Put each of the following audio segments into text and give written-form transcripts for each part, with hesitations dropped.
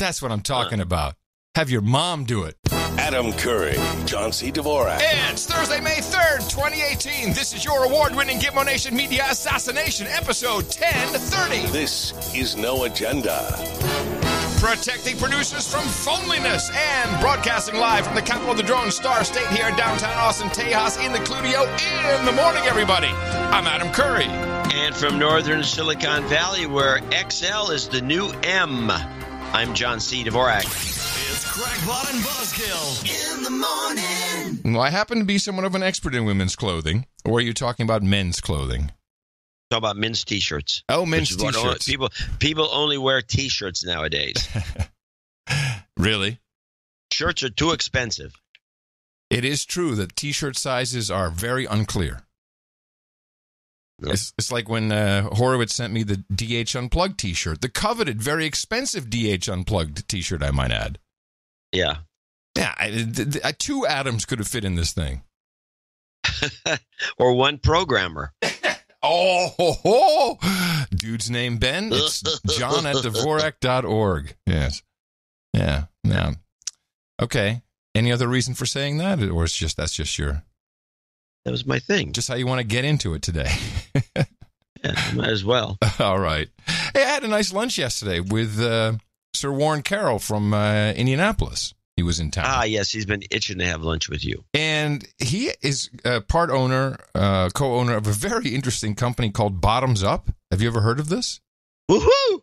That's what I'm talking about. Have your mom do it. Adam Curry, John C. Dvorak. It's Thursday, May 3rd, 2018. This is your award-winning Gitmo Nation Media Assassination, episode 1030. This is No Agenda. Protecting producers from Phoneliness and broadcasting live from the capital of the Drone Star State here in downtown Austin, Tejas, in the Cludio in the morning, everybody. I'm Adam Curry. And from northern Silicon Valley, where XL is the new M, I'm John C. Dvorak. It's Crackpot and Buzzkill in the morning. Well, I happen to be somewhat of an expert in women's clothing. Or are you talking about men's clothing? Talk about men's T-shirts. Oh, men's T-shirts. People only wear T-shirts nowadays. Really? Shirts are too expensive. It is true that T-shirt sizes are very unclear. Yep. It's like when Horowitz sent me the DH Unplugged T-shirt, the coveted, very expensive DH Unplugged T-shirt, I might add. Yeah. Yeah, two Adams could have fit in this thing. Or one programmer. Oh, dude's name Ben. It's john@dvorak.org. Yes. Yeah. Yeah. Okay. Any other reason for saying that, or that's just your? That was my thing. Just how you want to get into it today. Yeah, might as well. All right. Hey, I had a nice lunch yesterday with Sir Warren Carroll from Indianapolis. He was in town. Ah, yes, he's been itching to have lunch with you. And he is part owner, co-owner of a very interesting company called Bottoms Up. Have you ever heard of this? Woohoo!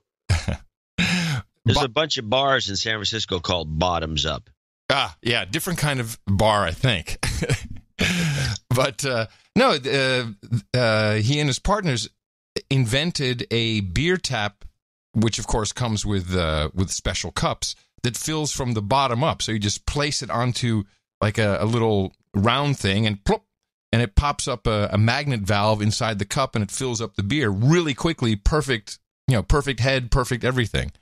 There's a bunch of bars in San Francisco called Bottoms Up. Ah, yeah, different kind of bar, I think. But no, he and his partners invented a beer tap, which of course comes with special cups that fills from the bottom up. So you just place it onto like a little round thing and plop, and it pops up a magnet valve inside the cup and it fills up the beer really quickly. Perfect, perfect head, perfect everything.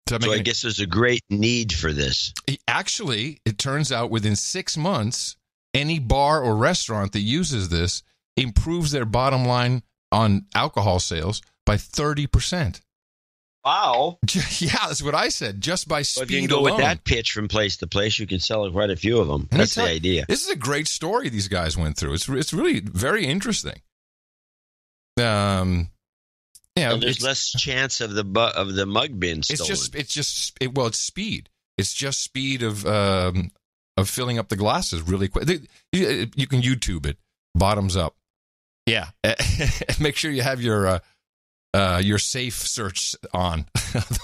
So I guess there's a great need for this. Actually, it turns out within 6 months, any bar or restaurant that uses this improves their bottom line on alcohol sales by 30%. Wow. Yeah, that's what I said. Just by speed alone. If you can go with that pitch from place to place, you can sell quite a few of them. That's the idea. This is a great story these guys went through. It's really very interesting. Yeah, and there's less chance of the mug being stolen. It's speed. It's just speed of filling up the glasses really quick. You can YouTube it. Bottoms Up. Yeah. Make sure you have your safe search on.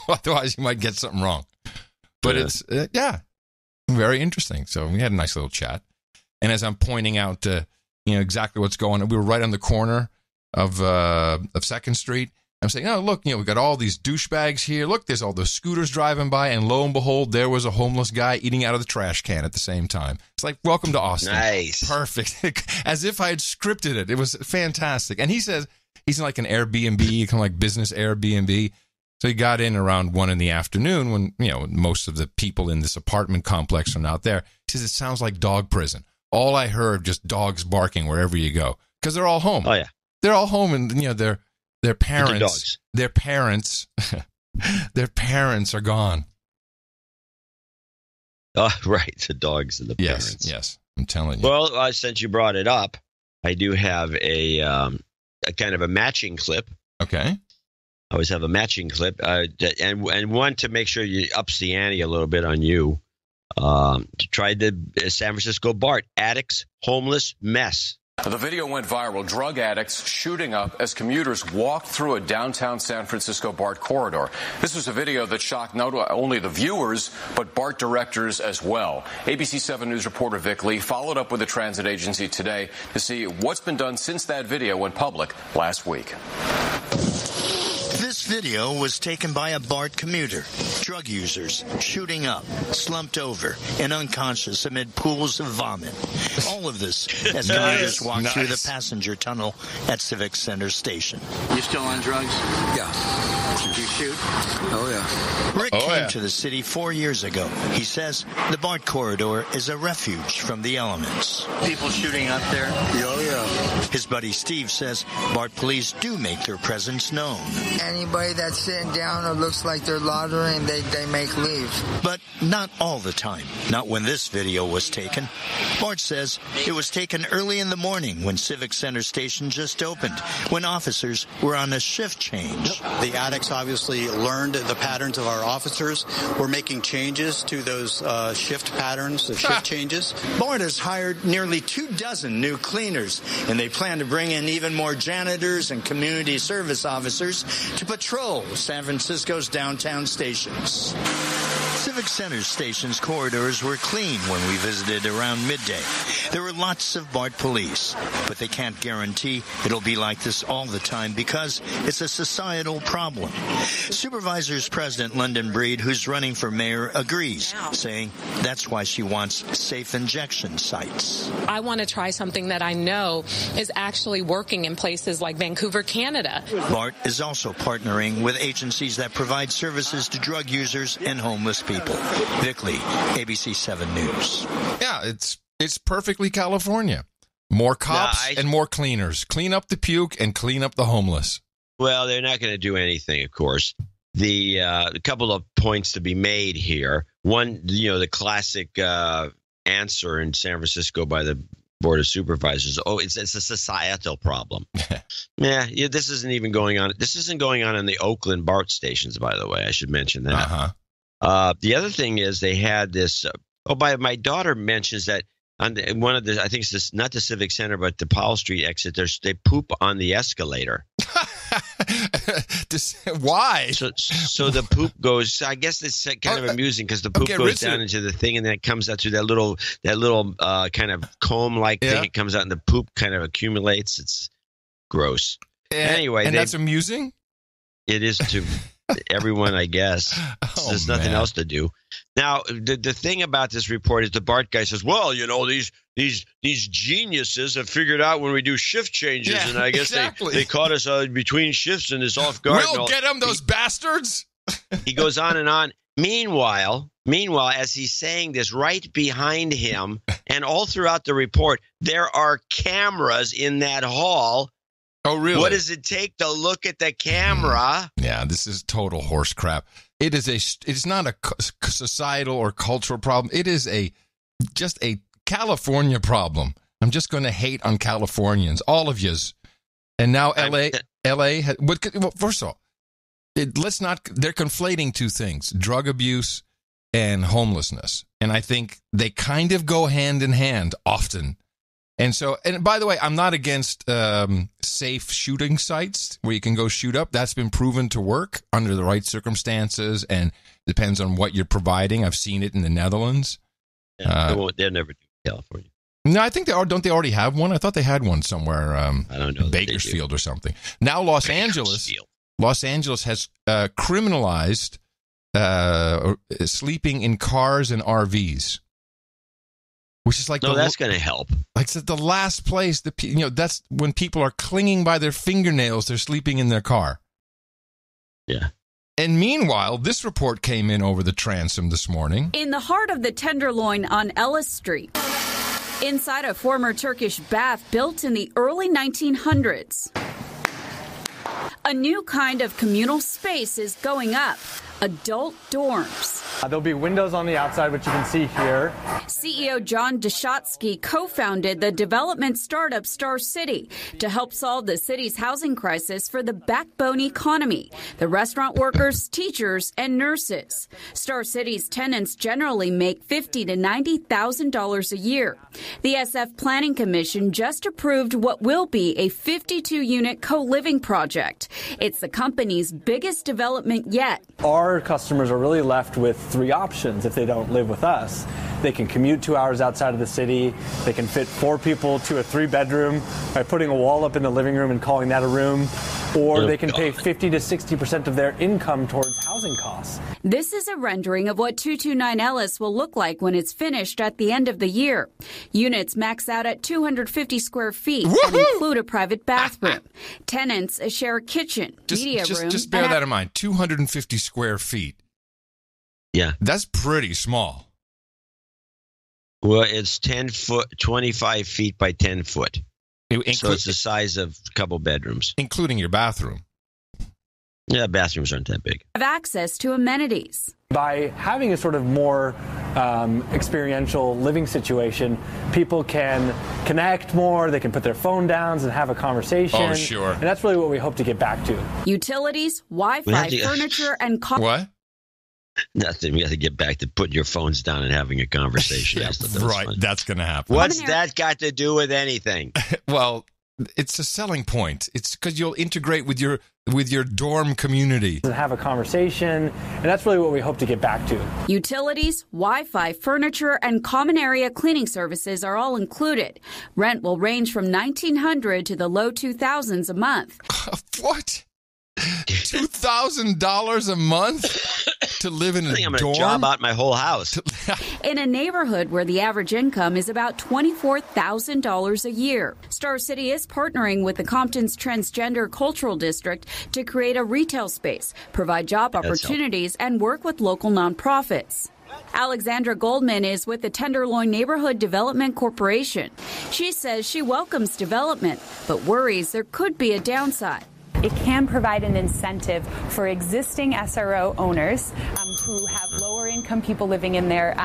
Otherwise, you might get something wrong. But it's, very interesting. So we had a nice little chat. And as I'm pointing out, exactly what's going on, we were right on the corner of 2nd Street. I'm saying, oh, look, we got all these douchebags here. Look, there's all those scooters driving by. And lo and behold, there was a homeless guy eating out of the trash can at the same time. It's like, welcome to Austin. Nice. Perfect. As if I had scripted it. It was fantastic. And he says, he's in like an Airbnb, kind of like business Airbnb. So he got in around 1 PM when, most of the people in this apartment complex are not there. He says, it sounds like dog prison. All I heard, just dogs barking wherever you go. Because they're all home. Oh, yeah. They're all home and, their parents are gone. Oh, right. The dogs and the parents. Yes. I'm telling you. Well, since you brought it up, I do have a kind of a matching clip. Okay. I always have a matching clip, and one to make sure you ups the ante a little bit on you. To try the San Francisco BART addicts homeless mess. The video went viral. Drug addicts shooting up as commuters walked through a downtown San Francisco BART corridor. This was a video that shocked not only the viewers, but BART directors as well. ABC 7 News reporter Vic Lee followed up with the transit agency today to see what's been done since that video went public last week. This video was taken by a BART commuter. Drug users shooting up, slumped over, and unconscious amid pools of vomit. All of this as commuters walk through the passenger tunnel at Civic Center Station. You still on drugs? Yeah. Did you shoot? Oh, yeah. Rick came came to the city 4 years ago. He says the BART corridor is a refuge from the elements. People shooting up there? Oh, yeah. His buddy Steve says BART police do make their presence known. Anybody that's sitting down or looks like they're loitering, they make leave. But not all the time. Not when this video was taken. BART says it was taken early in the morning when Civic Center Station just opened, when officers were on a shift change. The addicts obviously learned the patterns of our officers. We're making changes to those shift patterns, the shift changes. BART has hired nearly 24 new cleaners, and they plan to bring in even more janitors and community service officers to patrol San Francisco's downtown stations. Civic Center Station's corridors were clean when we visited around midday. There were lots of BART police, but they can't guarantee it'll be like this all the time because it's a societal problem. Supervisors President London Breed, who's running for mayor, agrees, saying that's why she wants safe injection sites. I want to try something that I know is actually working in places like Vancouver, Canada. BART is also partnering with agencies that provide services to drug users and homeless people. Vic Lee, ABC 7 News. Yeah, it's perfectly California. More cops and more cleaners. Clean up the puke and clean up the homeless. Well, they're not going to do anything, of course. A couple of points to be made here. One, the classic answer in San Francisco by the Board of Supervisors. Oh, it's a societal problem. Yeah, this isn't even going on. This isn't going on in the Oakland BART stations, by the way. I should mention that. The other thing is they had this. My daughter mentions that on one of the, I think it's not the Civic Center, but the Powell Street exit. They poop on the escalator. Why? So the poop goes. I guess it's kind of amusing because the poop goes down into the thing and then it comes out through that little kind of comb-like thing. It comes out and the poop kind of accumulates. It's gross. Anyway, that's amusing. It is to everyone, I guess. There's nothing else to do. Now, the thing about this report is the BART guy says, well, these geniuses have figured out when we do shift changes, and I guess they caught us between shifts and it's off guard. We'll get them, those bastards. He goes on and on. Meanwhile, as he's saying this, right behind him and all throughout the report, there are cameras in that hall. Oh, really? What does it take to look at the camera? Yeah, this is total horse crap. It's not a societal or cultural problem. It is just a California problem. I'm just going to hate on Californians, all of yous. And now LA, well, first of all, they're conflating two things, drug abuse and homelessness. And I think they kind of go hand in hand often. And by the way, I'm not against safe shooting sites where you can go shoot up. That's been proven to work under the right circumstances and depends on what you're providing. I've seen it in the Netherlands. Yeah, they'll never do California. No, I think they are. Don't they already have one? I thought they had one somewhere. I don't know. Bakersfield or something. Now Los Angeles has criminalized sleeping in cars and RVs. Which is like that's going to help. Like the last place that's when people are clinging by their fingernails. They're sleeping in their car. Yeah. And meanwhile, this report came in over the transom this morning. In the heart of the Tenderloin on Ellis Street, inside a former Turkish bath built in the early 1900s, a new kind of communal space is going up. Adult dorms. There'll be windows on the outside, which you can see here. CEO John Deshotsky co-founded the development startup Star City to help solve the city's housing crisis for the backbone economy, the restaurant workers, teachers, and nurses. Star City's tenants generally make $50,000 to $90,000 a year. The SF Planning Commission just approved what will be a 52-unit co-living project. It's the company's biggest development yet. Our customers are really left with three options if they don't live with us. They can commute 2 hours outside of the city. They can fit 4 people to a 3-bedroom by putting a wall up in the living room and calling that a room. Or they can pay 50 to 60% of their income towards housing costs. This is a rendering of what 229 Ellis will look like when it's finished at the end of the year. Units max out at 250 square feet and include a private bathroom. Tenants share a kitchen, media room. Just bear that in mind. 250 square feet. Yeah. That's pretty small. Well, it's 10 foot, 25 feet by 10 foot. So it's the size of a couple bedrooms. Including your bathroom. Yeah, bathrooms aren't that big. Have access to amenities. By having a sort of more experiential living situation, people can connect more, they can put their phone down and have a conversation. Oh, sure. And that's really what we hope to get back to. Utilities, Wi-Fi, furniture, and... What? Nothing. We have to get back to putting your phones down and having a conversation. Yeah, right. Fun. That's going to happen. What's that got to do with anything? Well, it's a selling point. It's because you'll integrate with your dorm community. And have a conversation, and that's really what we hope to get back to. Utilities, Wi-Fi, furniture, and common area cleaning services are all included. Rent will range from $1,900 to the low $2,000s a month. What? $2,000 a month to live in a dorm? I think I'm going to job out my whole house. In a neighborhood where the average income is about $24,000 a year. Star City is partnering with the Compton's Transgender Cultural District to create a retail space, provide job opportunities, and work with local nonprofits. Alexandra Goldman is with the Tenderloin Neighborhood Development Corporation. She says she welcomes development, but worries there could be a downside. It can provide an incentive for existing SRO owners who have lower income people living in their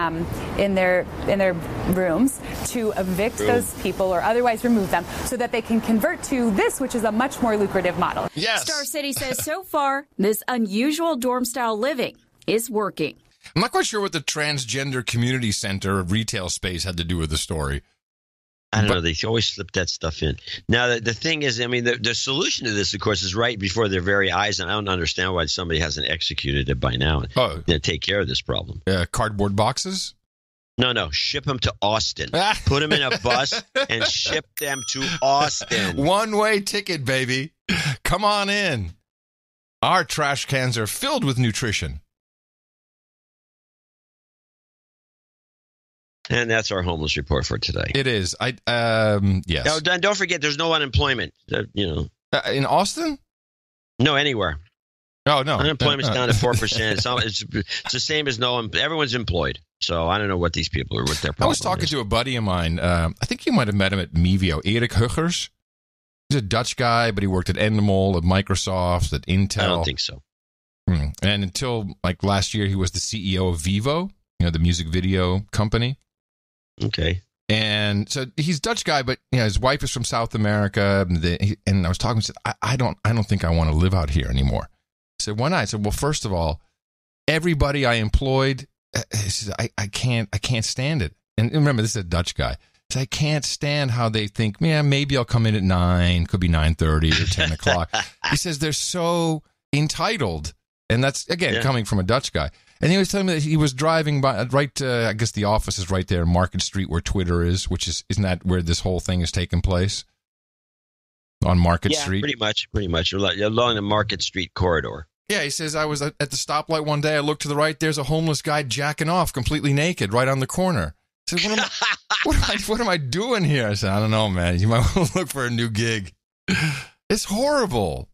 rooms to evict those people or otherwise remove them so that they can convert to this, which is a much more lucrative model. Yes. Star City says so far, this unusual dorm-style living is working. I'm not quite sure what the transgender community center retail space had to do with the story. I don't know. They always slip that stuff in. Now, the thing is, I mean, the solution to this, of course, is right before their very eyes. And I don't understand why somebody hasn't executed it by now and take care of this problem. Cardboard boxes? No. Ship them to Austin. Put them in a bus and ship them to Austin. One-way ticket, baby. Come on in. Our trash cans are filled with nutrition. And that's our homeless report for today. It is. Yes. Now, don't forget, there's no unemployment. In Austin? No, anywhere. Oh, no. Unemployment's down to 4%. It's the same as everyone's employed. So I don't know what these people are, what their problem is. I was talking to a buddy of mine. I think you might have met him at Mevio. Erik Huggers. He's a Dutch guy, but he worked at Endemol, at Microsoft, at Intel. I don't think so. And until last year, he was the CEO of Vivo, the music video company. Okay. And so he's a Dutch guy, but his wife is from South America. And I was talking to him, I don't think I want to live out here anymore. I said, why not? I said, well, first of all, everybody I employed, he said, I can't stand it. And remember, this is a Dutch guy. So I can't stand how they think, maybe I'll come in at 9, could be 9:30 or 10 o'clock. He says they're so entitled. And that's, again, coming from a Dutch guy. And he was telling me that he was driving by I guess the office is right there, Market Street, where Twitter is, isn't that where this whole thing is taking place? On Market Street? Pretty much. Along the Market Street corridor. Yeah, he says, I was at the stoplight one day, I looked to the right, there's a homeless guy jacking off completely naked right on the corner. I said, what am I doing here? I said, I don't know, man. You might want to look for a new gig. It's horrible.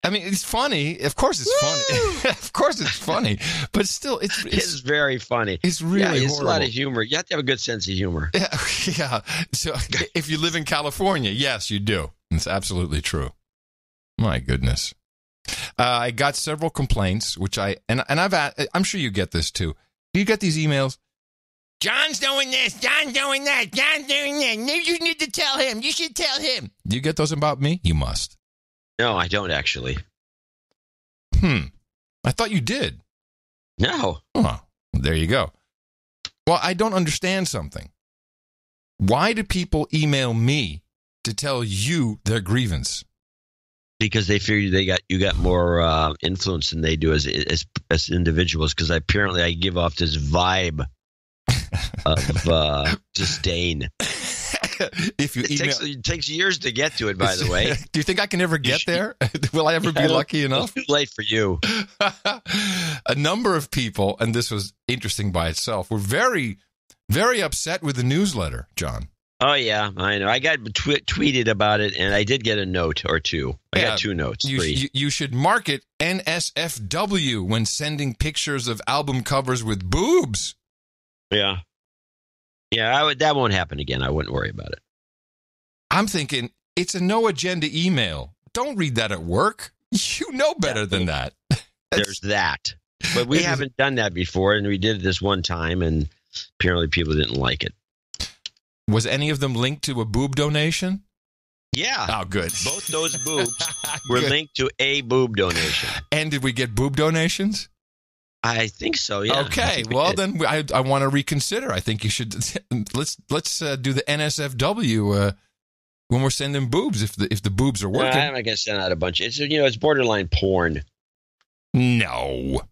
I mean, it's funny. Of course it's funny. Of course it's funny. But still, it's very funny. It's really it's horrible. A lot of humor. You have to have a good sense of humor. Yeah. So if you live in California, yes, you do. It's absolutely true. My goodness. I got several complaints, which I'm sure you get this too. Do you get these emails? John's doing this. John's doing that. John's doing that. You need to tell him. You should tell him. Do you get those about me? You must. No, I don't actually. I thought you did. No. Oh, there you go. Well, I don't understand something. Why do people email me to tell you their grievance? Because they figure you got more influence than they do as individuals. Because apparently I give off this vibe of disdain. If you it takes years to get to it, by the way. Do you think I can ever get there? Will I ever be lucky enough? It's too late for you. A number of people, and this was interesting by itself, were very, very upset with the newsletter, John. Oh, yeah, I know. I got tweeted about it, and I did get a note or two. I got 2 notes. You should market NSFW when sending pictures of album covers with boobs. Yeah. Yeah, that won't happen again. I wouldn't worry about it. I'm thinking it's a no agenda email. Don't read that at work. You know better than that. There's that. But we haven't done that before, and we did it this one time, and apparently people didn't like it. Was any of them linked to a boob donation? Yeah. Oh, good. Both those boobs were linked to a boob donation. And did we get boob donations? I think so, yeah. Okay, well, then I want to reconsider. I think you should, let's do the NSFW when we're sending boobs, if the boobs are working. I'm not going to send out a bunch. It's borderline porn. No.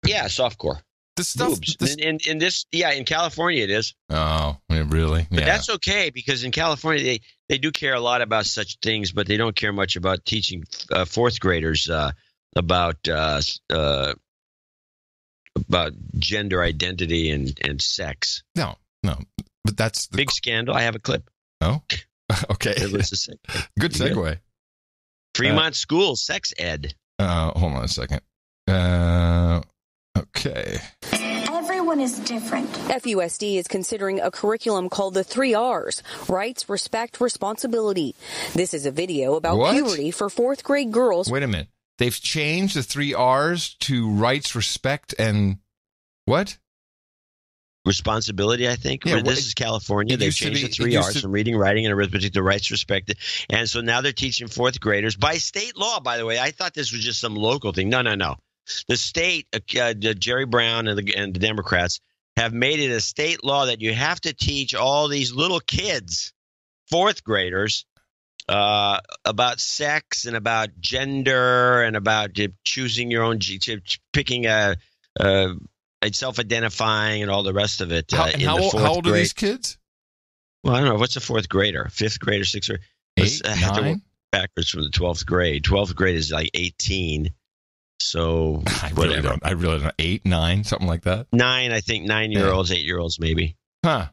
Yeah, softcore. The stuff boobs. In California it is. Oh, really? But that's okay, because in California they do care a lot about such things, but they don't care much about teaching fourth graders about gender identity and sex. No, but that's the big scandal. I have a clip. Oh, okay. Good segue. Fremont School sex ed. Hold on a second. Okay. Everyone is different. FUSD is considering a curriculum called the 3 R's: rights, respect, responsibility. This is a video about puberty for 4th grade girls. Wait a minute. They've changed the 3 R's to rights, respect, and what? Responsibility, I think. Yeah, this is California. They've changed the 3 R's from reading, writing, and arithmetic to rights, respect. And so now they're teaching 4th graders by state law, by the way. I thought this was just some local thing. No. The state, Jerry Brown and the Democrats have made it a state law that you have to teach all these little kids, 4th graders, about sex and about gender and about choosing your own, picking a self-identifying and all the rest of it. How old are these kids? Well, I don't know. What's a 4th grader? 5th grader, 6th grader? 8, 9? Backwards from the 12th grade. 12th grade is like 18. So I really don't. 8, 9, something like that. 9, I think. 9-year-olds, 8-year-olds, maybe. Huh.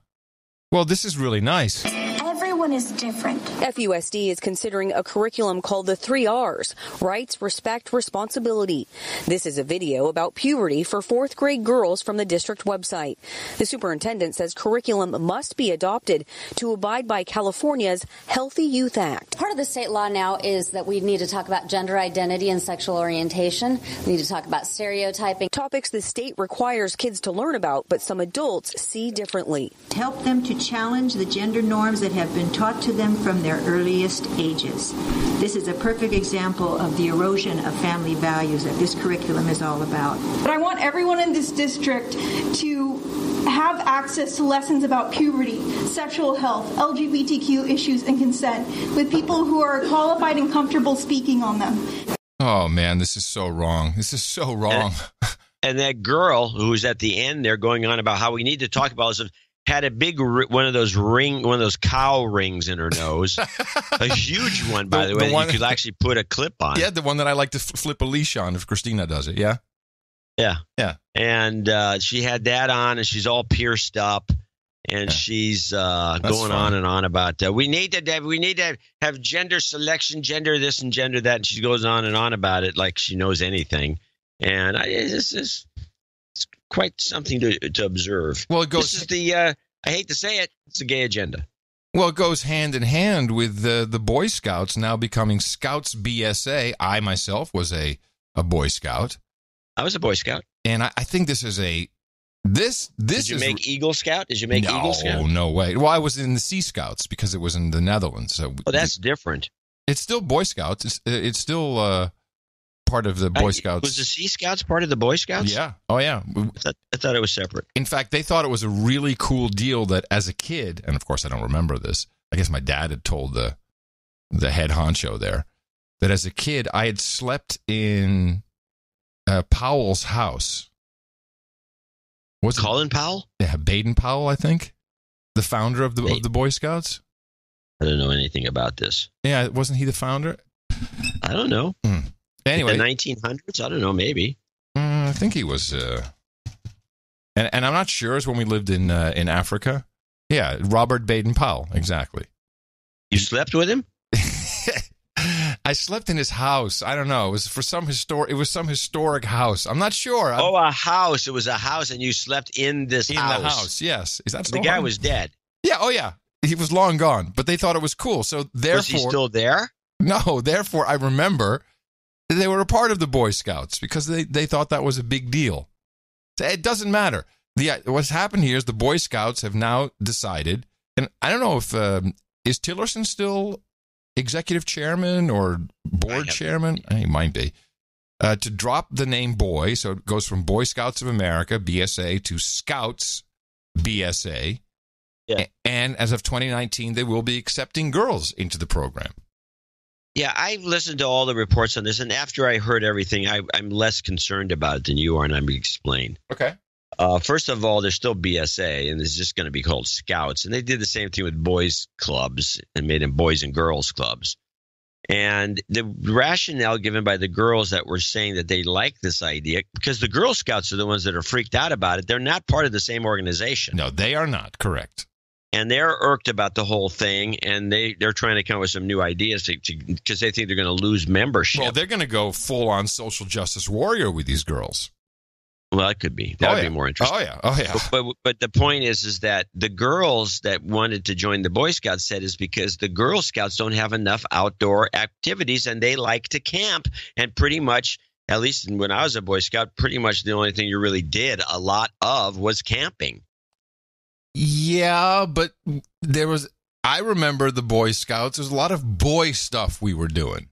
Well, this is really nice. Everyone is different. FUSD is considering a curriculum called the 3 R's: rights, respect, responsibility. This is a video about puberty for 4th grade girls from the district website. The superintendent says curriculum must be adopted to abide by California's Healthy Youth Act. Part of the state law now is that we need to talk about gender identity and sexual orientation. We need to talk about stereotyping. Topics the state requires kids to learn about, but some adults see differently. Help them to challenge the gender norms that have been taught to them from their earliest ages. This is a perfect example of the erosion of family values that this curriculum is all about. But I want everyone in this district to have access to lessons about puberty, sexual health, LGBTQ issues, and consent with people who are qualified and comfortable speaking on them. Oh, man, this is so wrong. This is so wrong. And that girl who's at the end there going on about how we need to talk about this had a big one of those cow rings in her nose, a huge one, by the way, that you could actually put a clip on. Yeah, the one that I like to flip a leash on if Christina does it. Yeah, yeah. And she had that on, and she's all pierced up, and she's going on and on about we need to have gender selection, gender this and gender that, and she goes on and on about it like she knows anything, and it's quite something to observe. Well, it goes. This is I hate to say it, it's a gay agenda. Well, it goes hand in hand with the Boy Scouts now becoming Scouts BSA. I myself was a Boy Scout. I was a Boy Scout, and I think this is this. Did you make Eagle Scout? Did you make Eagle Scout? No way. Well, I was in the Sea Scouts because it was in the Netherlands. So that's different. It's still Boy Scouts. It's still part of the Boy Scouts. Was the Sea Scouts part of the Boy Scouts? Yeah. Oh, yeah. I thought it was separate. In fact, they thought it was a really cool deal that as a kid, and of course I don't remember this, I guess my dad had told the head honcho there, that as a kid I had slept in Powell's house. What's Colin Powell? Yeah, Baden Powell, I think. The founder of the Boy Scouts. I don't know anything about this. Yeah, wasn't he the founder? I don't know. Anyway, in the 1900s, I don't know, maybe. I think he was, and I'm not sure. It's when we lived in Africa, Yeah, Robert Baden-Powell, exactly. You slept with him? I slept in his house. I don't know. It was for some historic house. I'm not sure. A house. It was a house, and you slept in this house. In the house, yes. Is that the guy was dead? Yeah. Oh, yeah. He was long gone, but they thought it was cool. So therefore, was he still there? No. Therefore, I remember they were a part of the Boy Scouts because they thought that was a big deal. It doesn't matter. What's happened here is the Boy Scouts have now decided, and I don't know if is Tillerson still executive chairman or board chairman? He might be. To drop the name boy, so it goes from Boy Scouts of America, BSA, to Scouts, BSA. Yeah. And as of 2019, they will be accepting girls into the program. Yeah, I've listened to all the reports on this, and after I heard everything, I'm less concerned about it than you are, and I'm going to explain. Okay. First of all, there's still BSA, and it's just going to be called Scouts. And they did the same thing with boys' clubs and made them boys and girls clubs. And the rationale given by the girls that were saying that they like this idea, because the Girl Scouts are the ones that are freaked out about it. They're not part of the same organization. No, they are not. Correct. And they're irked about the whole thing, and they're trying to come up with some new ideas because they think they're going to lose membership. Well, they're going to go full-on social justice warrior with these girls. Well, it could be. That would be more interesting. Oh, yeah. But the point is that the girls that wanted to join the Boy Scouts said is because the Girl Scouts don't have enough outdoor activities, and they like to camp. And pretty much, at least when I was a Boy Scout, pretty much the only thing you really did a lot of was camping. Yeah, but I remember the Boy Scouts. There's a lot of boy stuff we were doing.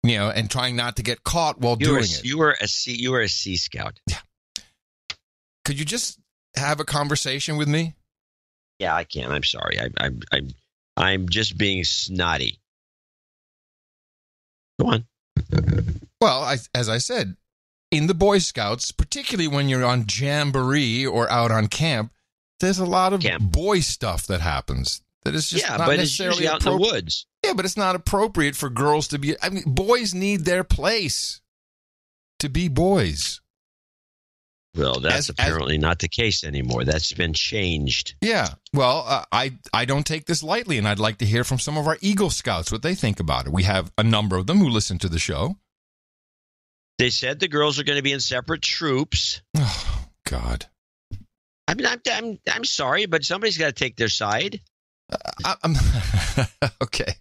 And trying not to get caught while doing it. You were a Sea Scout. Yeah. Could you just have a conversation with me? Yeah, I can. I'm sorry. I'm just being snotty. Go on. Well, as I said, in the Boy Scouts, particularly when you're on jamboree or out on camp, there's a lot of boy stuff that happens. That is just not necessarily out in the woods. Yeah, but it's not appropriate for girls to be. I mean, boys need their place to be boys. Well, that's apparently not the case anymore. That's been changed. Yeah. Well, I don't take this lightly, and I'd like to hear from some of our Eagle Scouts what they think about it. We have a number of them who listen to the show. They said the girls are going to be in separate troops. Oh, God. I mean, I'm sorry, but somebody's got to take their side. Okay.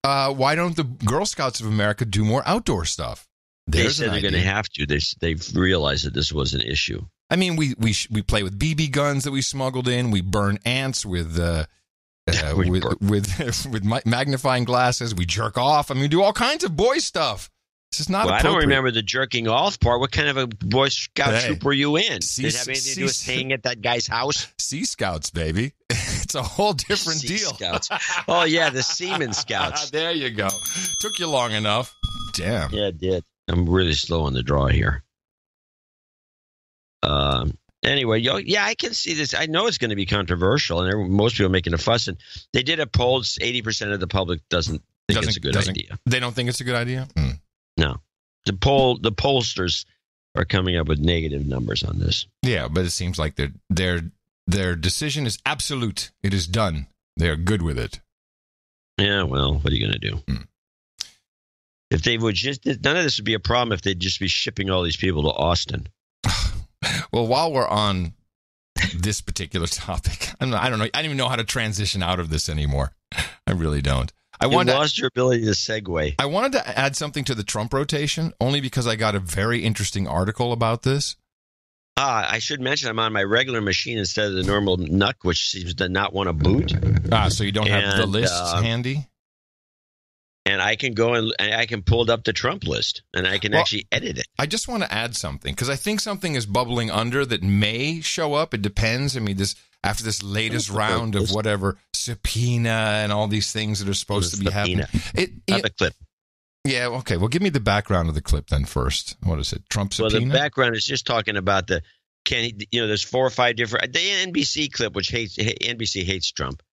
Why don't the Girl Scouts of America do more outdoor stuff? They said they're going to have to. They've realized that this was an issue. I mean, we play with BB guns that we smuggled in. We burn ants with magnifying glasses. We jerk off. I mean, we do all kinds of boy stuff. This is not appropriate. I don't remember the jerking off part. What kind of a Boy Scout troop were you in? Did it have anything to do with staying at that guy's house? Sea Scouts, baby. It's a whole different deal. Scouts. Oh, yeah, the Seaman Scouts. There you go. Took you long enough. Damn. Yeah, it did. I'm really slow on the draw here. Anyway, I can see this. I know it's going to be controversial, and most people are making a fuss. And they did a poll. 80% of the public doesn't think it's a good idea. They don't think it's a good idea? No. The pollsters are coming up with negative numbers on this. Yeah, but it seems like their decision is absolute. It is done. They are good with it. Yeah, well, what are you going to do? If they would none of this would be a problem if they'd just be shipping all these people to Austin. Well, while we're on this particular topic, I don't know. I don't even know how to transition out of this anymore. I really don't. You lost your ability to segue. I wanted to add something to the Trump rotation, only because I got a very interesting article about this. I should mention I'm on my regular machine instead of the normal NUC, which seems to not want to boot. So you don't have the lists handy? And I can go and I can pull up the Trump list, and I can actually edit it. I just want to add something, because I think something is bubbling under that may show up. It depends. I mean, after this latest round of whatever subpoena and all these things that are supposed to be happening. Not the clip. Yeah, okay. Well, give me the background of the clip then first. What is it? Trump subpoena? Well, the background is just talking about there's 4 or 5 different. The NBC clip, which NBC hates Trump.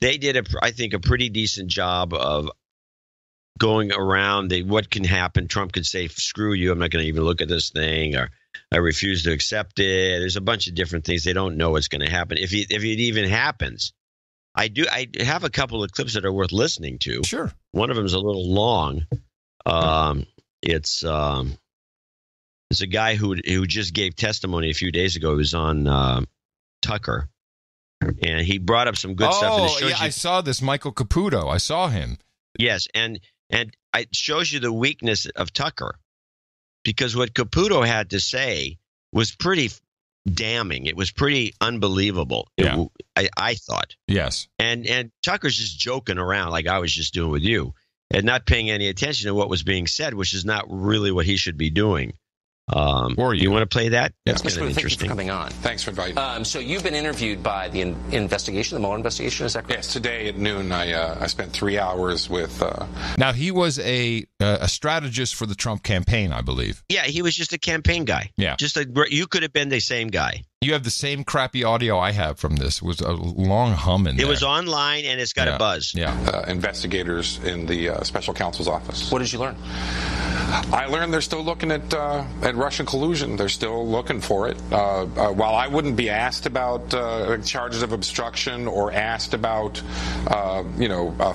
They did, I think, a pretty decent job of going around what can happen. Trump could say, screw you, I'm not going to even look at this thing. Or I refuse to accept it. There's a bunch of different things. They don't know what's going to happen. If it even happens, I have a couple of clips that are worth listening to. Sure. One of them is a little long. It's a guy who just gave testimony a few days ago. He was on Tucker, and he brought up some good stuff. Oh, yeah, I saw this. Michael Caputo. I saw him. Yes, and it shows you the weakness of Tucker, because what Caputo had to say was pretty damning. It was pretty unbelievable. Yeah. I thought. Yes. And Tucker's just joking around like I was just doing with you, and not paying any attention to what was being said, which is not really what he should be doing. Or you want to play that? Yeah. That's kind of interesting. Thank you for coming on. Thanks for inviting. So you've been interviewed by the investigation, the Mueller investigation, is that correct? Yes, today at noon I spent 3 hours with... Now, he was a strategist for the Trump campaign, I believe. Yeah, he was just a campaign guy. Yeah. You could have been the same guy. You have the same crappy audio I have from this. It was a long hum in there. It was online, and it's got a buzz. Yeah. Investigators in the special counsel's office. What did you learn? I learned they're still looking at Russian collusion. They're still looking for it. While I wouldn't be asked about charges of obstruction or asked about,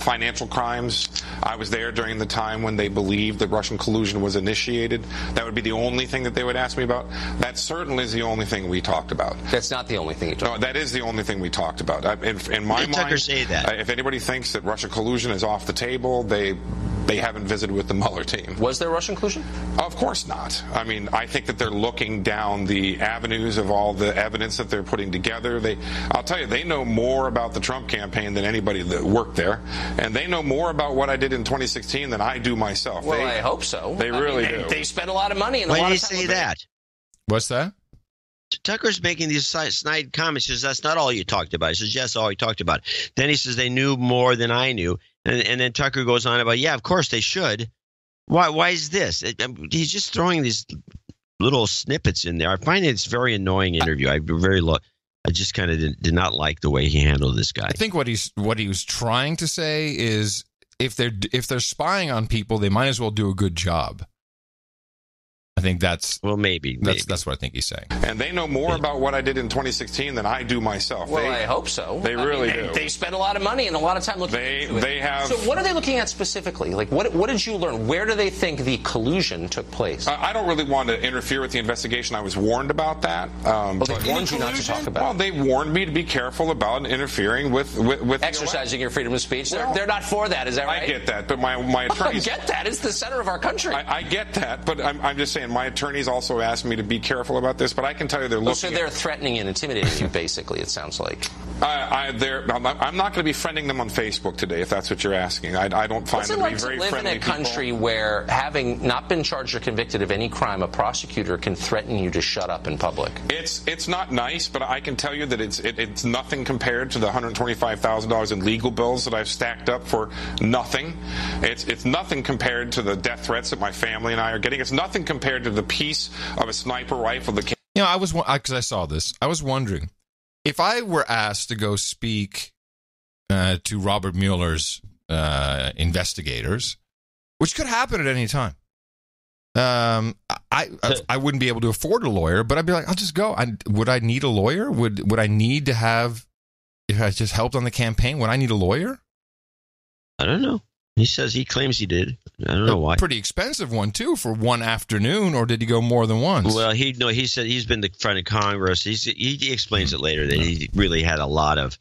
financial crimes, I was there during the time when they believed that Russian collusion was initiated. That would be the only thing that they would ask me about. That certainly is the only thing we talked about. That's not the only thing you talked about. No, that is the only thing we talked about. In my mind, Tucker say that? If anybody thinks that Russian collusion is off the table, they haven't visited with the Mueller team. Was there Russian collusion? Of course not. I mean, I think that they're looking down the avenues of all the evidence that they're putting together. I'll tell you, they know more about the Trump campaign than anybody that worked there, and they know more about what I did in 2016 than I do myself. Well, I hope so. They really do. They spent a lot of money and Why a lot did of time. he say that? What's that? Tucker's making these snide comments. He says, that's not all you talked about. He says, yes, all he talked about. Then he says, they knew more than I knew. And then Tucker goes on about, yeah, of course they should. Why is this? He's just throwing these little snippets in there. I find it's a very annoying interview. I just kind of did not like the way he handled this guy. I think what he was trying to say is if they're spying on people, they might as well do a good job. I think that's maybe that's what I think he's saying. And they know more about what I did in 2016 than I do myself. Well, I hope so. They really do. They spent a lot of money and a lot of time looking into it. They have. So what are they looking at specifically? Like, what did you learn? Where do they think the collusion took place? I don't really want to interfere with the investigation. I was warned about that. They warned you not to talk about it. Well, they warned me to be careful about interfering with exercising your freedom of speech. Well, they're not for that. Is that right? I get that, but my attorneys. I get that. It's the center of our country. I get that, but I'm just saying my attorneys also asked me to be careful about this, but I can tell you they're looking. So they're threatening and intimidating you, basically. It sounds like. I'm not going to be friending them on Facebook today, if that's what you're asking. I don't find them to be very friendly people. What's it like to live in a country where, having not been charged or convicted of any crime, a prosecutor can threaten you to shut up in public? It's not nice, but I can tell you that it's nothing compared to the $125,000 in legal bills that I've stacked up for nothing. It's nothing compared to the death threats that my family and I are getting. It's nothing compared to the peace of a sniper rifle. Because I saw this, I was wondering if I were asked to go speak to Robert Mueller's investigators, which could happen at any time. I wouldn't be able to afford a lawyer, but I'd be like, I'll just go. Would I need a lawyer? Would I need to have, if I just helped on the campaign, would I need a lawyer? I don't know. He claims he did. I don't know why. Pretty expensive one too for one afternoon, or did he go more than once? Well, he said he's been the front of Congress. He explains it later that he really had a lot of.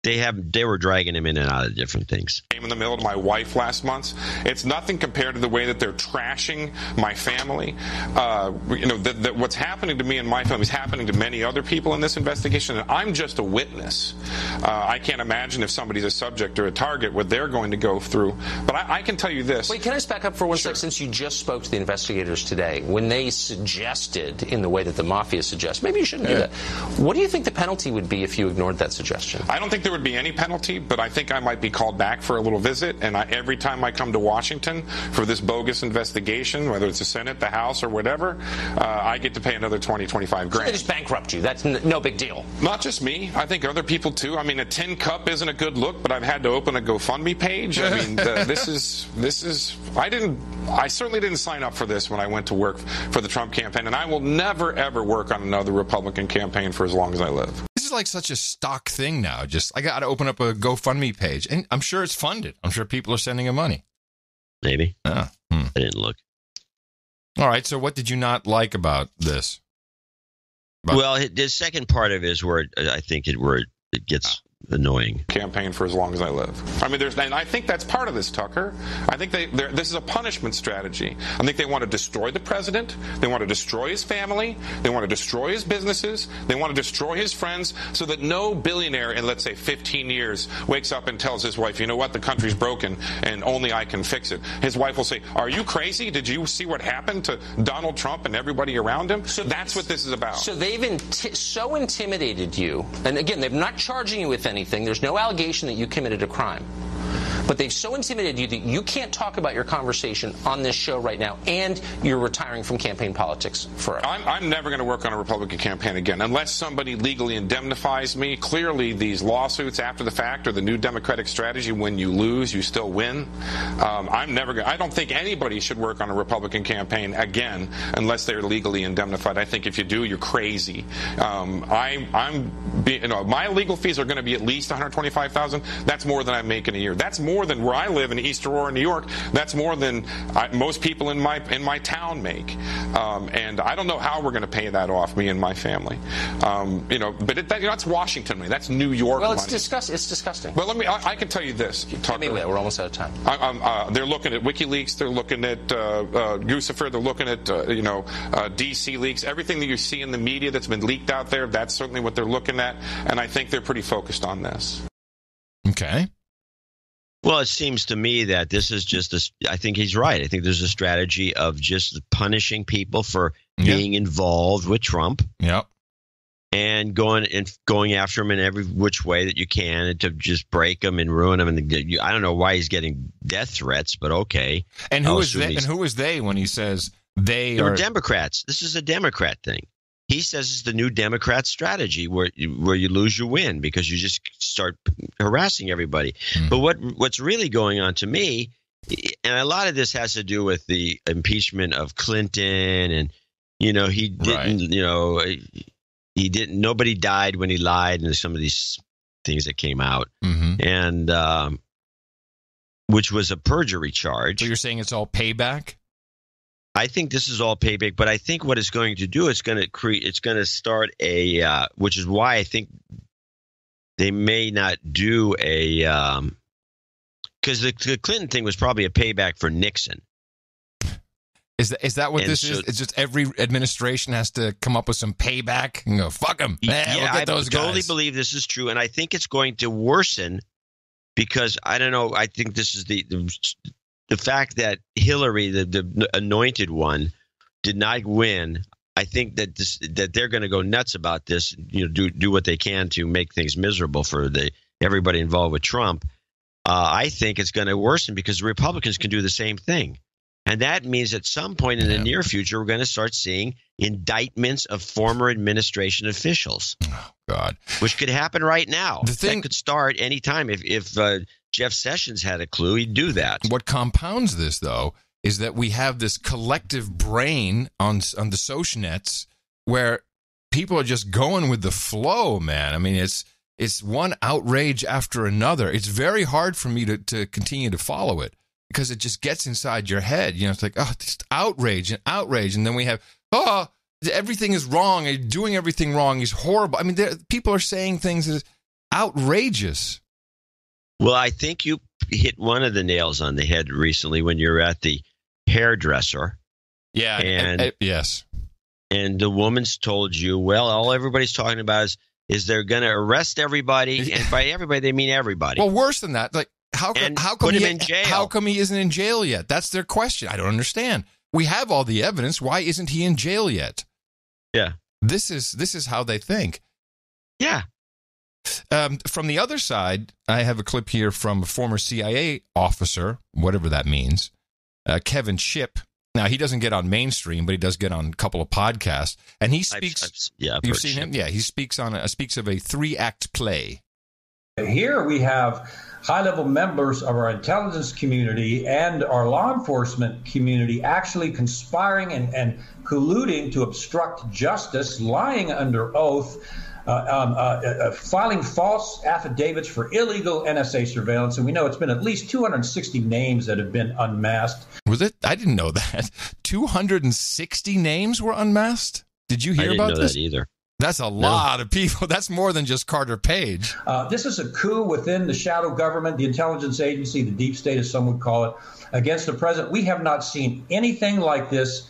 They were dragging him in and out of different things. Came in the middle to my wife last month. It's nothing compared to the way that they're trashing my family. What's happening to me and my family is happening to many other people in this investigation, and I'm just a witness. I can't imagine if somebody's a subject or a target what they're going to go through. But I can tell you this. Wait, can I just back up for one sec? Since you just spoke to the investigators today, when they suggested in the way that the mafia suggests, maybe you shouldn't do that. What do you think the penalty would be if you ignored that suggestion? I don't think there there would be any penalty, but I think I might be called back for a little visit. And every time I come to Washington for this bogus investigation, whether it's the Senate, the House, or whatever, I get to pay another $20,000, $25,000. So they just bankrupt you. That's no big deal. Not just me. I think other people too. I mean, a tin cup isn't a good look, but I've had to open a GoFundMe page. I mean, this is. I certainly didn't sign up for this when I went to work for the Trump campaign, and I will never ever work on another Republican campaign for as long as I live. This is like such a stock thing now. Just I got to open up a GoFundMe page, and I'm sure it's funded. I'm sure people are sending him money. Maybe. I didn't look. All right. So, what did you not like about this? Well, the second part of it is where I think it gets annoying. Campaign for as long as I live. I mean, and I think that's part of this, Tucker. I think this is a punishment strategy. I think they want to destroy the president. They want to destroy his family. They want to destroy his businesses. They want to destroy his friends so that no billionaire in, let's say, 15 years wakes up and tells his wife, you know what, the country's broken and only I can fix it. His wife will say, are you crazy? Did you see what happened to Donald Trump and everybody around him? So that's what this is about. So they've so intimidated you. And again, they're not charging you with anything. There's no allegation that you committed a crime. But they've so intimidated you that you can't talk about your conversation on this show right now, and you're retiring from campaign politics forever. I'm never going to work on a Republican campaign again unless somebody legally indemnifies me. Clearly, these lawsuits after the fact are the new Democratic strategy. When you lose, you still win. I don't think anybody should work on a Republican campaign again unless they're legally indemnified. I think if you do, you're crazy. My legal fees are going to be at least $125,000. That's more than I make in a year. That's more than where I live in East Aurora, New York. That's more than most people in my town make. And I don't know how we're going to pay that off, me and my family. But that's Washington money. That's New York money. Well, it's disgusting. Well, I can tell you this. We're almost out of time. They're looking at WikiLeaks. They're looking at Guccifer. They're looking at DC leaks. Everything that you see in the media that's been leaked out there, that's certainly what they're looking at. And I think they're pretty focused on this. Okay. Well, it seems to me that this is just I think he's right. I think there's a strategy of just punishing people for being involved with Trump. Yep. And going after him in every which way that you can, and to just break him and ruin him. And I don't know why he's getting death threats, but okay. And who is they? And who is they when he says they're Democrats? This is a Democrat thing. He says it's the new Democrat strategy where you lose, you win, because you just start harassing everybody. But what's really going on to me, and a lot of this has to do with the impeachment of Clinton, and he didn't, he didn't. Nobody died when he lied, and some of these things that came out, and which was a perjury charge. So you're saying it's all payback? I think this is all payback, but I think what it's going to do, it's going to start a, which is why I think they may not do because the Clinton thing was probably a payback for Nixon. Is that what this is? It's just every administration has to come up with some payback and go, fuck them. I totally believe this is true, and I think it's going to worsen because, I don't know, I think this is the fact that Hillary, the anointed one, did not win. I think that they're going to go nuts about this. Do what they can to make things miserable for everybody involved with Trump. I think it's going to worsen because the Republicans can do the same thing, and that means at some point in the near future we're going to start seeing indictments of former administration officials. Oh God, which could happen right now. That could start anytime if Jeff Sessions had a clue, he'd do that. What compounds this, though, is that we have this collective brain on the social nets where people are just going with the flow, man. I mean, it's one outrage after another. It's very hard for me to continue to follow it because it just gets inside your head. It's like, just outrage and outrage. And then we have, everything is wrong. He's doing everything wrong. He's horrible. I mean, people are saying things that are outrageous. Well, I think you hit one of the nails on the head recently when you're at the hairdresser. Yeah. And yes. And the woman's told you, well, all everybody's talking about is they're going to arrest everybody. And by everybody, they mean everybody. Well, worse than that. Like, how come put him in jail? How come he isn't in jail yet? That's their question. I don't understand. We have all the evidence. Why isn't he in jail yet? Yeah. This is how they think. Yeah. From the other side, I have a clip here from a former CIA officer, whatever that means, Kevin Shipp. Now, he doesn't get on mainstream, but he does get on a couple of podcasts. And he speaks. You've seen him? Yeah, he speaks of a 3-act play. Here we have high-level members of our intelligence community and our law enforcement community actually conspiring and colluding to obstruct justice, lying under oath, filing false affidavits for illegal NSA surveillance. And we know it's been at least 260 names that have been unmasked. Was it? I didn't know that. 260 names were unmasked? Did you hear about this? I didn't know that either. That's a lot of people. That's more than just Carter Page. This is a coup within the shadow government, the intelligence agency, the deep state, as some would call it, against the president. We have not seen anything like this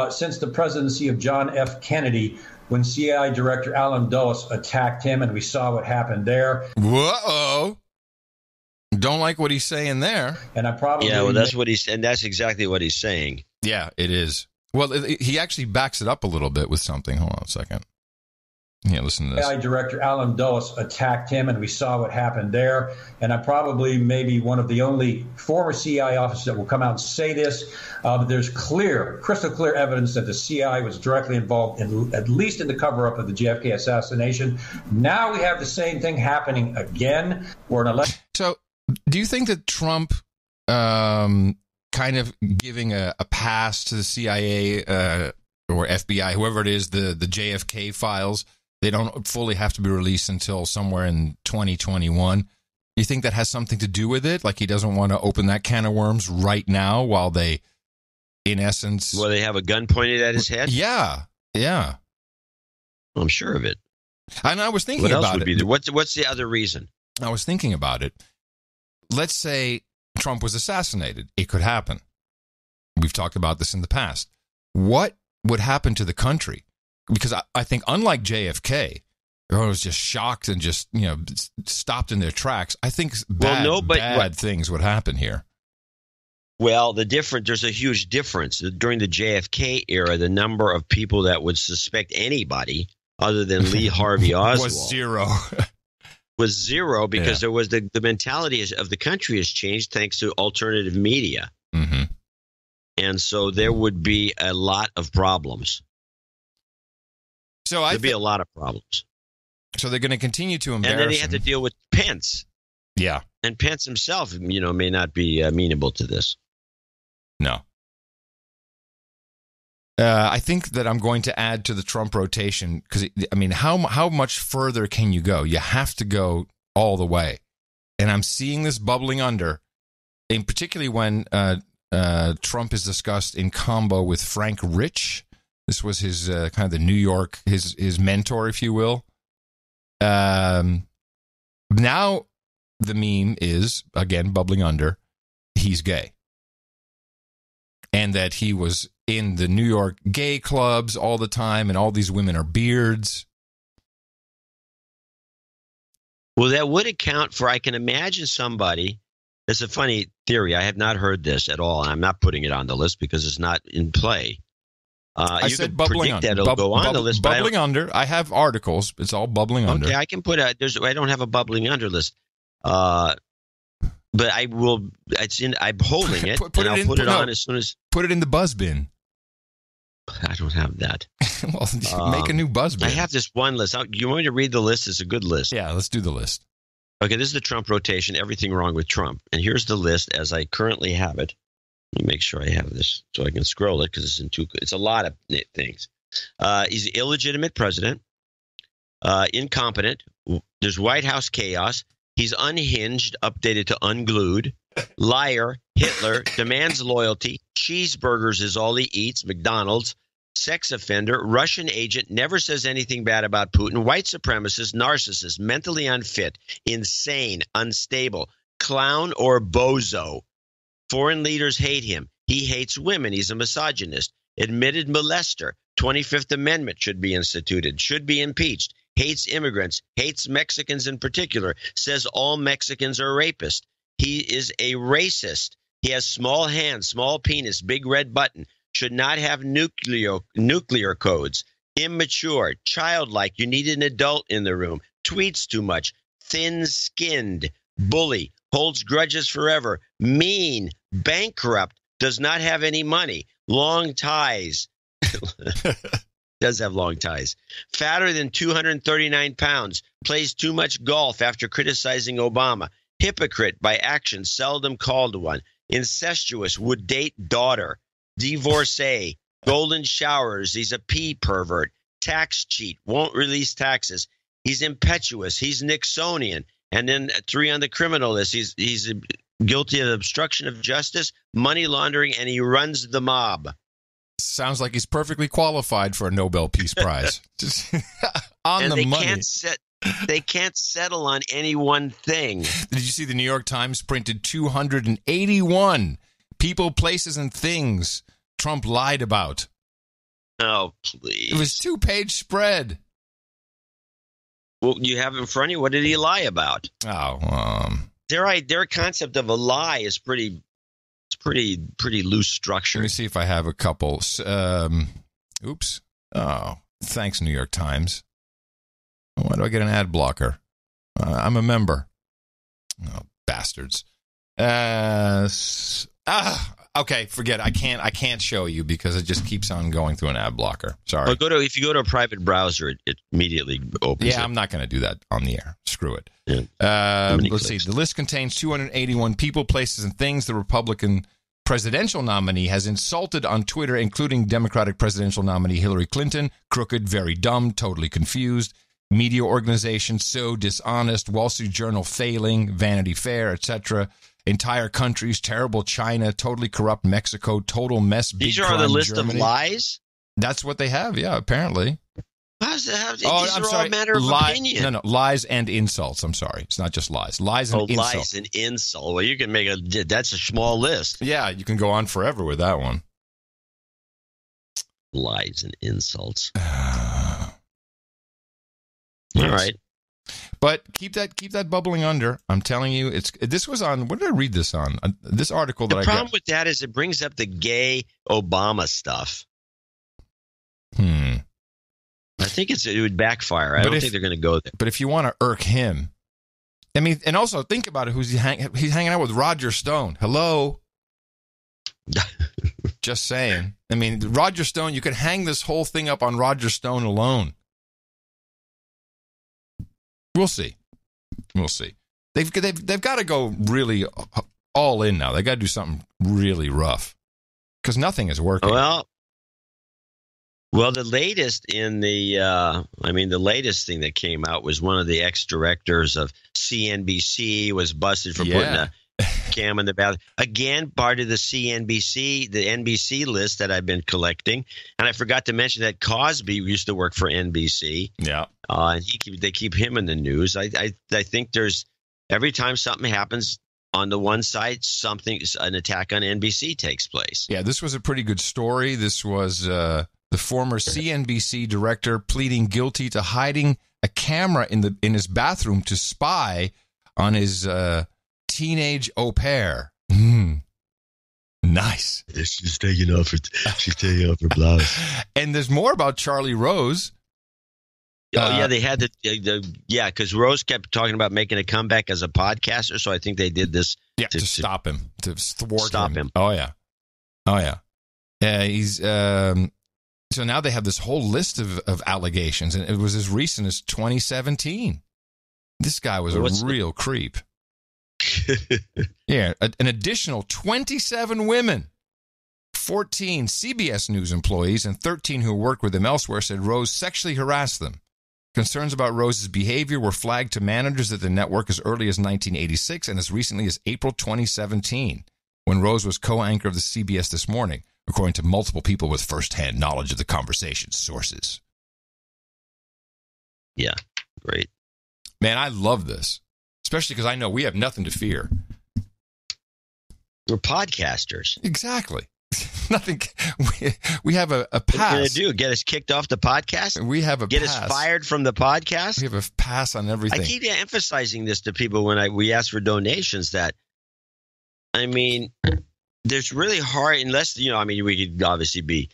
since the presidency of John F. Kennedy, when CIA Director Alan Dulles attacked him, and we saw what happened there. Whoa. Don't like what he's saying there. And I probably... Yeah, well, that's exactly what he's saying. Yeah, it is. Well, he actually backs it up a little bit with something. Hold on a second. Yeah, listen to this. CIA Director Alan Dulles attacked him, and we saw what happened there. And I'm probably maybe one of the only former CIA officers that will come out and say this. But there's crystal clear evidence that the CIA was directly involved, at least in the cover-up of the JFK assassination. Now we have the same thing happening again. So do you think that Trump kind of giving a pass to the CIA or FBI, whoever it is, the JFK files, they don't fully have to be released until somewhere in 2021. You think that has something to do with it? Like he doesn't want to open that can of worms right now while they, in essence... Well, they have a gun pointed at his head? Yeah. I'm sure of it. And I was thinking about it. What else would be there? What's the other reason? I was thinking about it. Let's say Trump was assassinated. It could happen. We've talked about this in the past. What would happen to the country? Because I think, unlike JFK, everyone was just shocked and just, stopped in their tracks. I think bad things would happen here. Well, there's a huge difference. During the JFK era, the number of people that would suspect anybody other than Lee Harvey Oswald was zero because there was the mentality of the country has changed thanks to alternative media. Mm-hmm. And so there would be a lot of problems. There'd be a lot of problems. So they're going to continue to embarrass him. And then they have to deal with Pence. Yeah. And Pence himself, may not be amenable to this. No. I think that I'm going to add to the Trump rotation because, how much further can you go? You have to go all the way. And I'm seeing this bubbling under, and particularly when Trump is discussed in combo with Frank Rich. This was his kind of the New York, his mentor, if you will. Now the meme is, again, bubbling under, he's gay. And that he was in the New York gay clubs all the time, and all these women are beards. Well, that would account for, I can imagine somebody, it's a funny theory, I have not heard this at all, and I'm not putting it on the list because it's not in play. I said bubbling under. It'll go on the list, bubbling under. I have articles. It's all bubbling under. Okay, I can put I don't have a bubbling under list. But I will. I'm holding it. Put it on as soon as. Put it in the buzz bin. I don't have that. Well, make a new buzz bin. I have this one list. You want me to read the list? It's a good list. Yeah, let's do the list. Okay, this is the Trump rotation. Everything wrong with Trump, and here's the list as I currently have it. Let me make sure I have this so I can scroll it because it's a lot of things. He's an illegitimate president, incompetent. There's White House chaos. He's unhinged, updated to unglued. Liar, Hitler, demands loyalty. Cheeseburgers is all he eats. McDonald's. Sex offender, Russian agent, never says anything bad about Putin. White supremacist, narcissist, mentally unfit, insane, unstable, clown or bozo. Foreign leaders hate him. He hates women. He's a misogynist. Admitted molester. 25th Amendment should be instituted. Should be impeached. Hates immigrants. Hates Mexicans in particular. Says all Mexicans are rapists. He is a racist. He has small hands, small penis, big red button. Should not have nuclear codes. Immature. Childlike. You need an adult in the room. Tweets too much. thin-skinned, bully, holds grudges forever, mean, bankrupt, does not have any money, long ties. Does have long ties. Fatter than 239 pounds, plays too much golf after criticizing Obama. Hypocrite by action, seldom called one. Incestuous, would date daughter. Divorcee, golden showers, he's a pee pervert. Tax cheat, won't release taxes. He's impetuous, he's Nixonian. And then 3 on the criminal list, he's guilty of obstruction of justice, money laundering, and he runs the mob. Sounds like he's perfectly qualified for a Nobel Peace Prize. On the money. They can't settle on any one thing. Did you see the New York Times printed 281 people, places, and things Trump lied about? Oh, please. It was 2-page spread. Well, you have it in front of you. What did he lie about? Oh, their concept of a lie is pretty loose structure. Let me see if I have a couple. Oops. Oh, thanks, New York Times. Why do I get an ad blocker? I'm a member. Oh, bastards. Okay, forget it. I can't show you because it just keeps on going through an ad blocker. Sorry. Well, if you go to a private browser, it immediately opens. Yeah, I'm not going to do that on the air. Screw it. Yeah. Let's see. The list contains 281 people, places, and things the Republican presidential nominee has insulted on Twitter, including Democratic presidential nominee Hillary Clinton. Crooked, very dumb, totally confused. Media organization so dishonest. Wall Street Journal failing. Vanity Fair, etc. Entire countries, terrible China, totally corrupt Mexico, total mess. These are on the list of lies? That's what they have, yeah, apparently. These are all a matter of opinion. No, lies and insults. I'm sorry. It's not just lies. Lies and insults. Lies and insult. Well, you can make that's a small list. Yeah, you can go on forever with that one. Lies and insults. Yes. All right. But keep that bubbling under. I'm telling you, this was on. What did I read this on? This article that I got. The problem with that is it brings up the gay Obama stuff. I think it would backfire. I don't think they're going to go there. But if you want to irk him, I mean, and also think about it. He's hanging out with Roger Stone. Hello. Just saying. I mean, Roger Stone. You could hang this whole thing up on Roger Stone alone. We'll see. They've got to go really all in now. They got to do something really rough because nothing is working. Well, the latest the latest thing that came out was one of the ex-directors of CNBC was busted for putting a cam in the bathroom. Again, part of the NBC list that I've been collecting. And I forgot to mention that Cosby used to work for NBC. Yeah. And they keep him in the news. I think there's every time something happens on the one side, an attack on NBC takes place. Yeah, this was a pretty good story. This was the former CNBC director pleading guilty to hiding a camera in his bathroom to spy on his teenage au pair. Nice. She's taking off her blouse. And there's more about Charlie Rose. They had because Rose kept talking about making a comeback as a podcaster, so I think they did this to stop him, to thwart him. Oh yeah. He's so now they have this whole list of allegations, and it was as recent as 2017. This guy was a real creep. Yeah, an additional 27 women, 14 CBS News employees, and 13 who worked with him elsewhere said Rose sexually harassed them. Concerns about Rose's behavior were flagged to managers at the network as early as 1986 and as recently as April 2017, when Rose was co-anchor of the CBS This Morning, according to multiple people with first-hand knowledge of the conversation's sources. Yeah, great. Man, I love this, especially because I know we have nothing to fear. We're podcasters. Exactly. Nothing. We have a pass. What are you going to do? Get us kicked off the podcast? We have a Get pass. us fired from the podcast? We have a pass on everything. I keep emphasizing this to people when we ask for donations that, there's really hard, unless, we could obviously be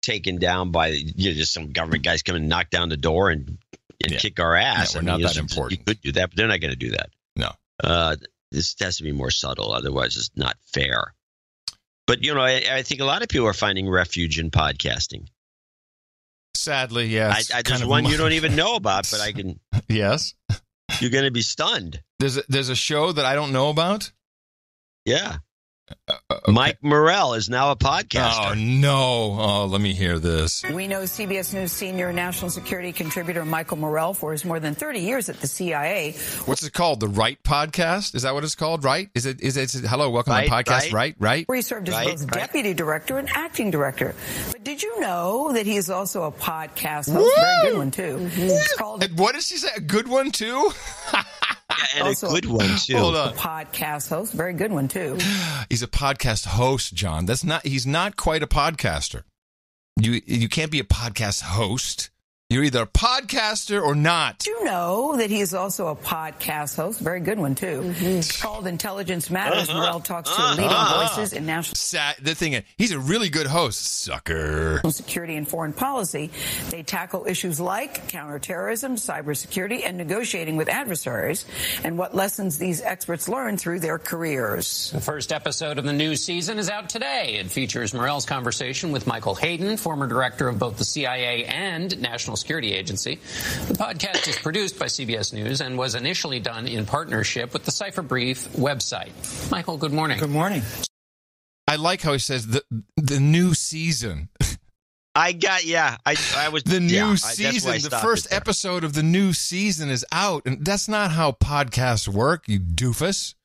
taken down by just some government guys come and knock down the door and and kick our ass. Yeah, we're not that important. You could do that, but they're not going to do that. No. This has to be more subtle. Otherwise, it's not fair. But, I think a lot of people are finding refuge in podcasting. Sadly, yes. There's one you don't even know about, but I can. Yes. You're going to be stunned. There's a show that I don't know about? Yeah. Okay. Mike Morrell is now a podcaster. Oh, no. Oh, let me hear this. We know CBS News senior national security contributor Michael Morrell for his more than 30 years at the CIA. What's it called? The Right Podcast? Is that what it's called? Right? Is it hello, welcome to my podcast, Right? Where he served as both deputy director and acting director. But did you know that he is also a podcast host? Very good one, too. Mm-hmm. It's called. And what did she say? A good one, too? And also, a good one, too. Hold on. A podcast host. Very good one, too. He's a podcast host, John. He's not quite a podcaster. You can't be a podcast host. You're either a podcaster or not. Did you know that he's also a podcast host? Very good one, too. Mm-hmm. It's called Intelligence Matters. Morrell talks to leading voices in national... The thing is, he's a really good host, sucker. Security and foreign policy. They tackle issues like counterterrorism, cybersecurity, and negotiating with adversaries, and what lessons these experts learn through their careers. The first episode of the new season is out today. It features Morrell's conversation with Michael Hayden, former director of both the CIA and National Security Agency. The podcast is produced by CBS News and was initially done in partnership with the Cipher Brief website. Michael, good morning. Good morning. I like how he says the new season. I was the new season. The first episode of the new season is out, and that's not how podcasts work, you doofus.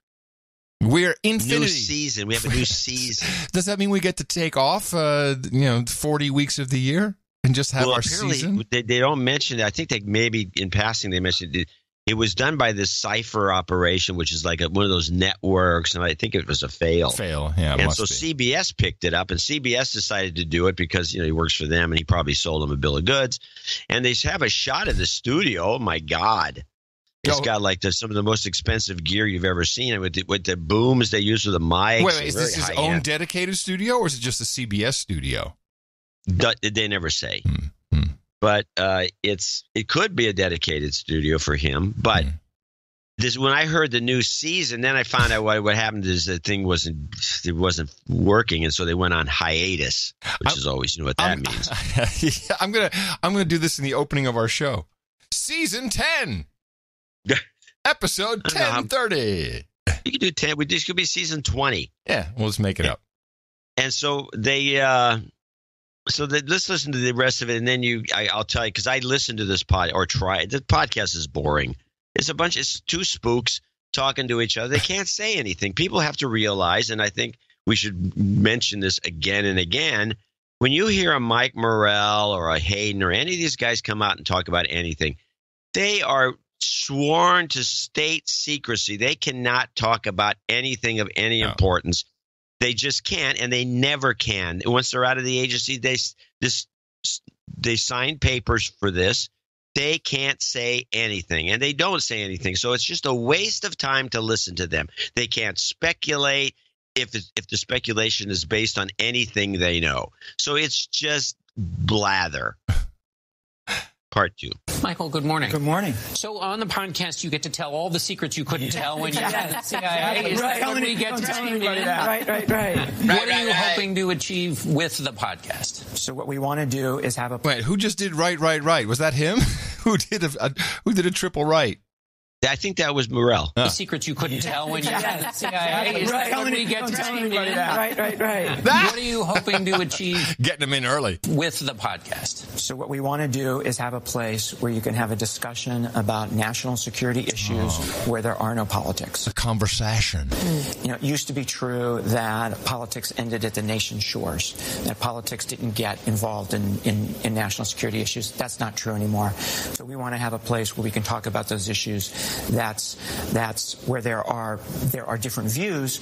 We're infinity. New season. We have a new season. Does that mean we get to take off 40 weeks of the year? And just have our season? They don't mention it. I think they maybe in passing they mentioned it was done by this Cipher operation, which is like one of those networks, and I think it was a fail. Yeah. And so CBS picked it up, and CBS decided to do it because he works for them, and he probably sold them a bill of goods. And they have a shot of the studio. Oh my God! It's got like some of the most expensive gear you've ever seen, with the booms they use with the mics. Wait, is this his own dedicated studio, or is it just a CBS studio? They never say, but it could be a dedicated studio for him. But when I heard the new season, then I found out what happened is the thing wasn't working, and so they went on hiatus, which is always what that means. Yeah, I'm gonna do this in the opening of our show, season 10, episode 1030. You can do 10. This could be season 20. Yeah, we'll just make it up. And so they. Let's listen to the rest of it, and then I'll tell you, because I listened to this the podcast is boring. It's two spooks talking to each other. They can't say anything. People have to realize, and I think we should mention this again and again, when you hear a Mike Morrell or a Hayden or any of these guys come out and talk about anything, they are sworn to state secrecy. They cannot talk about anything of any importance. They just can't, and they never can. Once they're out of the agency, they sign papers for this. They can't say anything, and they don't say anything. So it's just a waste of time to listen to them. They can't speculate if the speculation is based on anything they know. So it's just blather. Part 2. Michael, good morning. Good morning. So on the podcast, you get to tell all the secrets you couldn't tell when you were at the CIA. Is that what we get to tune in? Right. What are you hoping to achieve with the podcast? So what we want to do is have a... Wait, who just did right? Was that him? Who did a triple right? I think that was Morrell. The secrets you couldn't tell when you were at the CIA. Is that what we get to tune in? Right. What are you hoping to achieve? Getting them in early. With the podcast. So what we want to do is have a place where you can have a discussion about national security issues where there are no politics. A conversation. It used to be true that politics ended at the nation's shores, that politics didn't get involved in national security issues. That's not true anymore. So we want to have a place where we can talk about those issues That's where there are different views,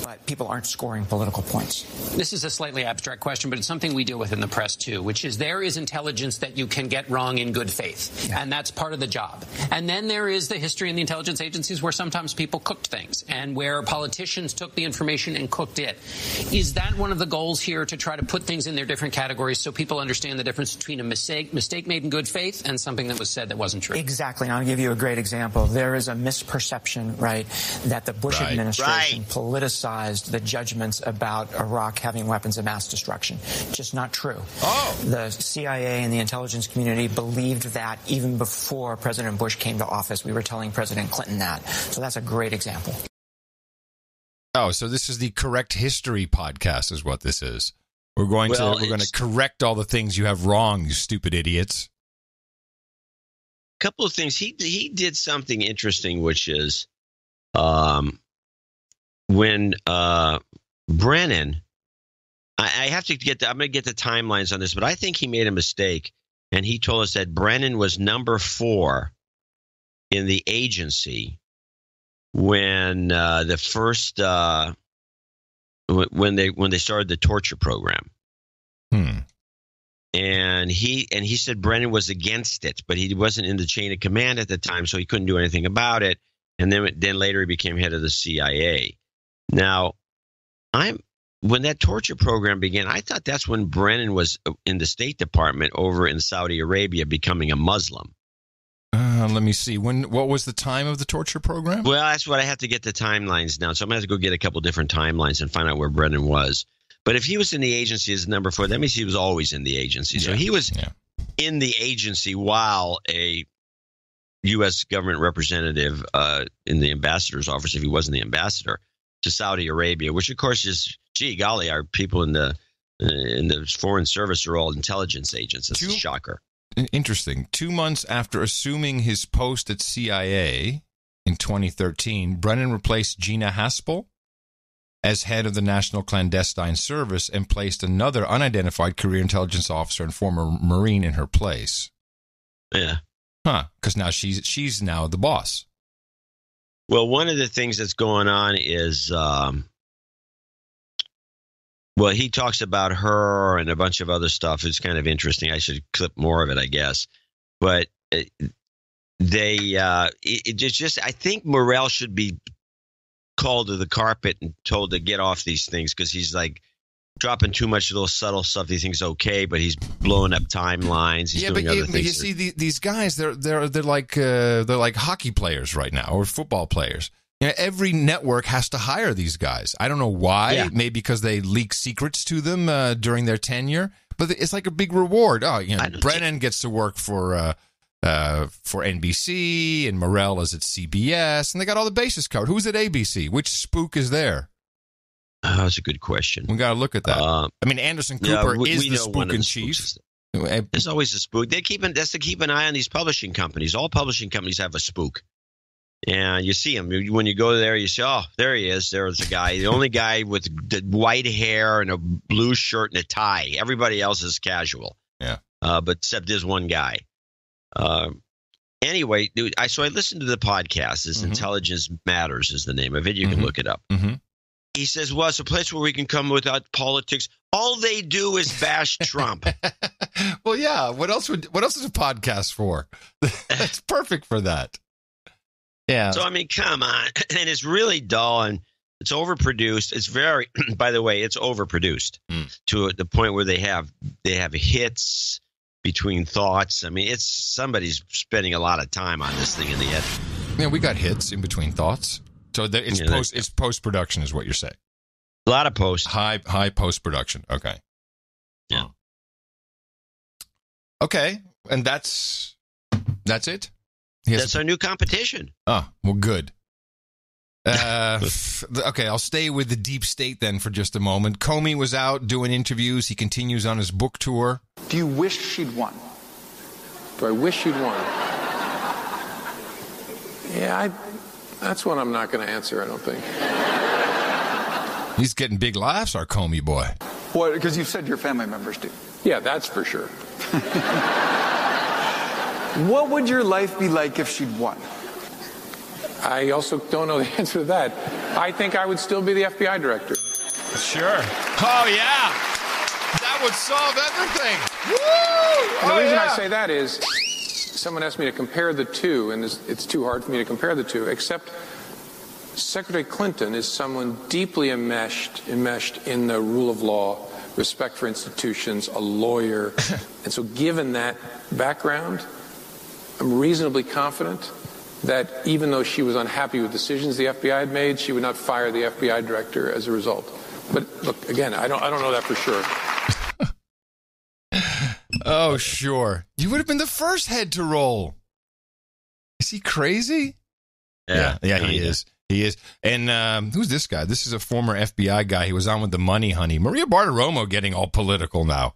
but people aren't scoring political points. This is a slightly abstract question, but it's something we deal with in the press too, which is there is intelligence that you can get wrong in good faith, and that's part of the job. And then there is the history in the intelligence agencies where sometimes people cooked things and where politicians took the information and cooked it. Is that one of the goals here, to try to put things in their different categories so people understand the difference between a mistake made in good faith and something that was said that wasn't true? Exactly. And I'll give you a great example. There is a misperception, right, that the Bush administration politicized the judgments about Iraq having weapons of mass destruction. Just not true. The CIA and the intelligence community believed that even before President Bush came to office. We were telling President Clinton that. So that's a great example. Oh, so this is the Correct History podcast is what this is. We're going to correct all the things you have wrong, you stupid idiots. A couple of things. He did something interesting, which is when Brennan, I have to I'm going to get the timelines on this, but I think he made a mistake, and he told us that Brennan was number 4 in the agency when the first when they started the torture program. And he said Brennan was against it, but he wasn't in the chain of command at the time, so he couldn't do anything about it. And then later he became head of the CIA. Now, when that torture program began, I thought that's when Brennan was in the State Department over in Saudi Arabia, becoming a Muslim. Let me see. What was the time of the torture program? Well, that's what I have to get the timelines now. So I'm going to have to go get a couple different timelines and find out where Brennan was. But if he was in the agency as number 4, that means he was always in the agency. So he was in the agency while a U.S. government representative in the ambassador's office, if he wasn't the ambassador, to Saudi Arabia, which of course is, gee golly, our people in the foreign service are all intelligence agents. That's a shocker. Interesting. 2 months after assuming his post at CIA in 2013, Brennan replaced Gina Haspel as head of the National Clandestine Service and placed another unidentified career intelligence officer and former Marine in her place. Yeah. Because now she's now the boss. Well, one of the things that's going on is, he talks about her and a bunch of other stuff. It's kind of interesting. I should clip more of it, I guess. But I think Morrell should be called to the carpet and told to get off these things, because he's like dropping too much little subtle stuff he thinks okay, but he's blowing up timelines. He's doing other things. You see, these guys, they're like hockey players right now, or football players. You know, every network has to hire these guys. I don't know why. Yeah. Maybe because they leak secrets to them during their tenure. But it's like a big reward. Brennan gets to work for NBC, and Morrell is at CBS, and they got all the bases covered. Who's at ABC? Which spook is there? That's a good question. We got to look at that. Anderson Cooper is the spook in chief. There's always a spook. That's to keep an eye on these publishing companies. All publishing companies have a spook. And you see him. When you go there, you say, oh, there he is. There's a guy. The only guy with the white hair and a blue shirt and a tie. Everybody else is casual. Yeah. But except there's one guy. Anyway, so I listened to the podcast. This Intelligence Matters is the name of it. You can look it up. He says, well, it's a place where we can come without politics. All they do is bash Trump. Well, yeah. What else is a podcast for? That's perfect for that. Yeah. So, come on. And it's really dull, and it's overproduced. It's very, by the way, it's overproduced to the point where they have hits between thoughts. It's somebody's spending a lot of time on this thing in the end. Yeah, we got hits in between thoughts. So it's post-production is what you're saying. A lot of post. High post-production. Okay. Yeah. Okay. And that's it? That's our new competition. Oh, well, good. Okay, I'll stay with the deep state then for just a moment. Comey was out doing interviews. He continues on his book tour. Do you wish she'd won? Do I wish she'd won? Yeah, that's one I'm not going to answer, I don't think. He's getting big laughs, our Comey boy. What? Because you said your family members do. Yeah, that's for sure. What would your life be like if she'd won? I also don't know the answer to that. I think I would still be the FBI director. Sure. Oh, yeah. That would solve everything. Woo! And the reason I say that is someone asked me to compare the two, and it's too hard for me to compare the two, except Secretary Clinton is someone deeply enmeshed in the rule of law, respect for institutions, a lawyer. And so given that background, I'm reasonably confident that even though she was unhappy with decisions the FBI had made, she would not fire the FBI director as a result. But look, again, I don't know that for sure. Oh, sure. You would have been the first head to roll. Is he crazy? Yeah, he is. He is. And who's this guy? This is a former FBI guy. He was on with the Money Honey. Maria Bartiromo getting all political now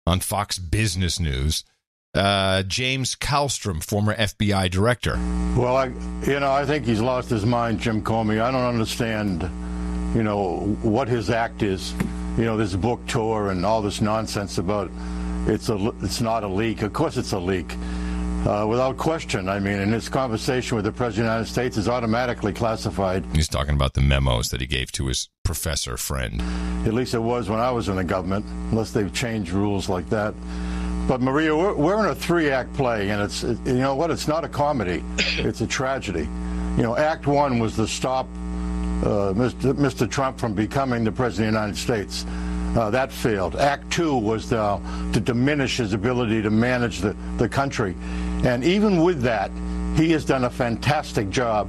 on Fox Business News. James Kallstrom, former FBI director. Well, I think he's lost his mind, Jim Comey. I don't understand, what his act is. This book tour and all this nonsense about it's not a leak. Of course it's a leak. Without question. I mean, and his conversation with the President of the United States is automatically classified. He's talking about the memos that he gave to his professor friend. At least it was when I was in the government, unless they've changed rules like that. But, Maria, we're in a 3-act play, and it's not a comedy. It's a tragedy. Act 1 was to stop Mr. Trump from becoming the President of the United States. That failed. Act 2 was to diminish his ability to manage the country. And even with that, he has done a fantastic job.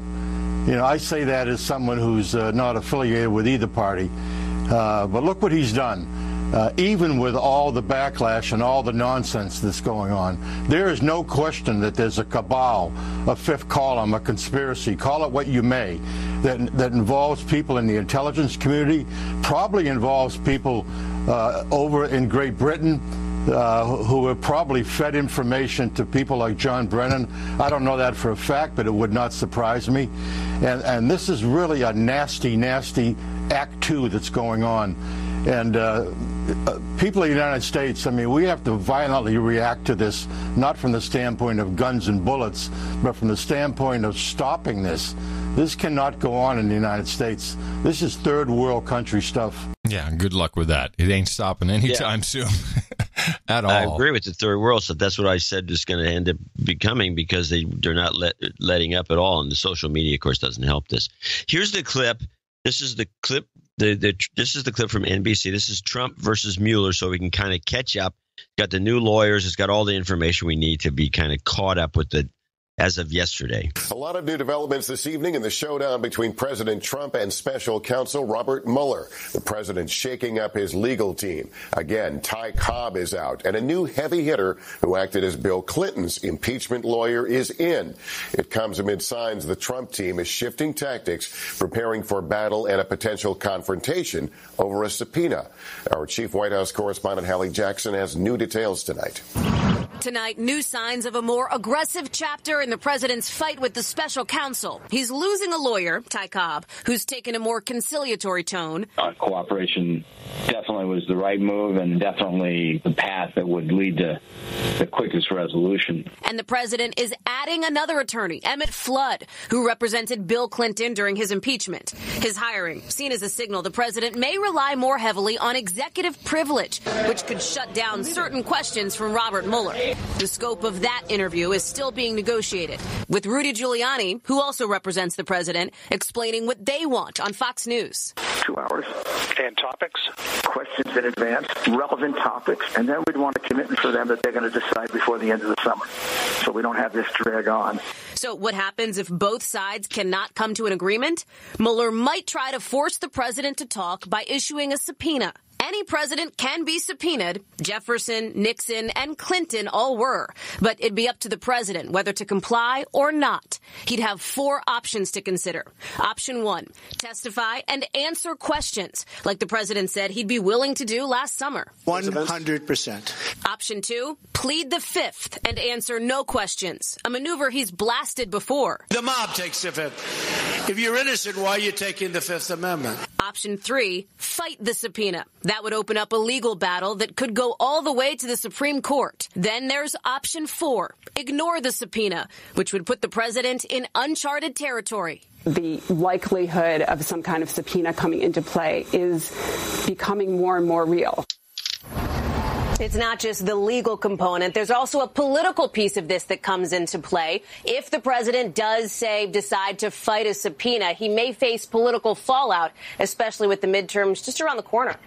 I say that as someone who's not affiliated with either party. But look what he's done. Even with all the backlash and all the nonsense that's going on, there is no question that there's a cabal, a fifth column, a conspiracy, call it what you may, that involves people in the intelligence community, probably involves people over in Great Britain who have probably fed information to people like John Brennan. I don't know that for a fact, but it would not surprise me. And this is really a nasty, nasty Act 2 that's going on. And people in the United States, I mean, we have to violently react to this, not from the standpoint of guns and bullets, but from the standpoint of stopping this. This cannot go on in the United States. This is third world country stuff. Yeah, good luck with that. It ain't stopping anytime soon at all. I agree with the third world stuff. That's what I said is going to end up becoming because they're not letting up at all. And the social media, of course, doesn't help this. Here's the clip. This is the clip. This is the clip from NBC. This is Trump versus Mueller, so we can kind of catch up. It's got the new lawyers. It's got all the information we need to be kind of caught up with it as of yesterday. A lot of new developments this evening in the showdown between President Trump and special counsel Robert Mueller. The president shaking up his legal team. Again, Ty Cobb is out, and a new heavy hitter who acted as Bill Clinton's impeachment lawyer is in. It comes amid signs the Trump team is shifting tactics, preparing for battle and a potential confrontation over a subpoena. Our chief White House correspondent Hallie Jackson has new details tonight. Tonight, new signs of a more aggressive chapter in the president's fight with the special counsel. He's losing a lawyer, Ty Cobb, who's taken a more conciliatory tone. Cooperation definitely was the right move and definitely the path that would lead to the quickest resolution. And the president is adding another attorney, Emmett Flood, who represented Bill Clinton during his impeachment. His hiring, seen as a signal the president may rely more heavily on executive privilege, which could shut down certain questions from Robert Mueller. The scope of that interview is still being negotiated, with Rudy Giuliani, who also represents the president, explaining what they want on Fox News. 2 hours. And topics? Questions in advance, relevant topics, and then we'd want a commitment for them that they're going to decide before the end of the summer, so we don't have this drag on. So what happens if both sides cannot come to an agreement? Mueller might try to force the president to talk by issuing a subpoena. Any president can be subpoenaed. Jefferson, Nixon, and Clinton all were. But it'd be up to the president whether to comply or not. He'd have 4 options to consider. Option 1, testify and answer questions, like the president said he'd be willing to do last summer. 100%. Option 2, plead the fifth and answer no questions, a maneuver he's blasted before. The mob takes the fifth. If you're innocent, why are you taking the Fifth Amendment? Option 3, fight the subpoena. That would open up a legal battle that could go all the way to the Supreme Court. Then there's Option 4, ignore the subpoena, which would put the president in uncharted territory. The likelihood of some kind of subpoena coming into play is becoming more and more real. It's not just the legal component. There's also a political piece of this that comes into play. If the president does, decide to fight a subpoena, he may face political fallout, especially with the midterms just around the corner.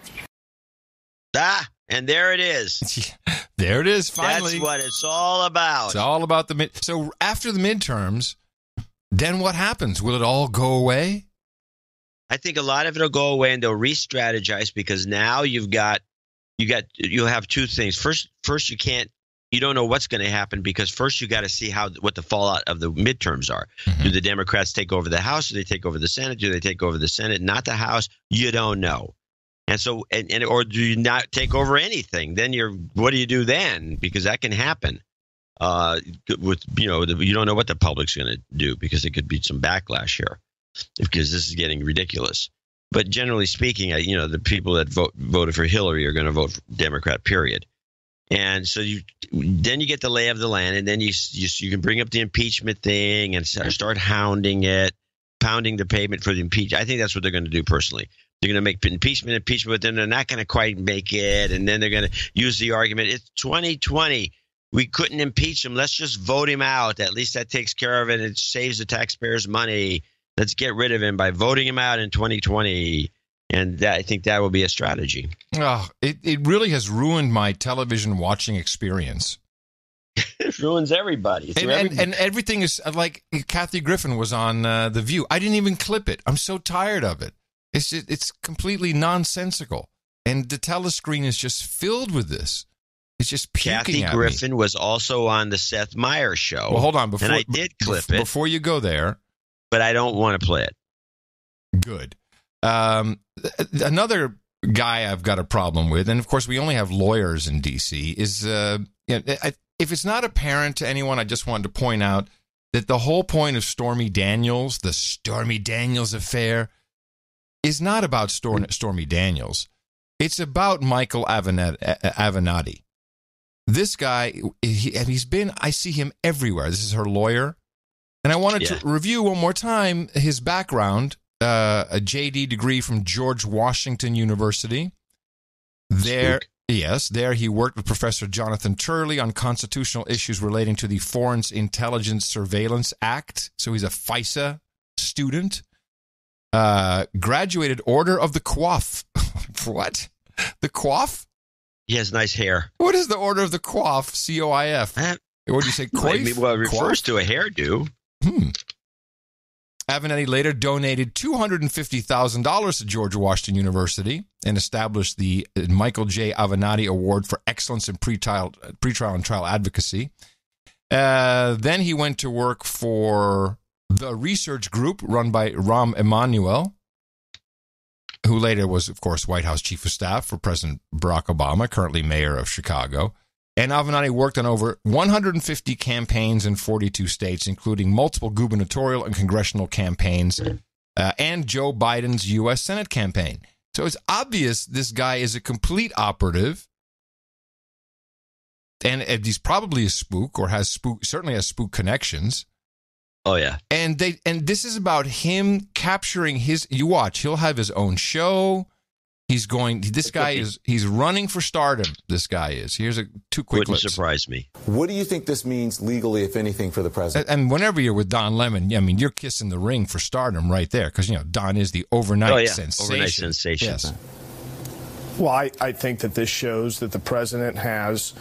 And there it is. There it is, finally. That's what it's all about. It's all about So after the midterms, then what happens? Will it all go away? I think a lot of it will go away, and they'll re-strategize, because now you'll have two things. First, you don't know what's going to happen, because first you got to see what the fallout of the midterms are. Mm-hmm. Do the Democrats take over the House? Do they take over the Senate? Do they take over the Senate, not the House? You don't know. And so, or do you not take over anything? Then what do you do then? Because that can happen. You don't know what the public's going to do, because it could be some backlash here, because this is getting ridiculous. But generally speaking, the people that voted for Hillary are going to vote for Democrat, period. And so then you get the lay of the land, and then you can bring up the impeachment thing and start pounding the pavement for the impeachment. I think that's what they're going to do personally. They're going to make impeachment, but then they're not going to quite make it. And then they're going to use the argument, it's 2020. We couldn't impeach him. Let's just vote him out. At least that takes care of it. It saves the taxpayers money. Let's get rid of him by voting him out in 2020. And I think that will be a strategy. Oh, it really has ruined my television watching experience. It ruins everybody. And everything is like Kathy Griffin was on The View. I didn't even clip it. I'm so tired of it. It's completely nonsensical. And the telescreen is just filled with this. It's just puking Kathy Griffin was also on the Seth Meyers show. Well, hold on. And I did clip it. Before you go there. But I don't want to play it. Good. Another guy I've got a problem with, and of course we only have lawyers in D.C., is if it's not apparent to anyone, I just wanted to point out that the whole point of Stormy Daniels, the Stormy Daniels affair, is not about Stormy Daniels. It's about Michael Avenatti. This guy, I see him everywhere. This is her lawyer. And I wanted to review one more time his background, a JD degree from George Washington University. There he worked with Professor Jonathan Turley on constitutional issues relating to the Foreign Intelligence Surveillance Act. So he's a FISA student. Graduated Order of the Coif. What? The Coif? He has nice hair. What is the Order of the Coif? COIF. What do you say? Coif? Well, it refers to a hairdo. Avenatti later donated $250,000 to George Washington University and established the Michael J. Avenatti Award for Excellence in Pretrial and Trial Advocacy. Then he went to work for the research group run by Rahm Emanuel, who later was, of course, White House Chief of Staff for President Barack Obama, currently mayor of Chicago. And Avenatti worked on over 150 campaigns in 42 states, including multiple gubernatorial and congressional campaigns, and Joe Biden's U.S. Senate campaign. So it's obvious this guy is a complete operative, and he's probably a spook, or certainly has spook connections. Oh yeah, and this is about him capturing his. You watch, he'll have his own show. He's running for stardom. This guy is. Here's two quick clips. Wouldn't surprise me. What do you think this means legally, if anything, for the president? And whenever you're with Don Lemon, I mean, you're kissing the ring for stardom right there, because Don is the overnight sensation. Overnight sensation. Yes. Well, I think that this shows that the president has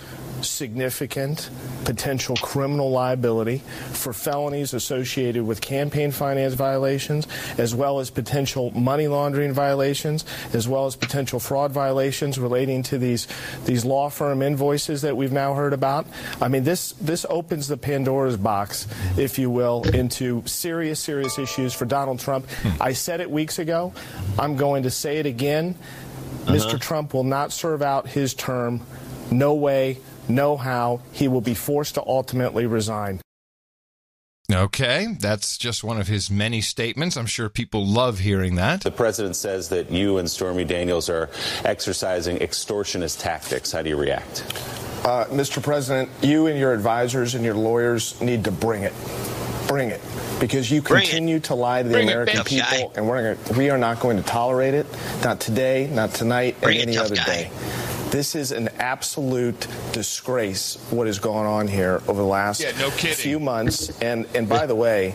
significant potential criminal liability for felonies associated with campaign finance violations, as well as potential money laundering violations, as well as potential fraud violations relating to these law firm invoices that we've now heard about. I mean, this opens the Pandora's box, if you will, into serious issues for Donald Trump. I said it weeks ago. I'm going to say it again. Mr. Trump will not serve out his term. No way, no how. He will be forced to ultimately resign. Okay, that's just one of his many statements. I'm sure people love hearing that. The president says that you and Stormy Daniels are exercising extortionist tactics. How do you react? Mr. President, you and your advisors and your lawyers need to bring it. Bring it. Because you continue to lie to the American people, and we are not going to tolerate it. Not today, not tonight, and any other day. This is an absolute disgrace, what is going on here over the last few months. And by the way,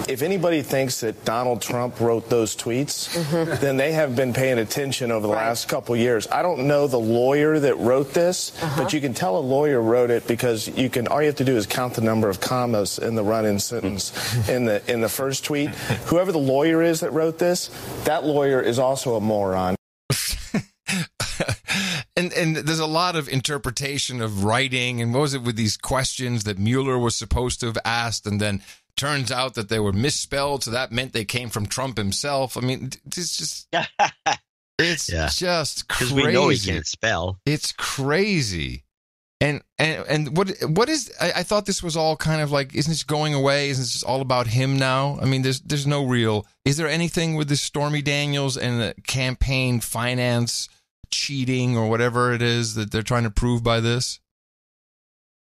if anybody thinks that Donald Trump wrote those tweets, then they have been paying attention over the last couple of years. I don't know the lawyer that wrote this, but you can tell a lawyer wrote it because all you have to do is count the number of commas in the run-in sentence in the first tweet. Whoever the lawyer is that wrote this, that lawyer is also a moron. And there's a lot of interpretation of writing, and what was it with these questions that Mueller was supposed to have asked, and then turns out that they were misspelled, so that meant they came from Trump himself. I mean, it's just just crazy. Because we know he can't spell. It's crazy. And what is? I thought this was all kind of like, isn't this going away? Isn't this just all about him now? I mean, there's no real. Is there anything with this Stormy Daniels and the campaign finance cheating or whatever it is that they're trying to prove by this?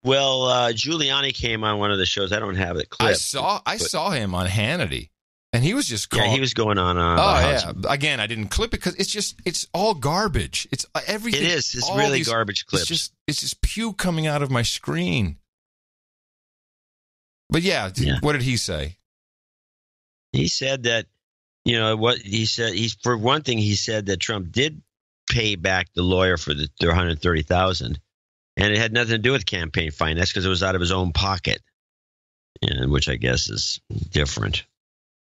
Well, Giuliani came on one of the shows. I don't have it clipped. I saw him on Hannity, and he was just he was going on. Again, I didn't clip it because it's all garbage. It's everything. It is. It's really garbage clips. It's just puke coming out of my screen. But yeah, what did he say? He said that, what he said. For one thing, he said that Trump did pay back the lawyer for the $130,000, and it had nothing to do with campaign finance because it was out of his own pocket, and which I guess is different.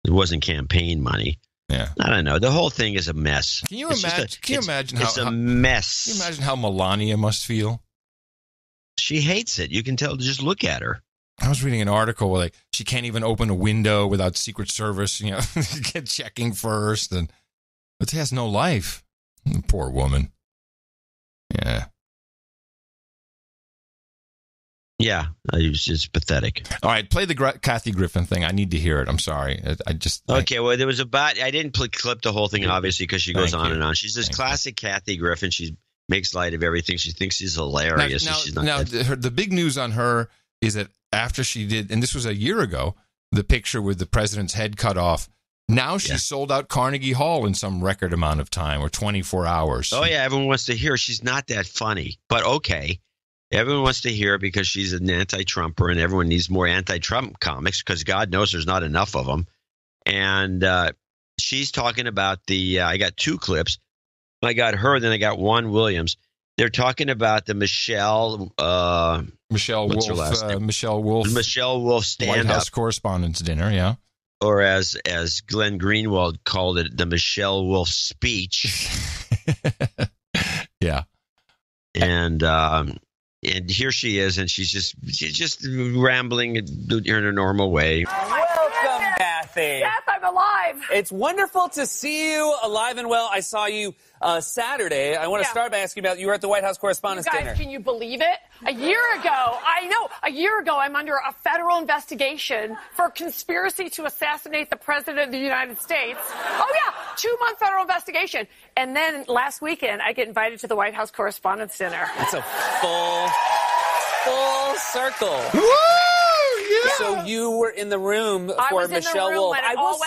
It wasn't campaign money. Yeah, I don't know. The whole thing is a mess. Can you imagine? It's a mess. Can you imagine how Melania must feel? She hates it. You can tell. Just look at her. I was reading an article where she can't even open a window without Secret Service, get checking first, but she has no life. Poor woman. Yeah. Yeah, it's pathetic. All right, play the Kathy Griffin thing. I need to hear it. I'm sorry. Okay, well, there was I didn't clip the whole thing, obviously, because she goes on and on. She's this classic Kathy Griffin. She makes light of everything. She thinks she's hilarious. The big news on her is that after she did, and this was a year ago, the picture with the president's head cut off, now she sold out Carnegie Hall in some record amount of time, or 24 hours. Oh, yeah, everyone wants to hear. She's not that funny, but okay. Everyone wants to hear because she's an anti-Trumper, and everyone needs more anti-Trump comics because God knows there's not enough of them. And she's talking about I got two clips. I got her, then I got Juan Williams. They're talking about the Michelle Wolf stand-up. White House Correspondents' Dinner, yeah. Or as Glenn Greenwald called it, the Michelle Wolf speech. Yeah. And here she is, and she's just rambling in her normal way. Welcome, Kathy. Yes, I'm alive. It's wonderful to see you alive and well. I saw you Saturday. I want to start by asking about you were at the White House Correspondents' Dinner. You guys, can you believe it? A year ago, I'm under a federal investigation for conspiracy to assassinate the President of the United States. Oh, yeah, 2-month federal investigation. And then last weekend, I get invited to the White House Correspondents' Dinner. It's a full circle. Woo! Yeah. So you were in the room for Michelle Wolf. It all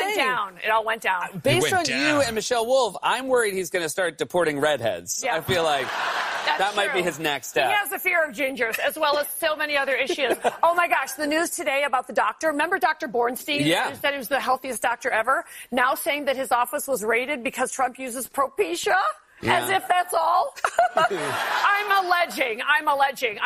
went down. Based on you and Michelle Wolf, I'm worried he's going to start deporting redheads. Yeah. I feel like that might be his next step. He has a fear of gingers, as well as so many other issues. Oh, my gosh, the news today about the doctor. Remember Dr. Bornstein? Yeah. Who said he was the healthiest doctor ever? Now saying that his office was raided because Trump uses Propecia? Yeah. As if that's all. I'm alleging. I'm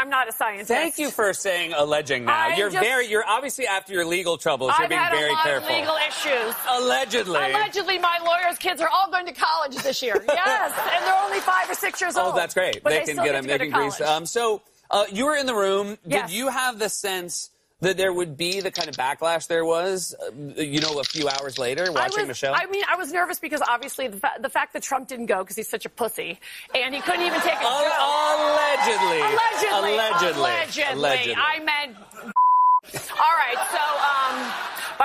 not a scientist. Thank you for saying alleging now. You're obviously after your legal troubles. You're being very careful. I've had a lot of legal issues. Allegedly. Allegedly, my lawyer's kids are all going to college this year. Yes. And they're only 5 or 6 years old. Oh, that's great. But they can get them. They can grease. So you were in the room. Yes. Did you have the sense that there would be the kind of backlash there was, a few hours later watching Michelle? I was nervous because obviously the fact that Trump didn't go because he's such a pussy and he couldn't even take a joke. Allegedly. I meant... All right, so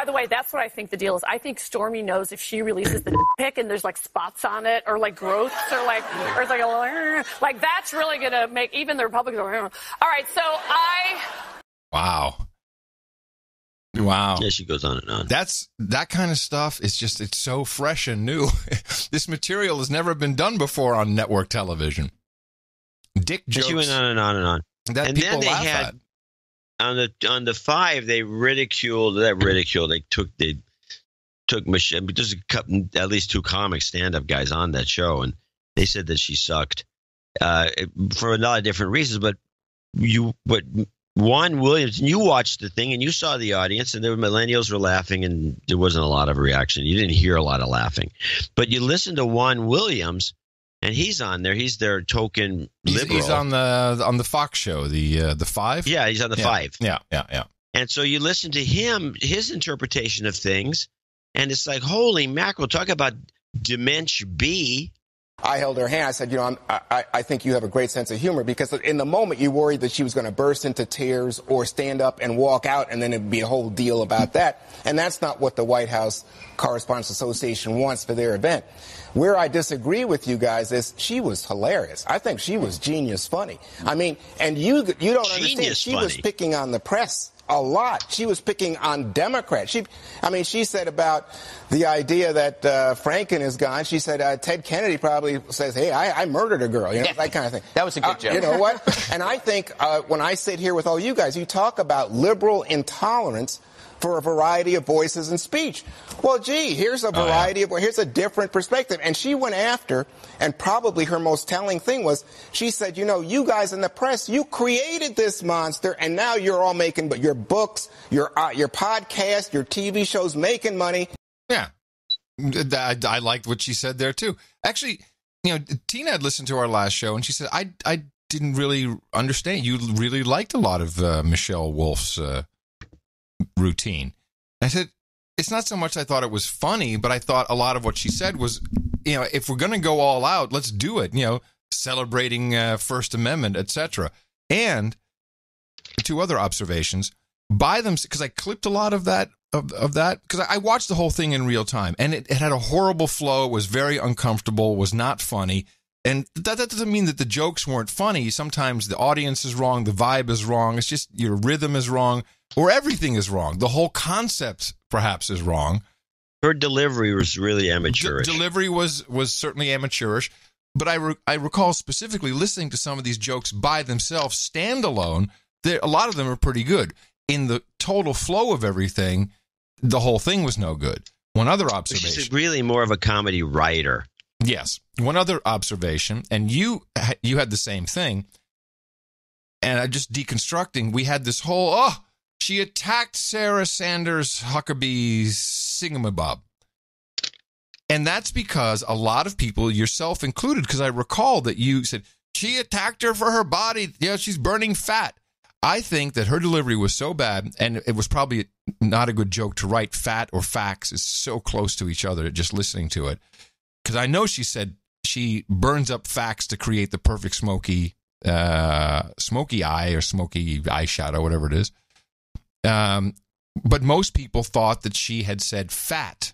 the way, that's what I think the deal is. I think Stormy knows if she releases the pic and there's like spots on it or like growths or it's like a like that's really going to make even the Republicans. All right, so Wow. Yeah, she goes on and on. That kind of stuff is just, it's so fresh and new. This material has never been done before on network television. Dick jokes. She went on and on and on. That and people then they laugh had at. on the 5, they ridiculed. They took Michelle. There's at least 2 comic stand-up guys on that show, and they said that she sucked for a lot of different reasons. But Juan Williams, you watched the thing and you saw the audience, and the millennials were laughing, and there wasn't a lot of reaction. You didn't hear a lot of laughing, but you listened to Juan Williams, and he's on there. He's their token liberal. He's on the Fox show, the 5. Yeah, he's on the 5. Yeah. And so you listen to his interpretation of things, and it's like, holy mackerel! Talk about dementia B. I held her hand. I said, I think you have a great sense of humor, because in the moment you worried that she was going to burst into tears or stand up and walk out, and then it'd be a whole deal about that. And that's not what the White House Correspondents Association wants for their event. Where I disagree with you guys is she was hilarious. I think she was genius funny. I mean, and you don't understand. She was picking on the press a lot. She was picking on Democrats. She said about the idea that Franken is gone. She said Ted Kennedy probably says, "Hey, I murdered a girl," that kind of thing. That was a good joke. You know what? And I think when I sit here with all you guys, you talk about liberal intolerance for a variety of voices and speech. Well, gee, here's a variety here's a different perspective. And she went after, and probably her most telling thing was, she said, you guys in the press, you created this monster, and now you're all making, but your books, your podcast, your TV shows making money. Yeah. I liked what she said there too. Actually, Tina had listened to our last show, and she said, I didn't really understand. You really liked a lot of Michelle Wolf's routine. I said, it's not so much I thought it was funny, but I thought a lot of what she said was, if we're going to go all out, let's do it, celebrating First Amendment, etc. And 2 other observations by them, because I clipped a lot of that, because I watched the whole thing in real time, and it had a horrible flow, was very uncomfortable, was not funny. And that doesn't mean that the jokes weren't funny. Sometimes the audience is wrong, the vibe is wrong, it's just your rhythm is wrong, or everything is wrong. The whole concept, perhaps, is wrong. Her delivery was really amateurish. Delivery was certainly amateurish, but I recall specifically listening to some of these jokes by themselves, standalone. A lot of them are pretty good. In the total flow of everything, the whole thing was no good. One other observation. She's really more of a comedy writer. Yes. One other observation, and you had the same thing, and just deconstructing, we had this whole, she attacked Sarah Sanders Huckabee Singamabob. And that's because a lot of people, yourself included, because I recall that you said, she attacked her for her body, she's burning fat. I think that her delivery was so bad, and it was probably not a good joke to write. Fat or facts is so close to each other, just listening to it. Because I know she said she burns up facts to create the perfect smoky eye or smoky eyeshadow, whatever it is. But most people thought that she had said fat.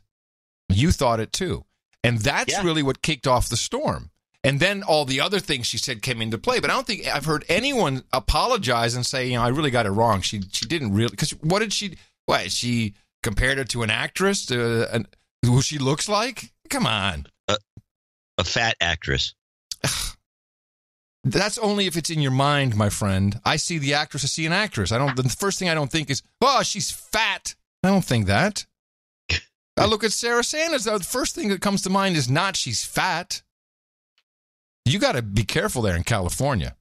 You thought it too. And that's really what kicked off the storm. And then all the other things she said came into play. But I don't think I've heard anyone apologize and say, I really got it wrong. She didn't really. Because what did she? What, she compared her to an actress, who she looks like? Come on. A fat actress. That's only if it's in your mind, my friend. I see the actress, I see an actress. The first thing I don't think is, she's fat. I don't think that. I look at Sarah Sanders. The first thing that comes to mind is not she's fat. You got to be careful there in California.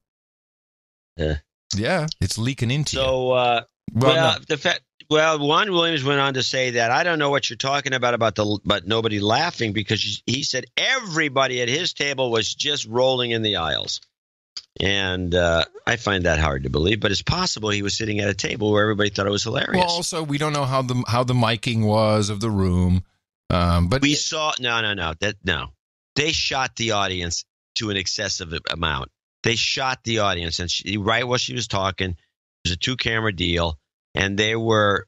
Yeah, it's leaking into you. So, Juan Williams went on to say that I don't know what you're talking about nobody laughing, because he said everybody at his table was just rolling in the aisles. And I find that hard to believe, but it's possible he was sitting at a table where everybody thought it was hilarious. Well, also, we don't know how the miking was of the room. But we saw no. They shot the audience to an excessive amount. They shot the audience, and right while she was talking, it was a 2-camera deal, and they were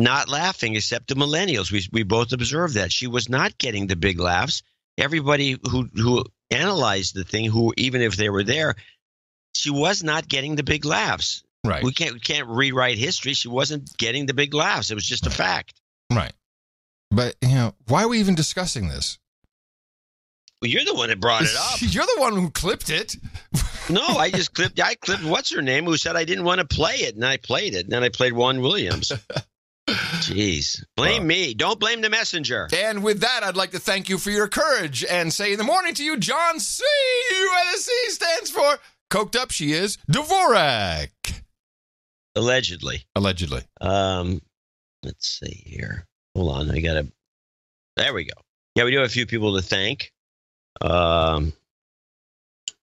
not laughing except the millennials. We both observed that. She was not getting the big laughs. Everybody who analyzed the thing, who even if they were there, she was not getting the big laughs. Right. We can't rewrite history. She wasn't getting the big laughs. It was just a fact. Right. But, why are we even discussing this? Well, you're the one that brought it up. You're the one who clipped it. No, I clipped what's her name, who said I didn't want to play it, and I played it. And then I played Juan Williams. Jeez. Blame me. Don't blame the messenger. And with that, I'd like to thank you for your courage and say in the morning to you, John C. Where the C stands for coked up she is, Dvorak. Allegedly. Let's see here. Hold on. There we go. Yeah, we do have a few people to thank. No,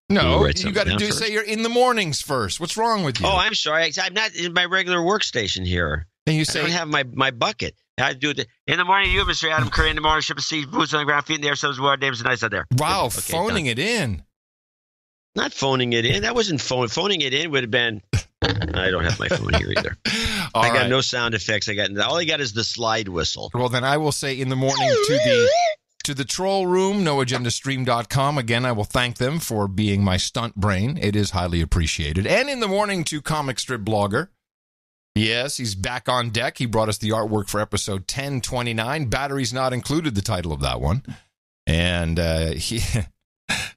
you got to say you're in the mornings first. What's wrong with you? Oh, I'm sorry. I'm not in my regular workstation here. And you say, I don't have my bucket. I do it in the morning. You, Mr. Adam Curry, in the morning, ship of seas, boots on the ground, feet in the air, subs, water, names, and nice out there. Wow, okay, phoning done. It in. Not phoning it in. That wasn't phone. Phoning it in would have been. I don't have my phone here either. I got no sound effects. All I got is the slide whistle. Well, then I will say in the morning to the troll room, noagendastream.com. Again, I will thank them for being my stunt brain. It is highly appreciated. And in the morning to Comic Strip Blogger. Yes, he's back on deck. He brought us the artwork for episode 1029. Batteries Not Included, the title of that one. And he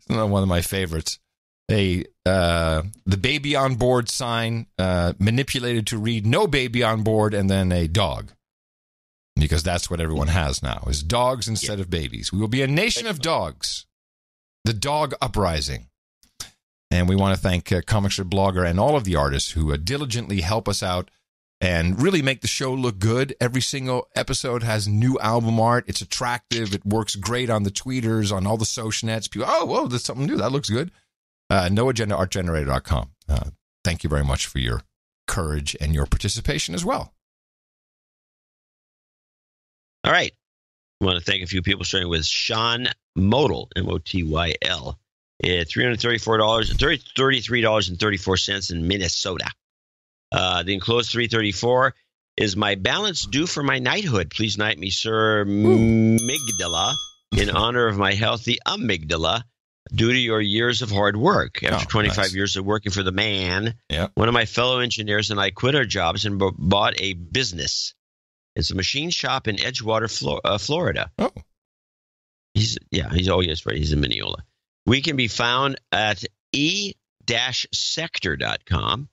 one of my favorites. The baby on board sign manipulated to read no baby on board and then a dog. Because that's what everyone has now, is dogs instead of babies. We will be a nation of dogs. The dog uprising. And we want to thank Comic Strip Blogger and all of the artists who diligently help us out and really make the show look good. Every single episode has new album art. It's attractive. It works great on the tweeters, on all the social nets. People, whoa, there's something new. That looks good. NoAgendaArtGenerator.com. Thank you very much for your courage and your participation as well. All right. I want to thank a few people, starting with Sean Motyl, M-O-T-Y-L, at $33.34 in Minnesota. The enclosed $3.34 is my balance due for my knighthood. Please knight me, Sir Migdala, in honor of my healthy amygdala, due to your years of hard work. After 25 years of working for the man, one of my fellow engineers and I quit our jobs and bought a business. It's a machine shop in Edgewater, Florida. Oh. He's right. He's in Mineola. We can be found at e-sector.com.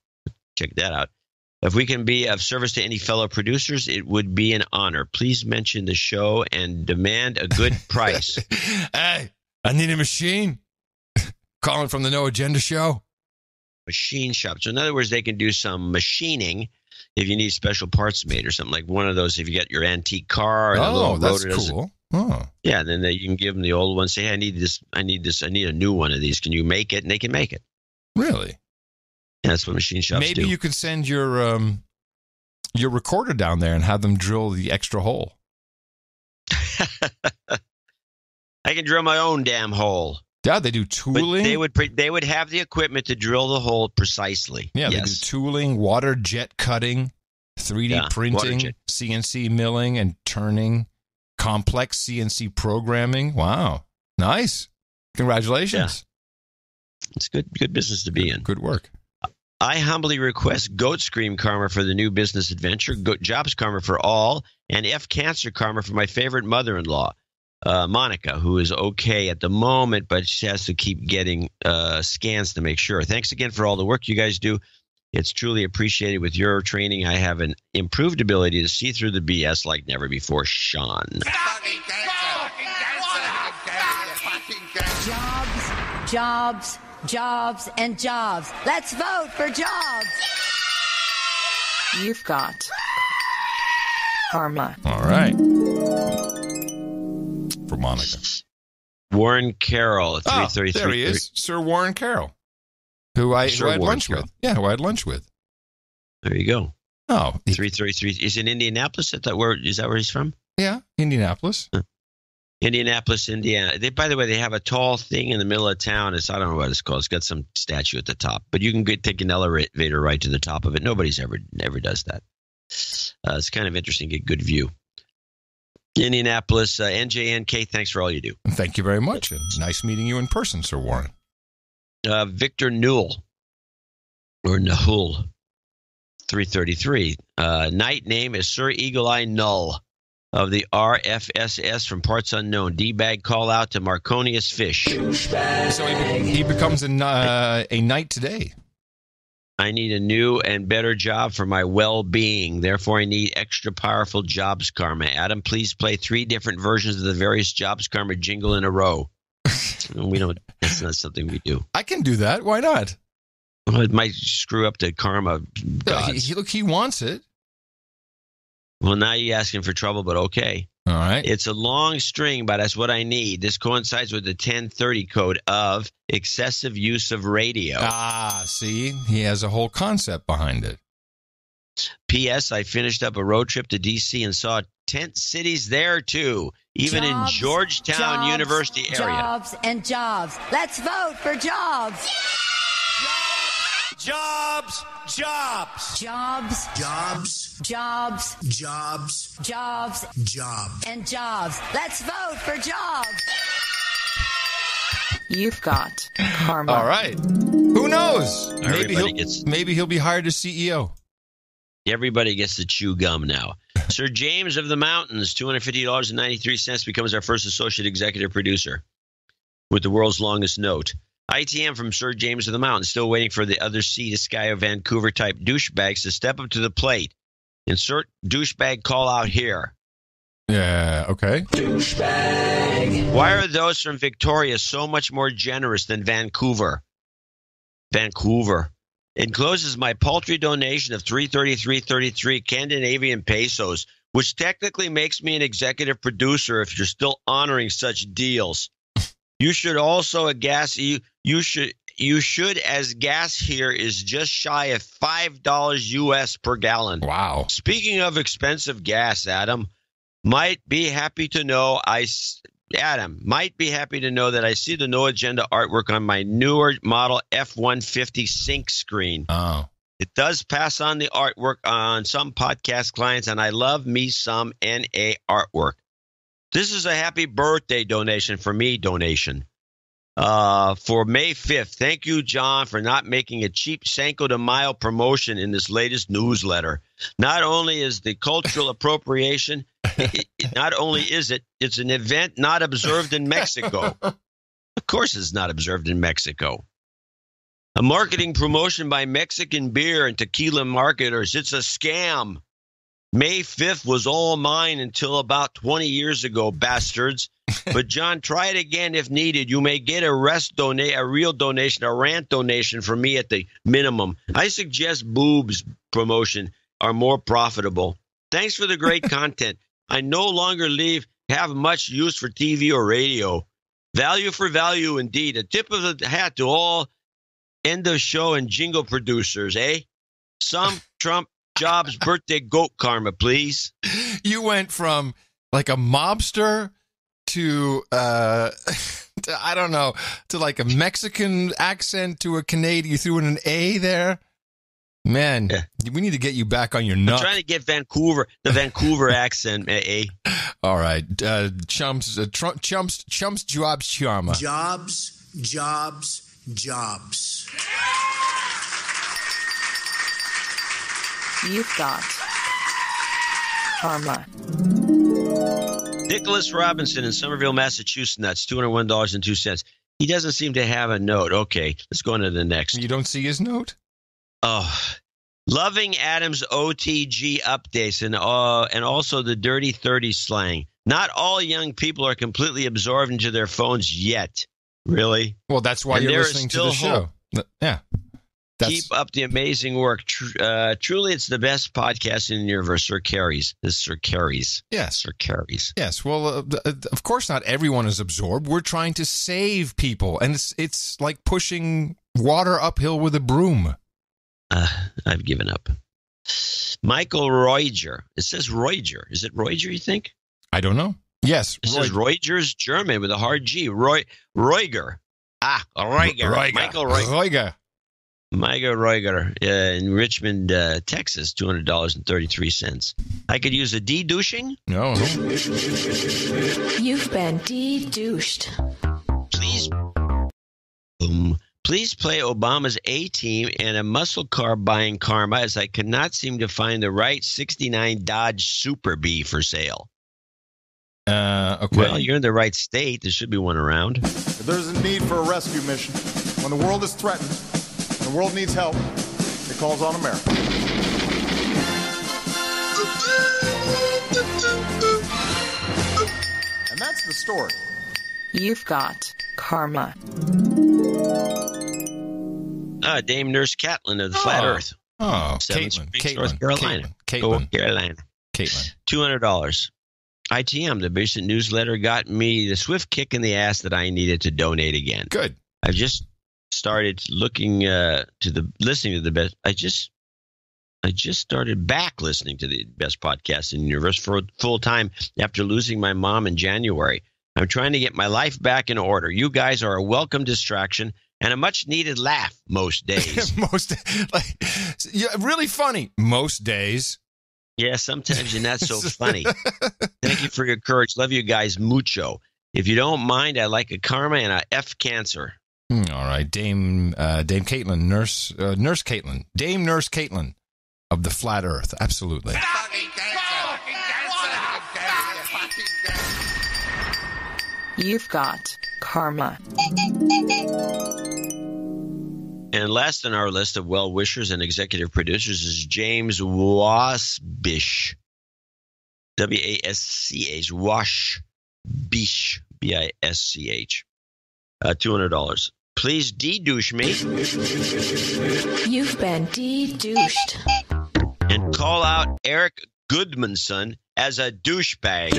Check that out. If we can be of service to any fellow producers, it would be an honor. Please mention the show and demand a good price. Hey, I need a machine. Calling from the No Agenda show. Machine shop. So in other words, they can do some machining if you need special parts made or something, like one of those. If you got your antique car, and that's cool. Yeah, then you can give them the old one. Say, hey, I need this. I need a new one of these. Can you make it? And they can make it. Really? Yeah, that's what machine shops do. Maybe you could send your recorder down there and have them drill the extra hole. I can drill my own damn hole. Yeah, they do tooling. But they would have the equipment to drill the hole precisely. Yeah, they do tooling, water jet cutting, 3D printing, CNC milling and turning, complex CNC programming. Wow, nice! Congratulations. Yeah. It's good business to be in. Good work. I humbly request Goat Scream Karma for the new business adventure, Jobs Karma for all, and F Cancer Karma for my favorite mother-in-law, Monica, who is okay at the moment, but she has to keep getting scans to make sure. Thanks again for all the work you guys do. It's truly appreciated. With your training, I have an improved ability to see through the BS like never before. Sean. Jobs, jobs, and jobs. Let's vote for jobs. You've got karma. All right. For Monica. Warren Carroll, 333. There he is, Sir Warren Carroll, who I had lunch with. Yeah, who I had lunch with. There you go. Oh, 333. Is in Indianapolis? Is that where he's from? Yeah, Indianapolis. Indianapolis, Indiana. By the way, they have a tall thing in the middle of town. I don't know what it's called. It's got some statue at the top, but you can take an elevator right to the top of it. Nobody's ever does that. It's kind of interesting to get good view. Indianapolis, NJNK, thanks for all you do. Thank you very much. Nice meeting you in person, Sir Warren. Victor Newell, or Nahul, 333. Night name is Sir Eagle Eye Null of the RFSS from parts unknown. D-bag call out to Marconius Fish. So he becomes a knight today. I need a new and better job for my well-being. Therefore, I need extra powerful Jobs Karma. Adam, please play 3 different versions of the various Jobs Karma jingle in a row. We don't. That's not something we do. I can do that. Why not? Well, it might screw up the karma gods. Look, he wants it. Well, now you're asking for trouble, but okay. All right. It's a long string, but that's what I need. This coincides with the 1030 code of excessive use of radio. Ah, see? He has a whole concept behind it. P.S. I finished up a road trip to D.C. and saw tent cities there, too, even in Georgetown University area. Jobs and jobs. Let's vote for jobs. Jobs, jobs, Jobs. jobs, Jobs. jobs, Jobs. jobs. And jobs. Let's vote for jobs. You've got karma. All right. Who knows? Everybody Maybe he'll be hired as CEO. Everybody gets to chew gum now. Sir James of the Mountains, $250.93, becomes our first associate executive producer with the world's longest note. ITM from Sir James of the Mountains, still waiting for the other sea to sky of Vancouver-type douchebags to step up to the plate. Insert douchebag call out here. Yeah, okay. Douchebag. Why are those from Victoria so much more generous than Vancouver? Vancouver. Encloses my paltry donation of $333.33 Scandinavian pesos, which technically makes me an executive producer if you're still honoring such deals. You should also you should as gas here is just shy of $5 US per gallon. Wow. Speaking of expensive gas, Adam might be happy to know that I see the No Agenda artwork on my newer model F-150 sync screen. Oh. It does pass on the artwork on some podcast clients, and I love me some NA artwork. This is a happy birthday donation for me donation for May 5th. Thank you, John, for not making a cheap Cinco de Mayo promotion in this latest newsletter. Not only is the cultural appropriation, it's an event not observed in Mexico. Of course it's not observed in Mexico. A marketing promotion by Mexican beer and tequila marketers. It's a scam. May 5th was all mine until about 20 years ago, bastards. But, John, try it again if needed. You may get a real donation, a rant donation from me at the minimum. I suggest boobs promotion are more profitable. Thanks for the great content. I no longer have much use for TV or radio. Value for value, indeed. A tip of the hat to all end of show and jingle producers, eh? Some Trump Jobs birthday goat karma, please. You went from like a mobster to I don't know, to like a Mexican accent to a Canadian. You threw in an A there. Man, we need to get you back on your nut. I'm trying to get the Vancouver accent, eh? All right. Chumps, jobs, charma. Jobs, jobs, jobs. You've got karma. Nicholas Robinson in Somerville, Massachusetts. That's $201.02. He doesn't seem to have a note. Okay, let's go on to the next. You don't see his note? Oh, loving Adam's OTG updates and also the dirty 30 slang. Not all young people are completely absorbed into their phones yet. Really? Well, that's why you're listening to the show. Yeah. Keep up the amazing work. Truly, it's the best podcast in the universe. Sir Carey's. This is Sir Carey's. Yes. Sir Carey's. Yes. Well, of course, not everyone is absorbed. We're trying to save people. And it's like pushing water uphill with a broom. I've given up. Michael Reuger. It says Reuger. Is it Reuger, you think? I don't know. Yes. It says Reuger's German with a hard G. Reuger. Reuger. Michael Reuger. Miga Roiger in Richmond, Texas, $200.33. I could use a de-douching? No. You've been de-douched. Please play Obama's A-Team and a muscle car buying karma, as I could not seem to find the right 69 Dodge Super Bee for sale. Okay. Well, you're in the right state. There should be one around. If there's a need for a rescue mission, when the world is threatened, the world needs help, it calls on America. And that's the story. You've got karma. Dame Nurse Catlin of the Flat Earth. Oh, Caitlin. North Carolina. Caitlin. $200. ITM, the recent newsletter, got me the swift kick in the ass that I needed to donate again. Good. I've just started listening to the best. I just started back listening to the best podcast in the universe for full time after losing my mom in January. I'm trying to get my life back in order. You guys are a welcome distraction and a much needed laugh most days. Really funny most days. Yeah, sometimes you're not so funny. Thank you for your courage. Love you guys mucho. If you don't mind, I'd like a karma and a F cancer. All right, Dame Caitlin, Nurse Caitlin, Dame Nurse Caitlin of the Flat Earth. Absolutely. You've got karma. And last on our list of well-wishers and executive producers is James Wasbish. W-A-S-C-H. Washbish. B-I-S-C-H. $200. Please de-douche me. You've been de-douched. And call out Eric Goodmanson as a douchebag.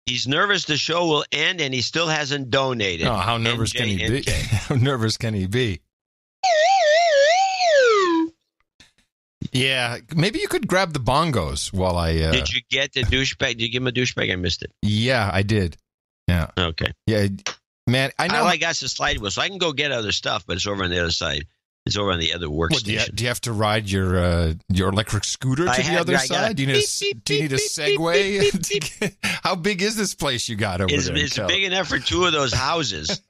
He's nervous the show will end, and he still hasn't donated. Oh, how nervous can he be? How nervous can he be? Yeah, maybe you could grab the bongos while I... Did you get the douchebag? Did you give him a douchebag? I missed it. Yeah, I did. Yeah. Okay. Yeah, man, I know... All I got is a slide wheel, so I can go get other stuff, but it's over on the other side. It's over on the other workstation. Do you have to ride your electric scooter to the other side? Do you need a Segway? How big is this place you got over there? It's big enough for two of those houses.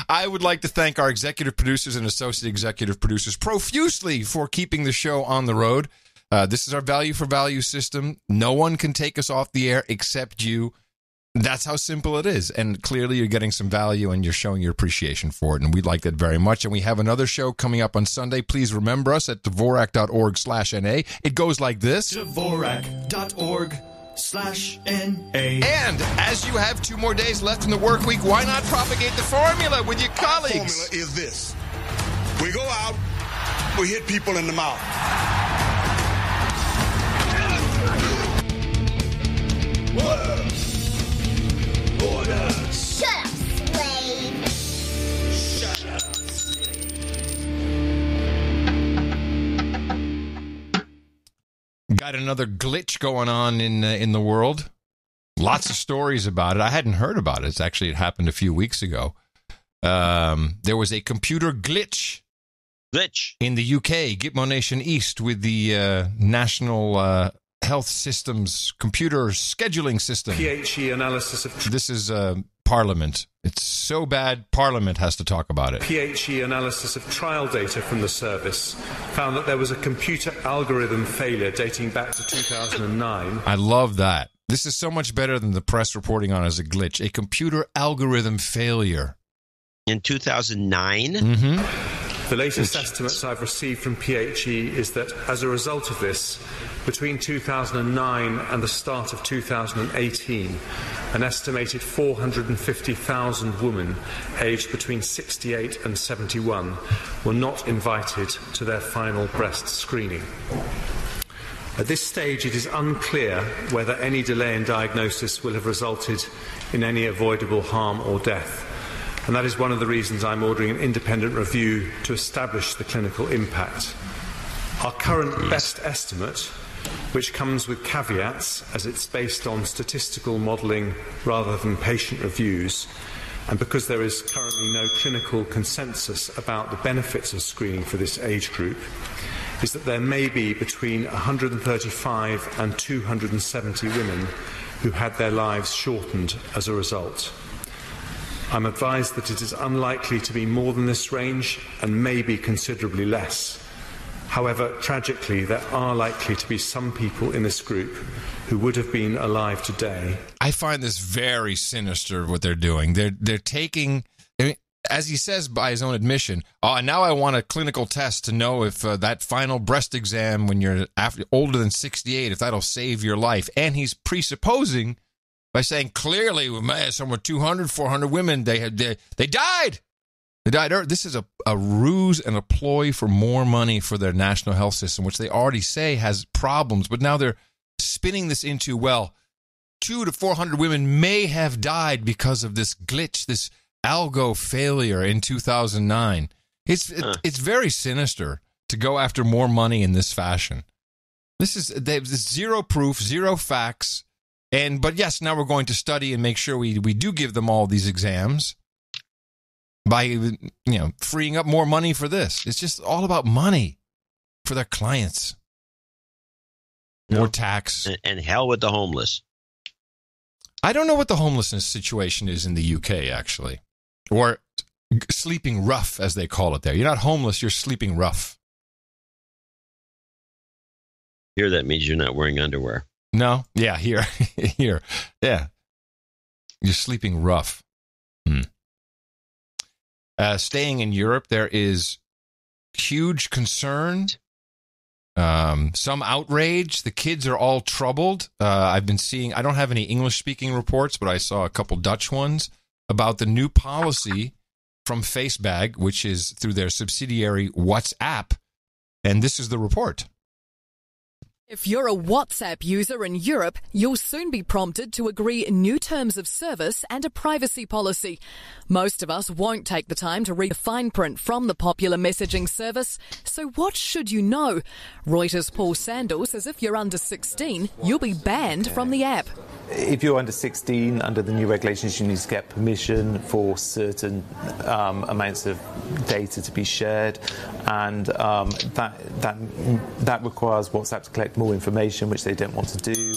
I would like to thank our executive producers and associate executive producers profusely for keeping the show on the road. This is our value for value system. No one can take us off the air except you. That's how simple it is. And clearly you're getting some value and you're showing your appreciation for it. And we like that very much. And we have another show coming up on Sunday. Please remember us at Dvorak.org/NA. It goes like this. Dvorak.org/NA. And as you have 2 more days left in the work week, why not propagate the formula with your colleagues? The formula is this. We go out, we hit people in the mouth. Order! Order! Shut up, slave! Shut up, Got another glitch going on in the world. Lots of stories about it. I hadn't heard about it. It happened a few weeks ago. There was a computer glitch in the UK, Gitmo Nation East, with the National Health Systems computer scheduling system. PHE analysis of... This is Parliament. It's so bad, Parliament has to talk about it. PHE analysis of trial data from the service found that there was a computer algorithm failure dating back to 2009. I love that. This is so much better than the press reporting on as a glitch. A computer algorithm failure. In 2009? Mm-hmm. The latest estimates I've received from PHE is that as a result of this, between 2009 and the start of 2018, an estimated 450,000 women aged between 68 and 71 were not invited to their final breast screening. At this stage, it is unclear whether any delay in diagnosis will have resulted in any avoidable harm or death. And that is one of the reasons I'm ordering an independent review to establish the clinical impact. Our current best estimate, which comes with caveats as it's based on statistical modelling rather than patient reviews, and because there is currently no clinical consensus about the benefits of screening for this age group, is that there may be between 135 and 270 women who had their lives shortened as a result. I'm advised that it is unlikely to be more than this range and may be considerably less. However, tragically, there are likely to be some people in this group who would have been alive today. I find this very sinister, what they're doing. They're taking, as he says by his own admission, now I want a clinical test to know if that final breast exam when you're older than 68, if that'll save your life. And he's presupposing by saying clearly, somewhere 200, 400 women, they died. They died. This is a ruse and a ploy for more money for their national health system, which they already say has problems. But now they're spinning this into, 200 to 400 women may have died because of this glitch, this algo failure in 2009. It's very sinister to go after more money in this fashion. There's zero proof, zero facts. But yes, now we're going to study and make sure we do give them all these exams by freeing up more money for this. It's just all about money for their clients. More tax. And hell with the homeless. I don't know what the homelessness situation is in the UK, actually. Or sleeping rough, as they call it there. You're not homeless, you're sleeping rough. Here, that means you're not wearing underwear. No? Yeah, here. Yeah. You're sleeping rough. Staying in Europe, there is huge concern, some outrage. The kids are all troubled. I've been seeing, I don't have any English-speaking reports, but I saw a couple Dutch ones about the new policy from Facebook, which is through their subsidiary WhatsApp. And this is the report. If you're a WhatsApp user in Europe, you'll soon be prompted to agree new terms of service and a privacy policy. Most of us won't take the time to read the fine print from the popular messaging service, so what should you know? Reuters' Paul Sandel says if you're under 16, you'll be banned from the app. If you're under 16, under the new regulations, you need to get permission for certain amounts of data to be shared, and that requires WhatsApp to collect more information, which they don't want to do.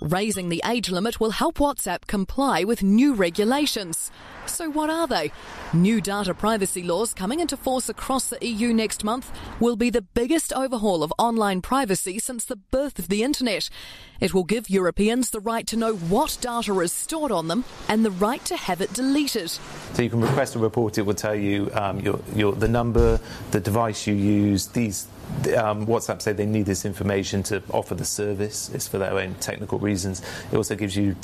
Raising the age limit will help WhatsApp comply with new regulations. So what are they? New data privacy laws coming into force across the EU next month will be the biggest overhaul of online privacy since the birth of the internet. It will give Europeans the right to know what data is stored on them and the right to have it deleted. So you can request a report. It will tell you the number, the device you use. WhatsApp say they need this information to offer the service. It's for their own technical reasons. It also gives you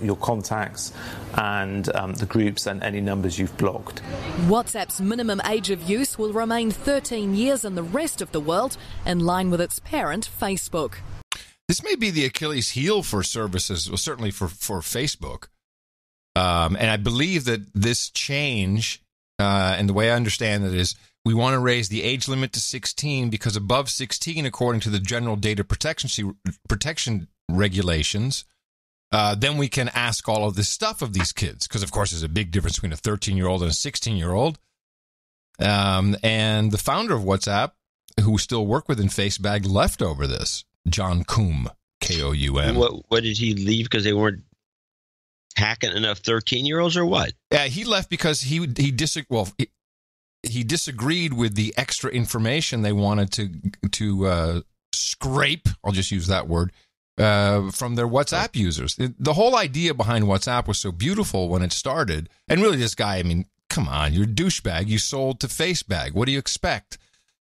your contacts and the groups and any numbers you've blocked. WhatsApp's minimum age of use will remain 13 years in the rest of the world, in line with its parent, Facebook. This may be the Achilles heel for services, well, certainly for Facebook. And I believe that this change, and the way I understand it is, we want to raise the age limit to 16 because above 16, according to the General Data Protection regulations, then we can ask all of this stuff of these kids. Because, of course, there's a big difference between a 13-year-old and a 16-year-old. And the founder of WhatsApp, who still worked within Facebook, left over this. John Koum, K-O-U-M. What did he leave because they weren't hacking enough 13-year-olds or what? Yeah, he left because he disagreed with the extra information they wanted to scrape, I'll just use that word, from their WhatsApp users. The whole idea behind WhatsApp was so beautiful when it started. And really, this guy, I mean, come on, you're a douchebag. You sold to Facebook. What do you expect?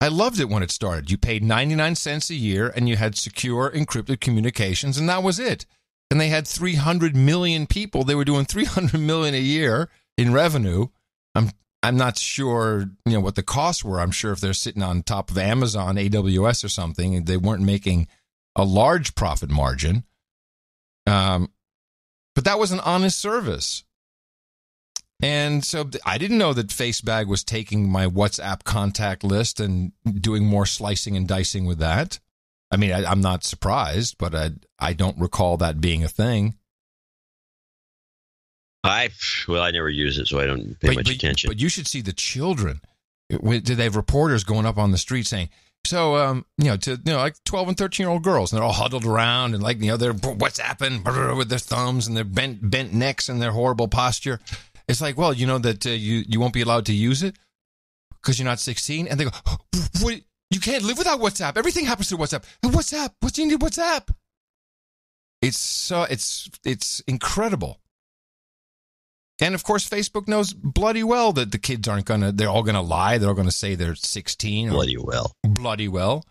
I loved it when it started. You paid 99 cents a year, and you had secure, encrypted communications, and that was it. And they had 300 million people. They were doing 300 million a year in revenue. I'm not sure, what the costs were. I'm sure if they're sitting on top of Amazon, AWS or something, they weren't making a large profit margin. But that was an honest service. And so I didn't know that Facebook was taking my WhatsApp contact list and doing more slicing and dicing with that. I mean, I'm not surprised, but I don't recall that being a thing. I never use it, so I don't pay much attention. But you should see the children. Do they have reporters going up on the street saying, so, like 12 and 13-year-old girls, and they're all huddled around and they're WhatsApping with their thumbs and their bent necks and their horrible posture. It's like, well, that you won't be allowed to use it because you're not 16. And they go, what? You can't live without WhatsApp. Everything happens through WhatsApp. WhatsApp? What do you need WhatsApp? It's incredible. And of course, Facebook knows bloody well that the kids they're all gonna lie. They're all gonna say they're 16. Bloody well.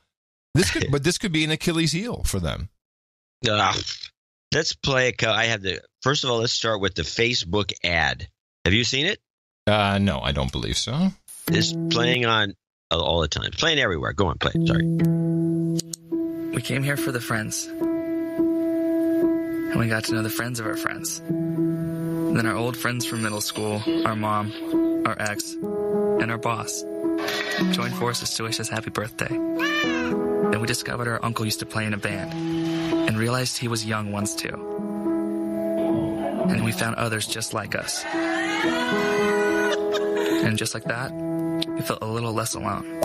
This could be an Achilles heel for them. Let's play first of all, let's start with the Facebook ad. Have you seen it? No, I don't believe so. It's playing on all the time. It's playing everywhere. Go on, play it. Sorry. We came here for the friends. And we got to know the friends of our friends. Then our old friends from middle school, our mom, our ex, and our boss joined forces to wish us happy birthday. Then we discovered our uncle used to play in a band and realized he was young once too. And then we found others just like us. And just like that, we felt a little less alone.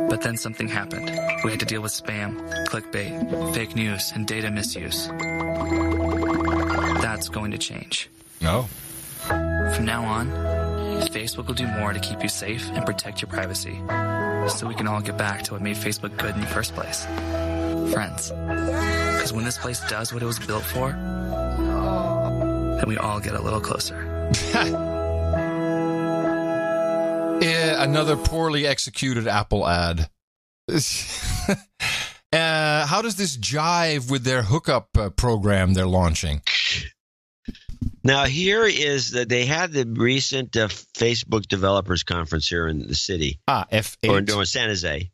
But then something happened. We had to deal with spam, clickbait, fake news, and data misuse. That's going to change. No. From now on, Facebook will do more to keep you safe and protect your privacy, so we can all get back to what made Facebook good in the first place. Friends. Because when this place does what it was built for, then we all get a little closer. Another poorly executed Apple ad. How does this jive with their hookup program they're launching? Now, here is that they had the recent Facebook developers conference here in the city. F8. Or in San Jose.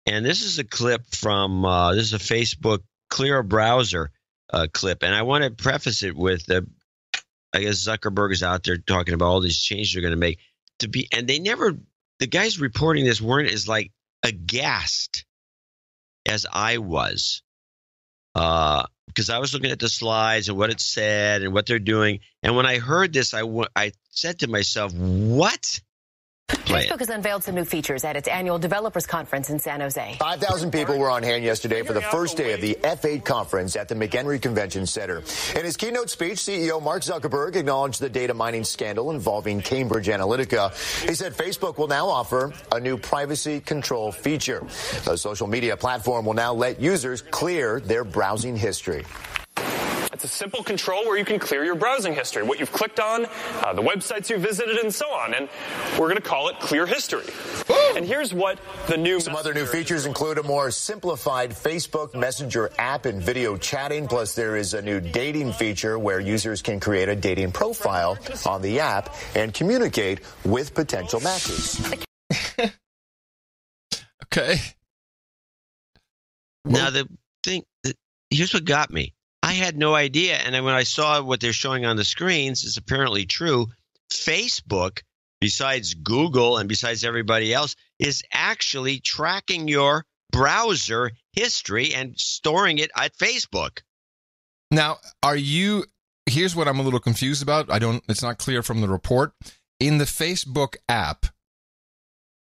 And this is a clip from, this is a Facebook Clear Browser clip. And I want to preface it with, I guess Zuckerberg is out there talking about all these changes they're going to make. And the guys reporting this weren't as aghast as I was. Because I was looking at the slides and what it said and what they're doing. And when I heard this, I said to myself, what? Facebook has unveiled some new features at its annual developers conference in San Jose. 5,000 people were on hand yesterday for the first day of the F8 conference at the McHenry Convention Center. In his keynote speech, CEO Mark Zuckerberg acknowledged the data mining scandal involving Cambridge Analytica. He said Facebook will now offer a new privacy control feature. The social media platform will now let users clear their browsing history. It's a simple control where you can clear your browsing history, what you've clicked on, the websites you visited, and so on. And we're going to call it Clear History. And here's what some other new features include a more simplified Facebook Messenger app and video chatting. Plus, there is a new dating feature where users can create a dating profile on the app and communicate with potential matches. Okay. Now, here's what got me. I had no idea. And then when I saw what they're showing on the screens, it's apparently true. Facebook, besides Google and besides everybody else, is actually tracking your browser history and storing it at Facebook. Now, here's what I'm a little confused about. It's not clear from the report. In the Facebook app,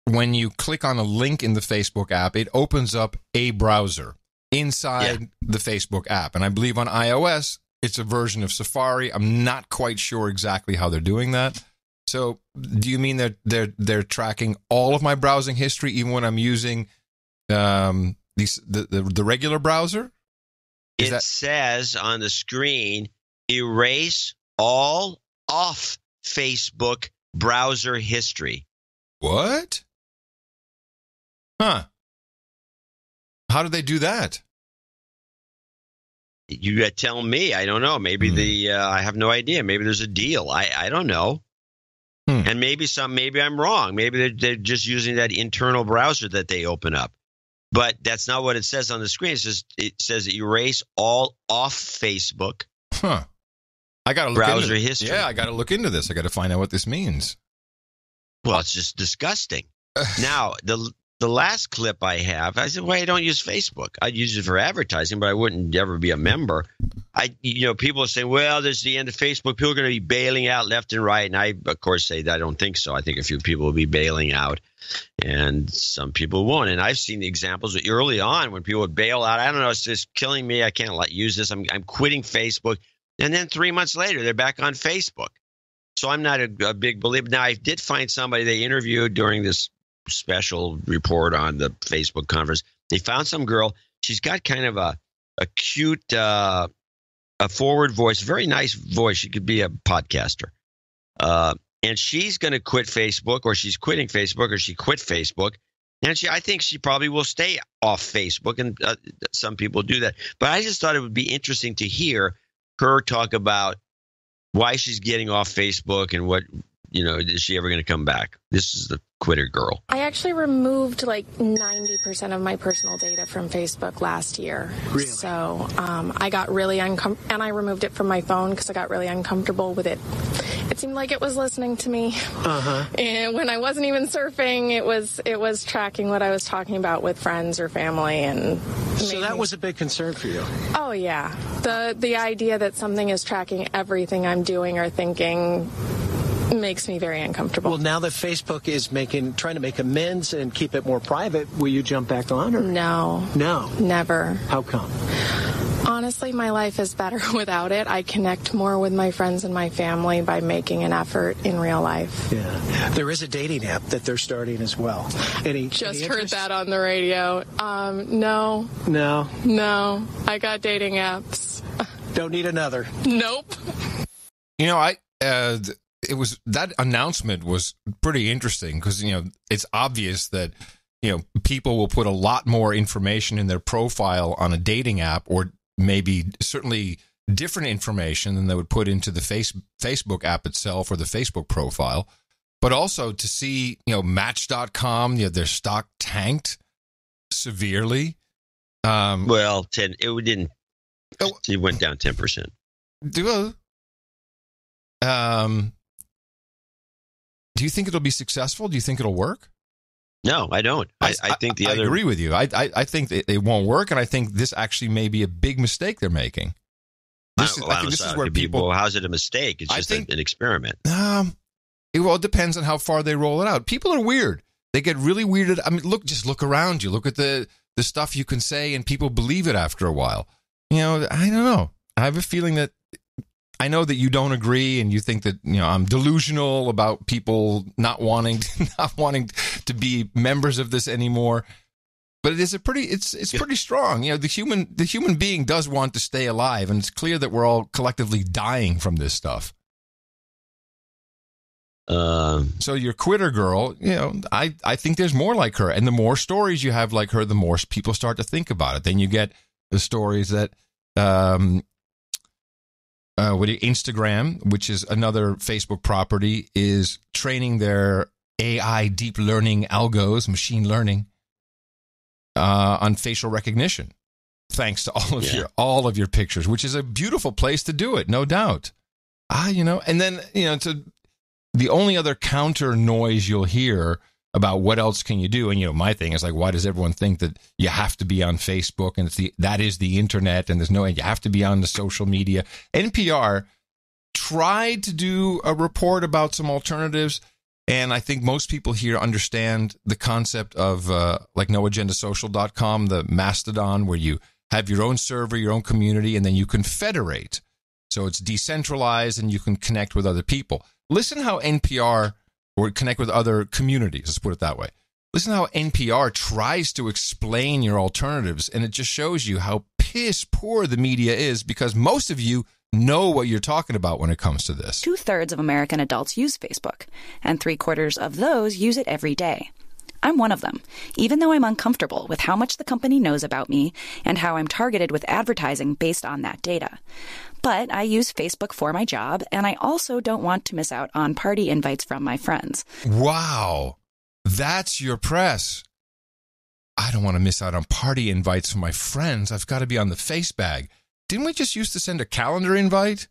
when you click on a link in the Facebook app, it opens up a browser inside the Facebook app. And I believe on iOS, it's a version of Safari. I'm not quite sure exactly how they're doing that. So do you mean that they're tracking all of my browsing history, even when I'm using the regular browser? It says on the screen, erase all off Facebook browser history. What? Huh. How do they do that? You tell me. I don't know. Maybe I have no idea. Maybe there's a deal. I don't know. And maybe I'm wrong. Maybe they're just using that internal browser that they open up. But that's not what it says on the screen. It says erase all off Facebook. Huh. I got to look browser history. Yeah, I got to look into this. I got to find out what this means. Well, it's just disgusting. Now, the last clip I have, I said, well, I don't use Facebook. I'd use it for advertising, but I wouldn't ever be a member. people say, well, there's the end of Facebook. People are going to be bailing out left and right. And I, of course, say that I don't think so. I think a few people will be bailing out and some people won't. And I've seen the examples early on when people would bail out. I don't know, it's just killing me. I can't use this. I'm quitting Facebook. And then 3 months later, they're back on Facebook. So I'm not a big believer. Now, I did find somebody they interviewed during this special report on the Facebook conference. They found some girl. She's got kind of a cute, a forward voice, very nice voice. She could be a podcaster. And she's going to quit Facebook, or she's quitting Facebook, or she quit Facebook. And I think she probably will stay off Facebook. And some people do that. But I just thought it would be interesting to hear her talk about why she's getting off Facebook and what, is she ever going to come back? This is the quitter girl. I actually removed like 90% of my personal data from Facebook last year. Really? So I got really uncomfortable, and I removed it from my phone because I got really uncomfortable with it. It seemed like it was listening to me. And when I wasn't even surfing, it was tracking what I was talking about with friends or family. And so that was a big concern for you. Oh, yeah. The idea that something is tracking everything I'm doing or thinking makes me very uncomfortable. Well, now that Facebook is trying to make amends and keep it more private, will you jump back on? Or? No. No? Never. How come? Honestly, my life is better without it. I connect more with my friends and my family by making an effort in real life. Yeah. There is a dating app that they're starting as well. Just heard that on the radio. No. No? No. I got dating apps. Don't need another. Nope. It was, that announcement was pretty interesting because, it's obvious that, people will put a lot more information in their profile on a dating app, or maybe certainly different information than they would put into the Facebook app itself or the Facebook profile. But also to see, Match.com, their stock tanked severely. It didn't. It went down 10%. Do you think it'll be successful? Do you think it'll work? No, I don't. I think I agree with you. I think it won't work, and I think this actually may be a big mistake they're making. I think this is where people. How's it a mistake? It's just an experiment. It depends on how far they roll it out. People are weird. They get really weirded. I mean, look around you. Look at the stuff you can say, and people believe it after a while. I don't know. I have a feeling that. I know that you don't agree, and you think that I'm delusional about people not wanting to be members of this anymore. But it is it's pretty strong. The human being does want to stay alive, and it's clear that we're all collectively dying from this stuff. So your quitter girl, I think there's more like her, and the more stories you have like her, the more people start to think about it. Then you get the stories that. Instagram, which is another Facebook property, is training their AI deep learning algos, machine learning, on facial recognition, thanks to all of your pictures, which is a beautiful place to do it, no doubt. And then the only other counter noise you'll hear about what else can you do, and my thing is like, why does everyone think that you have to be on Facebook and that is the internet, and you have to be on the social media? NPR tried to do a report about some alternatives, and I think most people here understand the concept of like noagendasocial.com, the Mastodon, where you have your own server, your own community, and then you can federate. So it's decentralized and you can connect with other people. Listen how NPR, or connect with other communities, let's put it that way. Listen how NPR tries to explain your alternatives, and it just shows you how piss poor the media is, because most of you know what you're talking about when it comes to this. 2/3 of American adults use Facebook, and 3/4 of those use it every day. I'm one of them, even though I'm uncomfortable with how much the company knows about me and how I'm targeted with advertising based on that data. But I use Facebook for my job, and I also don't want to miss out on party invites from my friends. Wow. That's your press. I don't want to miss out on party invites from my friends. I've got to be on the face bag. Didn't we just used to send a calendar invite?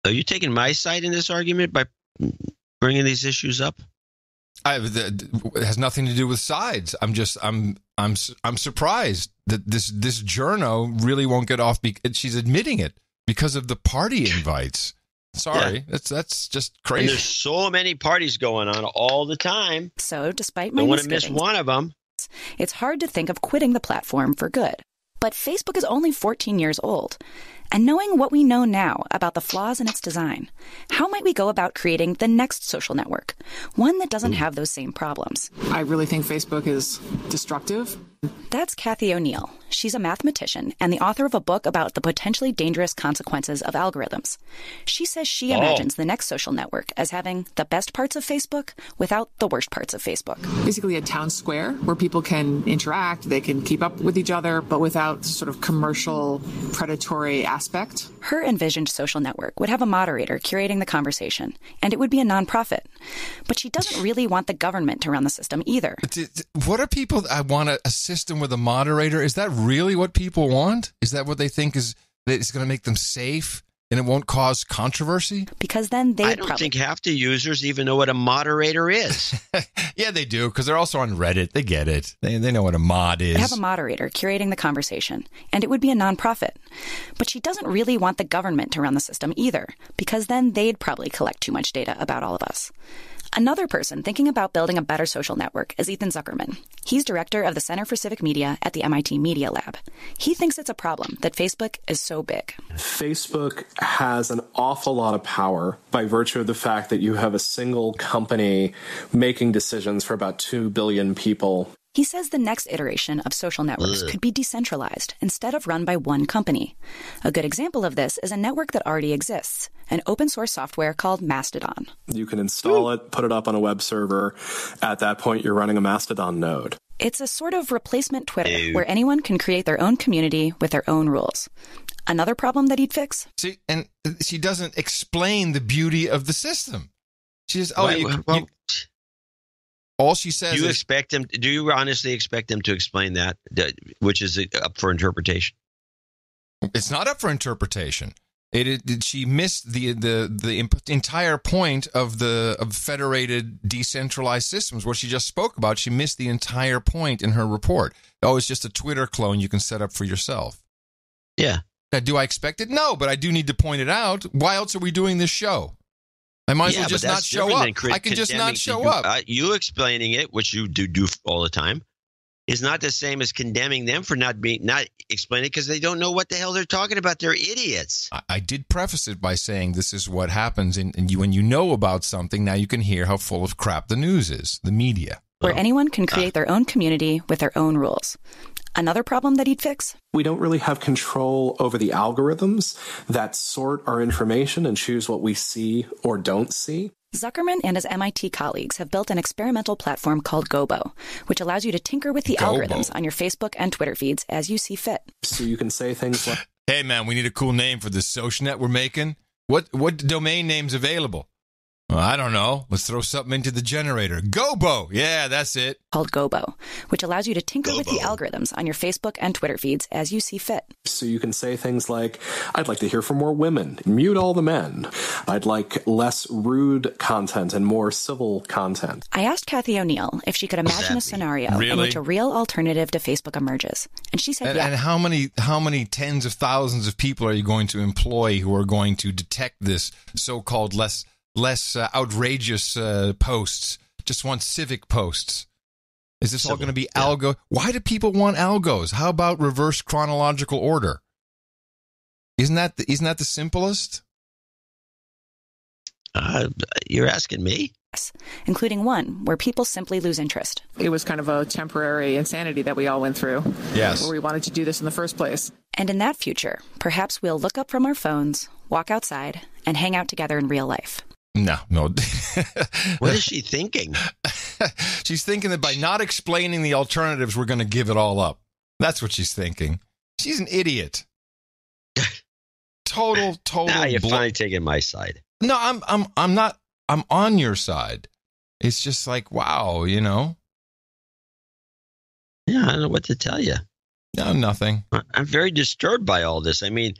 Are you taking my side in this argument by bringing these issues up? It has nothing to do with sides. I'm surprised that this journo really won't get off. She's admitting it because of the party invites. Sorry, that's just crazy. And there's so many parties going on all the time. So, despite my don't want to misgivings, miss one of them. It's hard to think of quitting the platform for good. But Facebook is only 14 years old. And knowing what we know now about the flaws in its design, how might we go about creating the next social network? One that doesn't have those same problems. I really think Facebook is destructive. That's Kathy O'Neill. She's a mathematician and the author of a book about the potentially dangerous consequences of algorithms. She says she imagines the next social network as having the best parts of Facebook without the worst parts of Facebook. Basically a town square where people can interact, they can keep up with each other, but without sort of commercial, predatory aspect. Her envisioned social network would have a moderator curating the conversation, and it would be a nonprofit. But she doesn't really want the government to run the system either. What are people? I want a system with a moderator. Is that really what people want? Is that what they think is going to make them safe and it won't cause controversy? Because then I don't think half the users even know what a moderator is. Yeah, they do, because they're also on Reddit. They get it. They know what a mod is. Have a moderator curating the conversation, and it would be a nonprofit. But she doesn't really want the government to run the system either, because then they'd probably collect too much data about all of us. Another person thinking about building a better social network is Ethan Zuckerman. He's director of the Center for Civic Media at the MIT Media Lab. He thinks it's a problem that Facebook is so big. Facebook has an awful lot of power by virtue of the fact that you have a single company making decisions for about 2 billion people. He says the next iteration of social networks could be decentralized instead of run by one company. A good example of this is a network that already exists, an open source software called Mastodon. You can install it, put it up on a web server. At that point, you're running a Mastodon node. It's a sort of replacement Twitter where anyone can create their own community with their own rules. Another problem that he'd fix? See, and she doesn't explain the beauty of the system. She just, all she says do you honestly expect them to explain that, which is up for interpretation? It's not up for interpretation. She missed the entire point of federated decentralized systems, what she just spoke about. She missed the entire point in her report. Oh, it's just a Twitter clone you can set up for yourself. Yeah. Now, do I expect it? No, but I do need to point it out. Why else are we doing this show? I might as well just not show up. I can just not show up. You explaining it, which you do all the time, is not the same as condemning them for not explaining it because they don't know what the hell they're talking about. They're idiots. I did preface it by saying this is what happens, and when you know about something, now you can hear how full of crap the news is, the media. Where anyone can create their own community with their own rules. Another problem that he'd fix? We don't really have control over the algorithms that sort our information and choose what we see or don't see. Zuckerman and his MIT colleagues have built an experimental platform called Gobo, which allows you to tinker with the algorithms on your Facebook and Twitter feeds as you see fit. So you can say things like, "Hey man, we need a cool name for this social net we're making. What domain name's available?" Well, I don't know. Let's throw something into the generator. Gobo! Yeah, that's it. Called Gobo, which allows you to tinker with the algorithms on your Facebook and Twitter feeds as you see fit. So you can say things like, I'd like to hear from more women. Mute all the men. I'd like less rude content and more civil content. I asked Kathy O'Neill if she could imagine a scenario in which a real alternative to Facebook emerges. And she said, And how many tens of thousands of people are you going to employ who are going to detect this so-called less outrageous posts, just want civic posts? Is this all going to be algo? Why do people want algos? How about reverse chronological order? Isn't that the simplest? You're asking me? Yes, including one where people simply lose interest. It was kind of a temporary insanity that we all went through. Yes. Where we wanted to do this in the first place. And in that future, perhaps we'll look up from our phones, walk outside, and hang out together in real life. No. What is she thinking? She's thinking that by not explaining the alternatives, we're going to give it all up. That's what she's thinking. She's an idiot. Total. Now you're finally taking my side. No, I'm not. I'm on your side. It's just like, wow, you know. Yeah, I don't know what to tell you. No, nothing. I'm very disturbed by all this. I mean,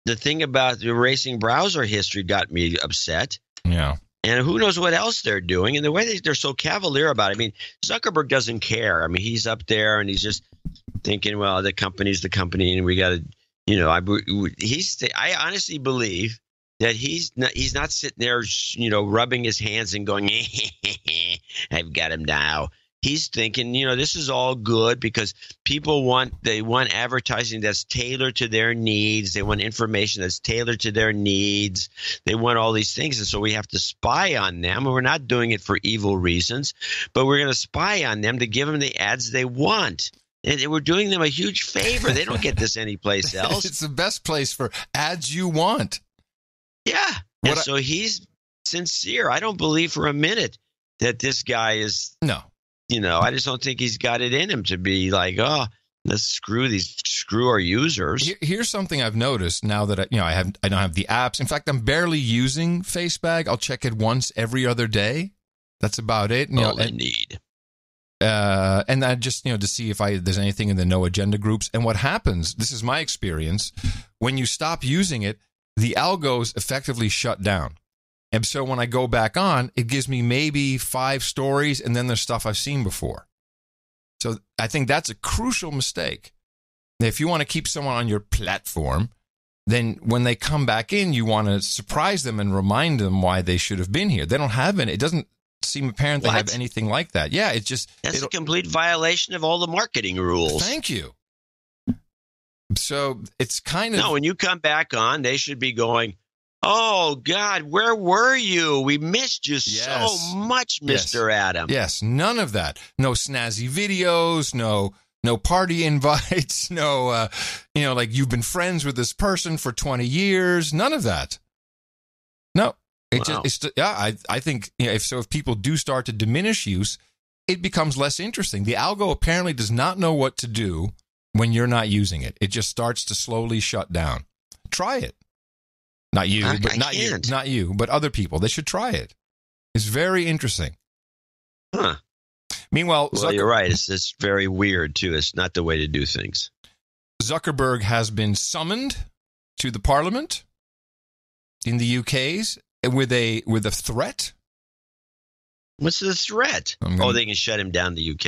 the thing about the erasing browser history got me upset. Yeah. And who knows what else they're doing. And the way they're so cavalier about it. I mean, Zuckerberg doesn't care. I mean, he's up there and he's just thinking, well, the company's the company and we got to, you know, I honestly believe that he's not sitting there, you know, rubbing his hands and going, I've got him now. He's thinking, you know, this is all good because people want advertising that's tailored to their needs. They want information that's tailored to their needs. They want all these things. And so we have to spy on them. And we're not doing it for evil reasons, but we're going to spy on them to give them the ads they want. And we're doing them a huge favor. They don't get this anyplace else. It's the best place for ads you want. Yeah. And so he's sincere. I don't believe for a minute that this guy is. No. You know, I just don't think he's got it in him to be like, oh, let's screw our users. Here's something I've noticed now that I don't have the apps. In fact, I'm barely using Facebag. I'll check it once every other day. That's about it. All I need. And I just, to see if there's anything in the no agenda groups. And what happens, this is my experience, when you stop using it, the algos effectively shut down. And so when I go back on, it gives me maybe 5 stories, and then there's stuff I've seen before. So I think that's a crucial mistake. If you want to keep someone on your platform, then when they come back in, you want to surprise them and remind them why they should have been here. They don't have it doesn't seem apparent they have anything like that. Yeah, it's just... That's a complete violation of all the marketing rules. Thank you. So it's kind of... No, when you come back on, they should be going... Oh, God, where were you? We missed you so much, Mr. Adam. Yes, none of that. No snazzy videos, no party invites, no, like you've been friends with this person for 20 years. None of that. No. I think if people do start to diminish use, it becomes less interesting. The algo apparently does not know what to do when you're not using it. It just starts to slowly shut down. Try it. Not you, but other people. They should try it. It's very interesting. Huh. Meanwhile, well, you're right. It's very weird, too. It's not the way to do things. Zuckerberg has been summoned to the parliament in the UK's with a threat. What's the threat? They can shut him down in the UK,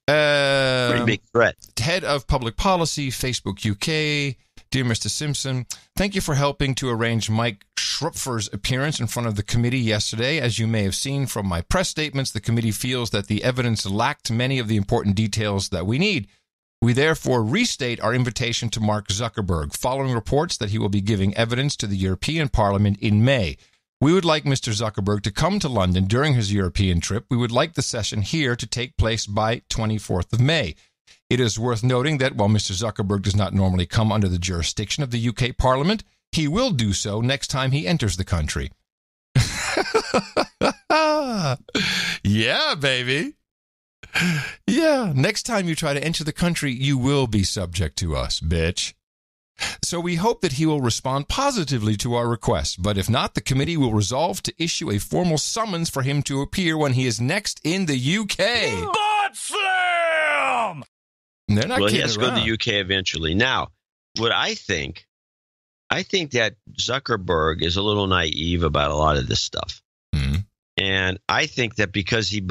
yeah. Pretty big threat. Head of Public Policy, Facebook UK. Dear Mr. Simpson, thank you for helping to arrange Mike Schrupfer's appearance in front of the committee yesterday. As you may have seen from my press statements, the committee feels that the evidence lacked many of the important details that we need. We therefore restate our invitation to Mark Zuckerberg, following reports that he will be giving evidence to the European Parliament in May. We would like Mr. Zuckerberg to come to London during his European trip. We would like the session here to take place by 24th of May. It is worth noting that while Mr. Zuckerberg does not normally come under the jurisdiction of the UK Parliament, he will do so next time he enters the country. Yeah, baby. Yeah, next time you try to enter the country, you will be subject to us, bitch. So we hope that he will respond positively to our request, but if not, the committee will resolve to issue a formal summons for him to appear when he is next in the UK. Butt slam! They're not well, kidding he has to around. go to the UK eventually. Now, what I think that Zuckerberg is a little naive about a lot of this stuff. Mm-hmm. And I think that because he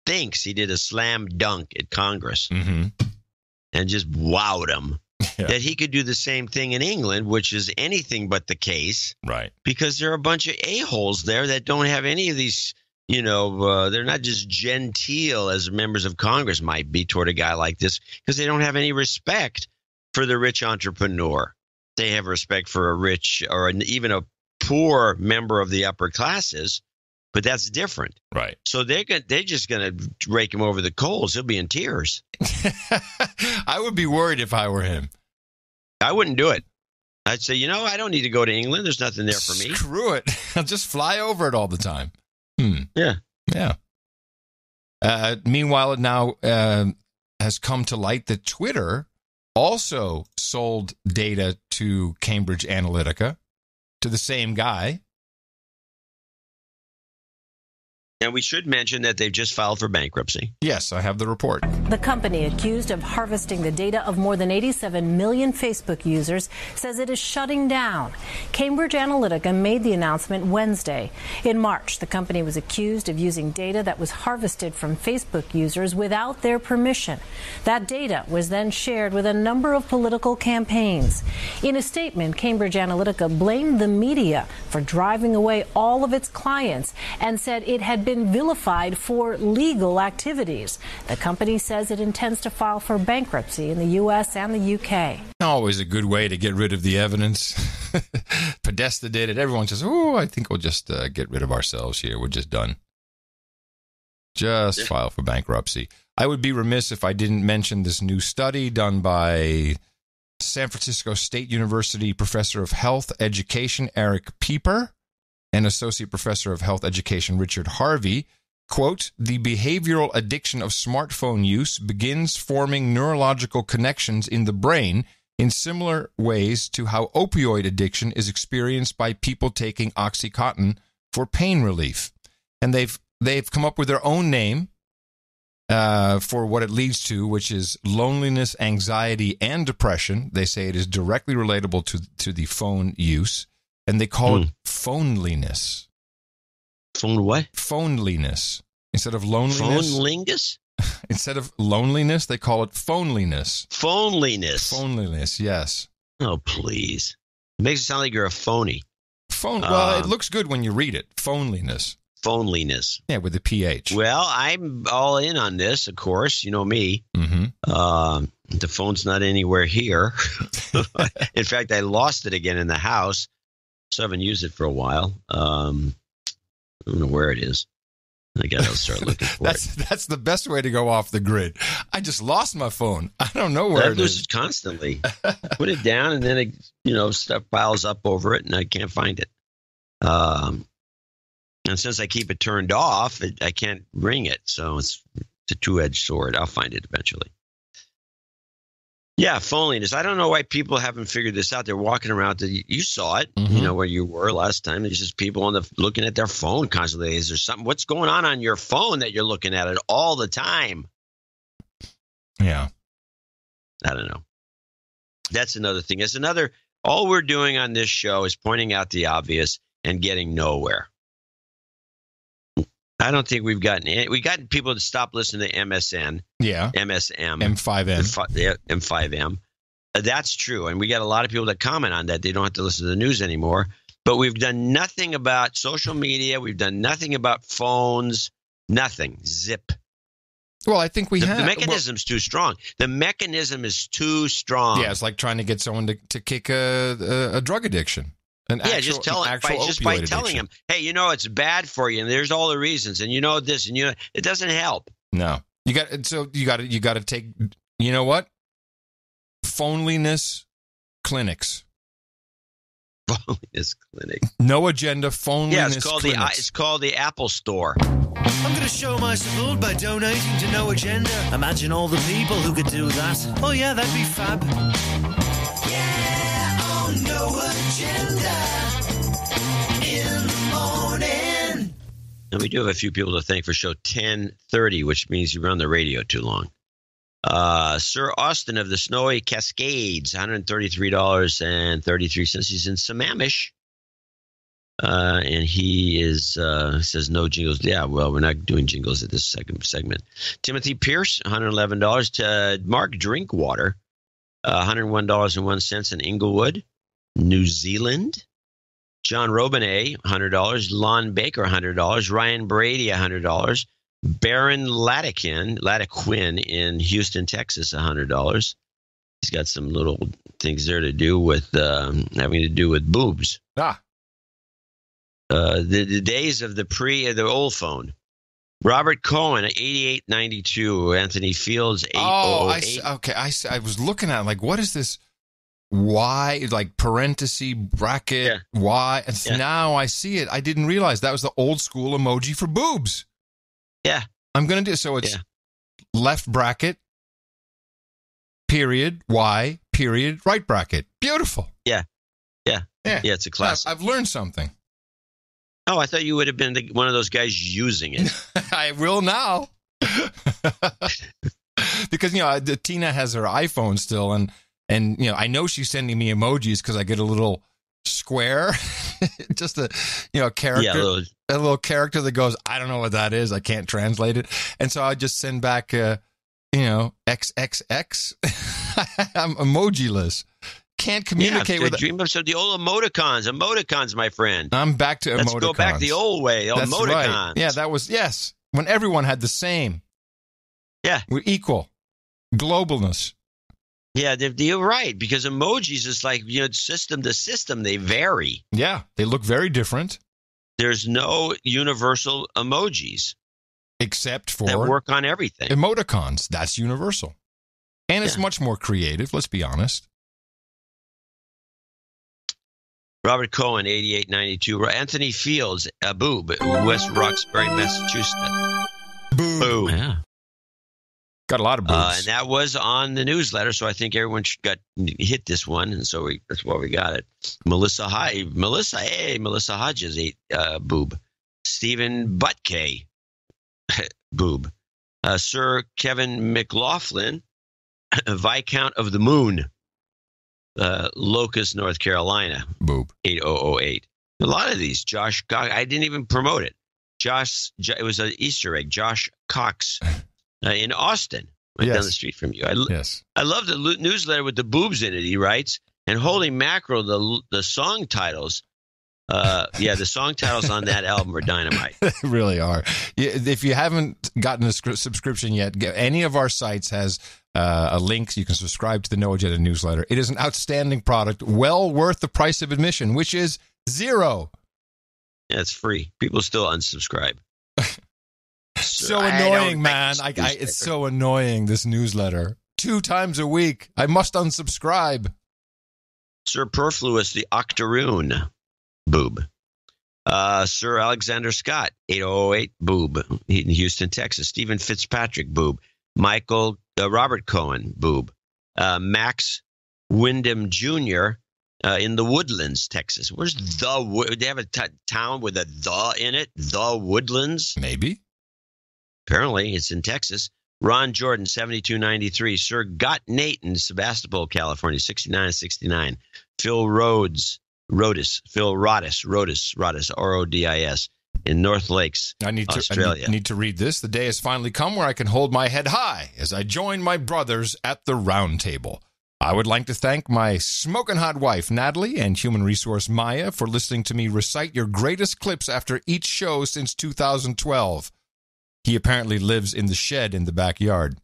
thinks he did a slam dunk at Congress and just wowed them, that he could do the same thing in England, which is anything but the case. Right. Because there are a bunch of a-holes there that don't have any of these. They're not just genteel as members of Congress might be toward a guy like this because they don't have any respect for the rich entrepreneur. They have respect for a rich or even a poor member of the upper classes, but that's different. Right. So they're just going to rake him over the coals. He'll be in tears. I would be worried if I were him. I wouldn't do it. I'd say, I don't need to go to England. There's nothing there for me. Screw it. I'll just fly over it all the time. Yeah. Meanwhile, it now has come to light that Twitter also sold data to Cambridge Analytica, to the same guy. And we should mention that they've just filed for bankruptcy. Yes, I have the report. The company accused of harvesting the data of more than 87 million Facebook users says it is shutting down. Cambridge Analytica made the announcement Wednesday. In March, the company was accused of using data that was harvested from Facebook users without their permission. That data was then shared with a number of political campaigns. In a statement, Cambridge Analytica blamed the media for driving away all of its clients and said it had been vilified for legal activities. The company says it intends to file for bankruptcy in the U.S. and the U.K. Always a good way to get rid of the evidence. Podesta did it. Everyone says, oh, I think we'll just get rid of ourselves here. We're just done. Just file for bankruptcy. I would be remiss if I didn't mention this new study done by San Francisco State University professor of health education Eric Pieper and associate professor of health education Richard Harvey. Quote, the behavioral addiction of smartphone use begins forming neurological connections in the brain in similar ways to how opioid addiction is experienced by people taking OxyContin for pain relief. And they've come up with their own name for what it leads to, which is loneliness, anxiety, and depression. They say it is directly relatable to the phone use, and they call it phoneliness. Phone what? Phoneliness. Instead of loneliness. Phoneliness? Instead of loneliness, they call it phoneliness. Phoneliness. Phoneliness, yes. Oh, please. It makes it sound like you're a phony. Well, it looks good when you read it. Phoneliness. Phoneliness. Yeah, with the PH. Well, I'm all in on this, of course. You know me. Mm-hmm. The phone's not anywhere here. In fact, I lost it again in the house, so I haven't used it for a while. I don't know where it is. I got to start looking for it. That's the best way to go off the grid. I just lost my phone. I don't know where it is. I lose it constantly. Put it down, and then it, stuff piles up over it, and I can't find it. And since I keep it turned off, I can't ring it. So it's a two-edged sword. I'll find it eventually. Yeah, phoneliness. I don't know why people haven't figured this out. They're walking around. You saw it, where you were last time. There's just people looking at their phone constantly. Is there something? What's going on your phone that you're looking at it all the time? Yeah. I don't know. That's another thing. All we're doing on this show is pointing out the obvious and getting nowhere. I don't think we've gotten people to stop listening to MSN. Yeah. MSM. M5M. M5M. That's true. And we got a lot of people that comment on that. They don't have to listen to the news anymore. But we've done nothing about social media. We've done nothing about phones. Nothing. Zip. Well, I think the mechanism's too strong. The mechanism is too strong. Yeah, it's like trying to get someone to kick a drug addition. Just by telling him, hey, it's bad for you, and there's all the reasons, and this, and it doesn't help. No, you got to take. You know what? Phoneliness clinics. Phoneliness clinic. No agenda. Phoneliness. Yeah, it's called the Apple Store. I'm going to show my support by donating to No Agenda. Imagine all the people who could do that. Oh yeah, that'd be fab. No agenda in the morning. And we do have a few people to thank for show 1030, which means you run the radio too long. Sir Austin of the Snowy Cascades, $133.33. He's in Sammamish. And he says no jingles. Yeah, well, we're not doing jingles at this second segment. Timothy Pierce, $111. To Mark Drinkwater, $101.01 in Inglewood, New Zealand. John Robinet, $100. Lon Baker, $100. Ryan Brady, $100. Baron Lataquin in Houston, Texas, $100. He's got some little things there to do with having to do with boobs. The days of the old phone. Robert Cohen, $88.92. Anthony Fields, $808. I was looking at it, what is this? Y, parenthesis, bracket, Y. And now I see it. I didn't realize that was the old school emoji for boobs. Yeah. I'm going to do so. It's left bracket, period, Y, period, right bracket. Beautiful. Yeah. It's a classic. I've learned something. Oh, I thought you would have been one of those guys using it. I will now. Because, Tina has her iPhone still, and I know she's sending me emojis because I get a little square, just a character, a little character that goes, I don't know what that is, I can't translate it, and so I just send back, XXX. I'm emojiless. Can't communicate with dream of the old emoticons, my friend. I'm back to emoticons. Let's go back the old way. That's emoticons. Right. Yeah, that was when everyone had the same. Yeah, we're equal. Globalness. Yeah, you're right, because emojis is like system to system, they vary. Yeah, they look very different. There's no universal emojis except for that work on everything. Emoticons, that's universal, and it's much more creative. Let's be honest. Robert Cohen, 8892. Anthony Fields, a boob, West Roxbury, Massachusetts. Boob. Yeah. Got a lot of boobs. And that was on the newsletter, so I think everyone hit this one, and so that's why we got it. Melissa Hodges, boob. Stephen Butke, boob. Sir Kevin McLaughlin, Viscount of the Moon. Locust, North Carolina. Boob. 8008. A lot of these. Josh Cox. I didn't even promote it. It was an Easter egg. Josh Cox in Austin, down the street from you. I love the newsletter with the boobs in it, he writes. And holy mackerel, the song titles. The song titles on that album are dynamite. They really are. If you haven't gotten a subscription yet, any of our sites has a link. You can subscribe to the No Agenda newsletter. It is an outstanding product, well worth the price of admission, which is $0. Yeah, it's free. People still unsubscribe. So annoying, man. It's so annoying, this newsletter. 2 times a week. I must unsubscribe. Superfluous, the Octoroon. Boob. Sir Alexander Scott, 8008, boob, in Houston, Texas. Stephen Fitzpatrick, boob. Michael Robert Cohen, boob. Max Wyndham Jr. In the Woodlands, Texas. Where's they have a town with a "the" in it? The Woodlands? Maybe. Apparently, it's in Texas. Ron Jordan, 7293. Sir Gott Nate in Sebastopol, California, 6969. Phil Rodis, Rodis, in North Lakes, Australia. I need to read this. The day has finally come where I can hold my head high as I join my brothers at the round table. I would like to thank my smoking hot wife, Natalie, and human resource Maya for listening to me recite your greatest clips after each show since 2012. He apparently lives in the shed in the backyard.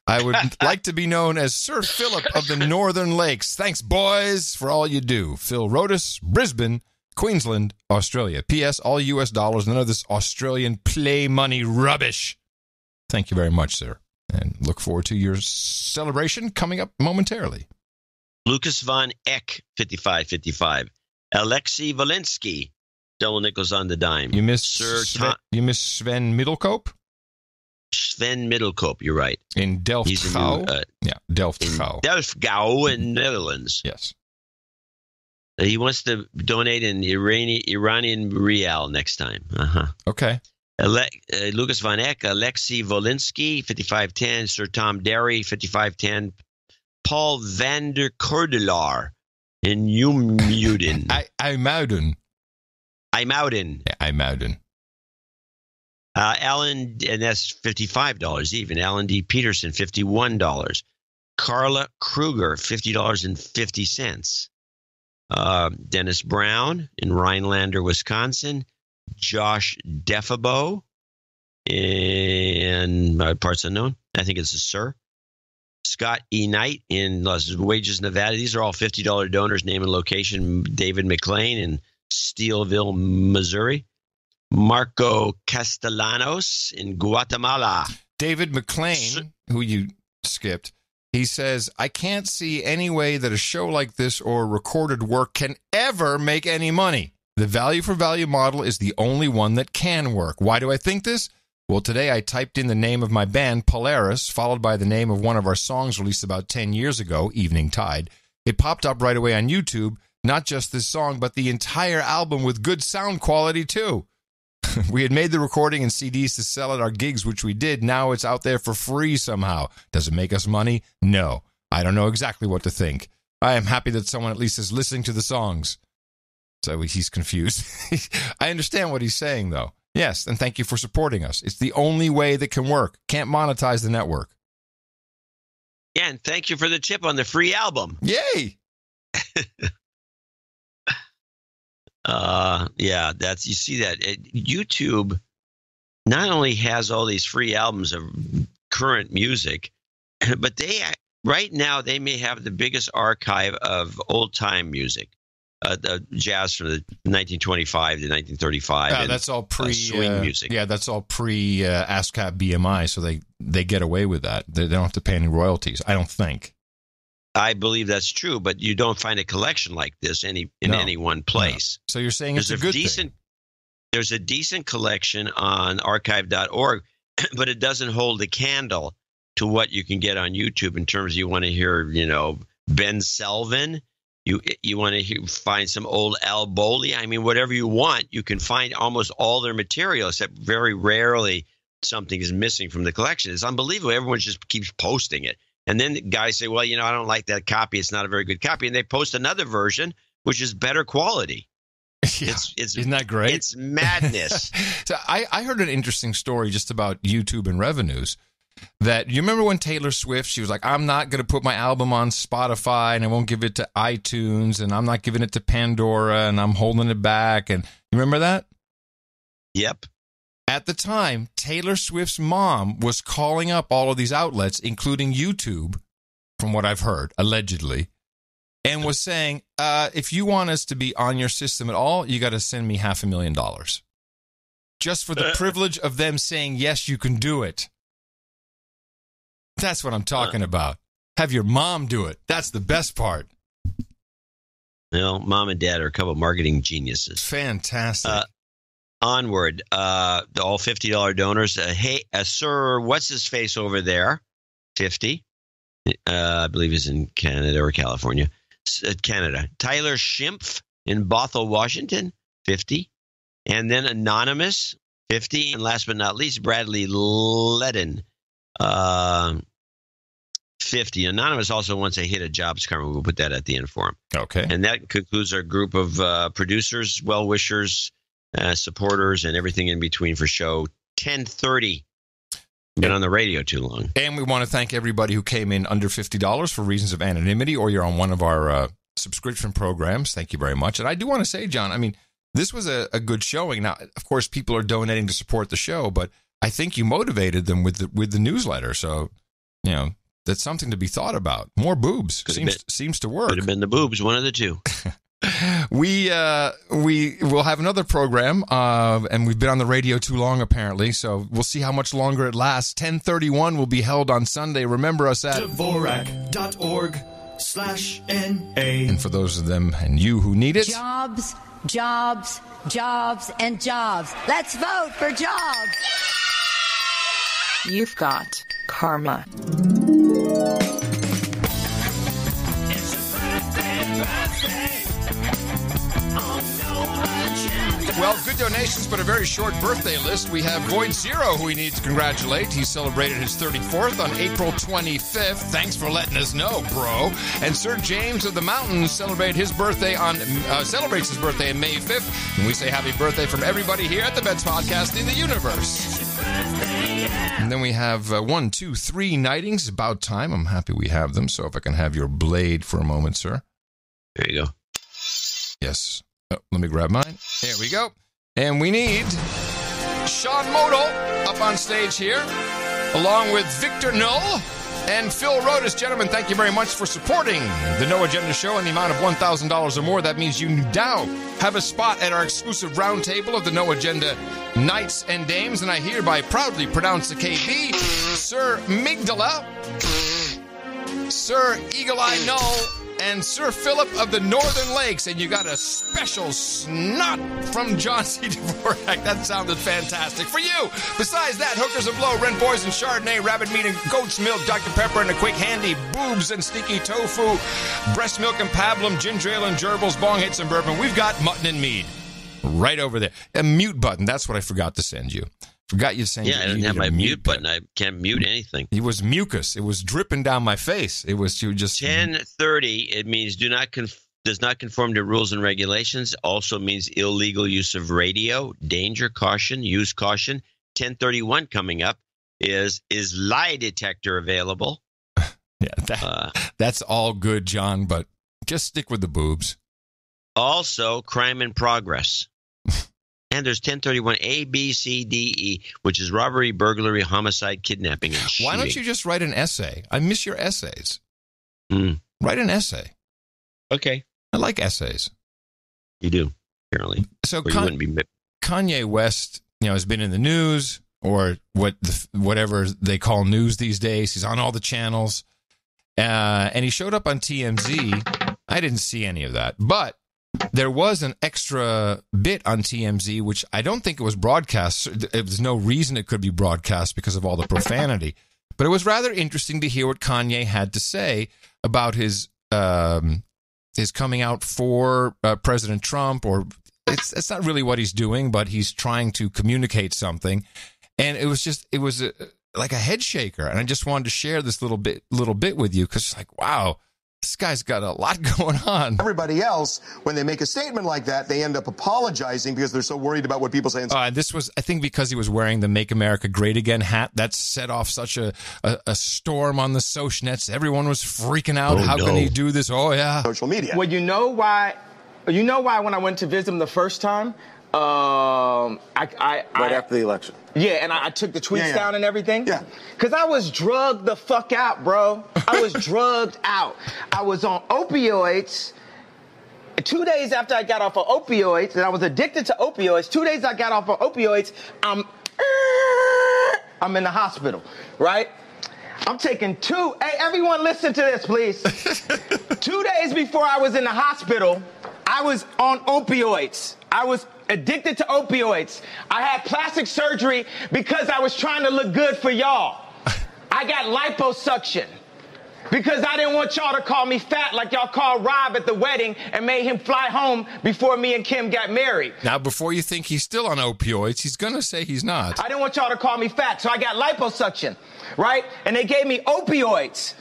I would like to be known as Sir Philip of the Northern Lakes. Thanks, boys, for all you do. Phil Rodis, Brisbane, Queensland, Australia. P.S. All U.S. dollars, none of this Australian play money rubbish. Thank you very much, sir. And look forward to your celebration coming up momentarily. Lucas Von Eck, 5555. Alexei Walensky, double nickels on the dime. You missed Sven Middelkoop? Sven Middelkoop, you're right. In Delft-Gouw. Delft-Gouw. Delft-Gouw in Netherlands. Yes. He wants to donate in Iranian rial next time. Okay. Lucas Von Eck, Alexei Volinsky, 5510. Sir Tom Derry, 5510. Paul van der Kordelaar in IJmuiden. IJmuiden. IJmuiden. Alan, and that's $55 even. Alan D. Peterson, $51. Carla Kruger, $50.50. Dennis Brown in Rhinelander, Wisconsin. Josh Defabo in parts unknown. I think it's a sir. Scott E. Knight in Las Vegas, Nevada. These are all $50 donors. Name and location: David McLean in Steelville, Missouri. Marco Castellanos in Guatemala. David McLean, who you skipped, he says, I can't see any way that a show like this or recorded work can ever make any money. The value for value model is the only one that can work. Why do I think this? Well, today I typed in the name of my band, Polaris, followed by the name of one of our songs released about 10 years ago, Evening Tide. It popped up right away on YouTube. not just this song, but the entire album with good sound quality, too. We had made the recording and CDs to sell at our gigs, which we did. Now it's out there for free somehow. Does it make us money? No. I don't know exactly what to think. I am happy that someone at least is listening to the songs. So he's confused. I understand what he's saying, though. Yes, and thank you for supporting us. It's the only way that can work. Can't monetize the network. Yeah, and thank you for the tip on the free album. Yay! Yeah, that's, you see that YouTube not only has all these free albums of current music, but right now they may have the biggest archive of old time music, the jazz from the 1925 to 1935. And, that's all swing music. Yeah, that's all pre ASCAP BMI, so they get away with that. They don't have to pay any royalties, I don't think. I believe that's true, but you don't find a collection like this in any one place. No. So you're saying it's a good thing. There's a decent collection on archive.org, but it doesn't hold a candle to what you can get on YouTube in terms of you want to hear, Ben Selvin. You want to find some old Al Bowley. I mean, whatever you want, you can find almost all their material, except very rarely something is missing from the collection. It's unbelievable. Everyone just keeps posting it. And then the guys say, well, I don't like that copy. It's not a very good copy. And they post another version, which is better quality. Yeah. Isn't that great? It's madness. So I heard an interesting story just about YouTube and revenues. That you remember when Taylor Swift, she was like, I'm not going to put my album on Spotify and I won't give it to iTunes and I'm not giving it to Pandora and I'm holding it back. And you remember that? Yep. At the time, Taylor Swift's mom was calling up all of these outlets, including YouTube, from what I've heard, allegedly, and was saying, if you want us to be on your system at all, you got to send me $500,000. Just for the privilege of them saying, yes, you can do it. That's what I'm talking about. Have your mom do it. That's the best part. Well, mom and dad are a couple of marketing geniuses. Fantastic. Onward, all $50 donors. Hey, Sir, what's his face over there? 50. I believe he's in Canada or California. Canada. Tyler Schimpf in Bothell, Washington, 50. And then Anonymous, 50. And last but not least, Bradley Ledden, 50. Anonymous also wants a hit at Jobs Karma. We'll put that at the end for him. Okay. And that concludes our group of producers, well-wishers, supporters, and everything in between for show 1030. Been on the radio too long. And we want to thank everybody who came in under $50 for reasons of anonymity, or you're on one of our subscription programs. Thank you very much. And I do want to say, John, I mean, this was a good showing. Now, of course, people are donating to support the show, but I think you motivated them with the newsletter. So, that's something to be thought about. More boobs seems to work. Could have been the boobs, one of the two. We will have another program, and we've been on the radio too long, apparently, so we'll see how much longer it lasts. 1031 will be held on Sunday. Remember us at Dvorak.org/NA. And for those of them and you who need it, jobs, jobs, jobs, and jobs. Let's vote for jobs. You've got karma. well, good donations, but a very short birthday list. We have Void Zero, who we need to congratulate. He celebrated his 34th on April 25th. Thanks for letting us know, bro. And Sir James of the Mountains celebrates his birthday on May 5th. And we say happy birthday from everybody here at the Bets Podcast in the universe. And then we have 1, 2, 3 knightings. About time. I'm happy we have them. So if I can have your blade for a moment, sir. There you go. Yes. Oh, let me grab mine. There we go. And we need Sean Modal up on stage here, along with Victor Null and Phil Rodas. Gentlemen, thank you very much for supporting the No Agenda Show in the amount of $1,000 or more. That means you now have a spot at our exclusive roundtable of the No Agenda Knights and Dames, and I hereby proudly pronounce the KB, Sir Migdala, Sir Eagle Eye Null, and Sir Philip of the Northern Lakes. And you got a special snot from John C. Dvorak. That sounded fantastic for you. Besides that, Hookers and Blow, Red Boys and Chardonnay, Rabbit Meat and Goat's Milk, Dr. Pepper and a Quick Handy, Boobs and Sneaky Tofu, Breast Milk and Pablum, Ginger Ale and Gerbils, Bong Hits and Bourbon. We've got Mutton and Mead right over there. A mute button. That's what I forgot to send you. Forgot you sent. Yeah, I didn't have my mute button. I can't mute anything. It was mucus. It was dripping down my face. It was just 10:30. It means does not conform to rules and regulations. Also means illegal use of radio. Danger, caution, use caution. 10:31 coming up is lie detector available? Yeah, that's all good, John. But just stick with the boobs. Also, crime in progress. And there's 1031 A, B, C, D, E, which is robbery, burglary, homicide, kidnapping, and shooting. Why don't you just write an essay? I miss your essays. Write an essay. Okay. I like essays. You do, apparently. So Kanye West, has been in the news, or whatever they call news these days. He's on all the channels. And he showed up on TMZ. I didn't see any of that. But there was an extra bit on TMZ, which I don't think it was broadcast. There's no reason it could be broadcast because of all the profanity. But it was rather interesting to hear what Kanye had to say about his coming out for President Trump. Or it's not really what he's doing, but he's trying to communicate something. And it was like a head shaker. And I just wanted to share this little bit with you, because it's like, wow. This guy's got a lot going on. Everybody else, when they make a statement like that, they end up apologizing because they're so worried about what people say. This was, I think, because he was wearing the Make America Great Again hat. That set off such a storm on the social nets. Everyone was freaking out. How can he do this? Oh, yeah. Social media. Well, you know why when I went to visit him the first time, right after the election. Yeah, and I took the tweets down and everything. Yeah. Because I was drugged the fuck out, bro. I was drugged out. I was on opioids. 2 days after I got off of opioids, and I was addicted to opioids, 2 days I got off of opioids, I'm in the hospital, right? I'm taking hey, everyone listen to this, please. 2 days before I was in the hospital, I was on opioids. I was addicted to opioids. I had plastic surgery because I was trying to look good for y'all. I got liposuction because I didn't want y'all to call me fat like y'all called Rob at the wedding and made him fly home before me and Kim got married. Now, before you think he's still on opioids, he's going to say he's not. I didn't want y'all to call me fat, so I got liposuction, right? And they gave me opioids,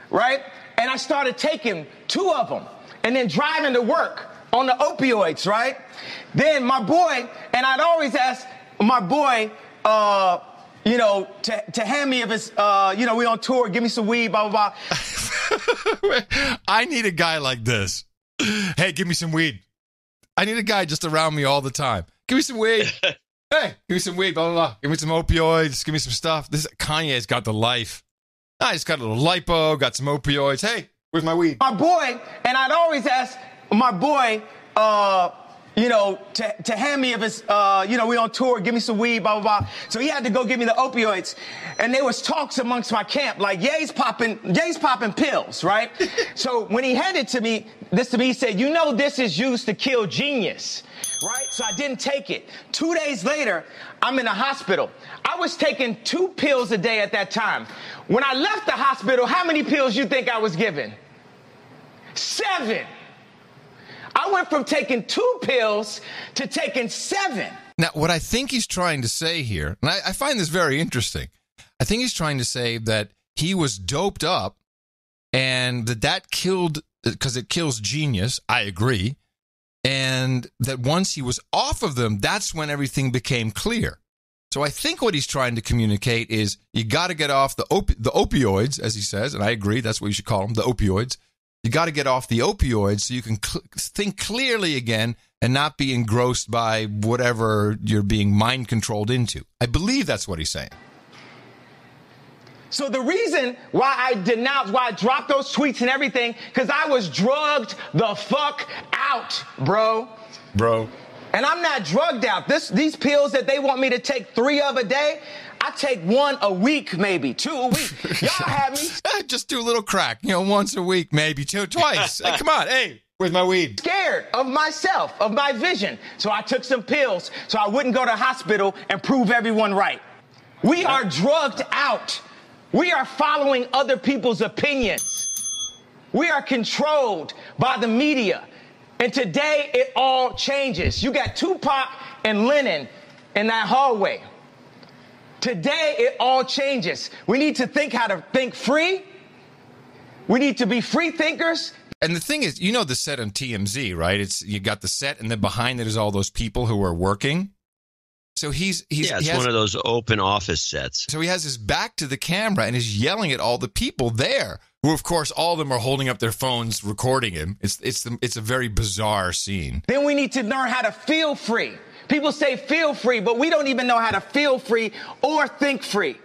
right? And I started taking 2 of them and then driving to work on the opioids, right? Then my boy, and I'd always ask my boy, to hand me if it's, we on tour, give me some weed, blah, blah, blah. I need a guy like this. Hey, give me some weed. I need a guy just around me all the time. Give me some weed. Hey, give me some weed, blah, blah, blah. Give me some opioids. Give me some stuff. Kanye's got the life. I just got a little lipo, got some opioids. Hey, where's my weed? My boy, and I'd always ask my boy, to hand me if it's, we on tour, give me some weed, blah, blah, blah. So he had to go give me the opioids. And there was talks amongst my camp, like, Ye's popping pills, right? So when he handed this to me, he said, this is used to kill genius, right? So I didn't take it. 2 days later, I'm in the hospital. I was taking 2 pills a day at that time. When I left the hospital, how many pills you think I was given? 7. I went from taking 2 pills to taking 7. Now, what I think he's trying to say here, and I find this very interesting, I think he's trying to say that he was doped up and that killed, because it kills genius, I agree, and that once he was off of them, that's when everything became clear. So I think what he's trying to communicate is you got to get off the opioids, as he says, and I agree, that's what you should call them, the opioids. You got to get off the opioids so you can think clearly again and not be engrossed by whatever you're being mind controlled into. I believe that's what he's saying. So the reason why I dropped those tweets and everything, because I was drugged the fuck out, bro. And I'm not drugged out. These pills that they want me to take 3 of a day, I take one a week, maybe 2 a week. Y'all have me just do a little crack, once a week, maybe twice. Come on, hey, where's my weed? Scared of myself, of my vision. So I took some pills so I wouldn't go to hospital and prove everyone right. We are drugged out. We are following other people's opinions. We are controlled by the media. And today it all changes. You got Tupac and Lennon in that hallway. Today it all changes. We need to think how to think free. We need to be free thinkers. And the thing is, the set on TMZ, right? You got the set, and then behind it is all those people who are working. So it's one of those open office sets. So he has his back to the camera and is yelling at all the people there, who, of course, all of them are holding up their phones, recording him. It's a very bizarre scene. Then we need to learn how to feel free. People say feel free, but we don't even know how to feel free or think free.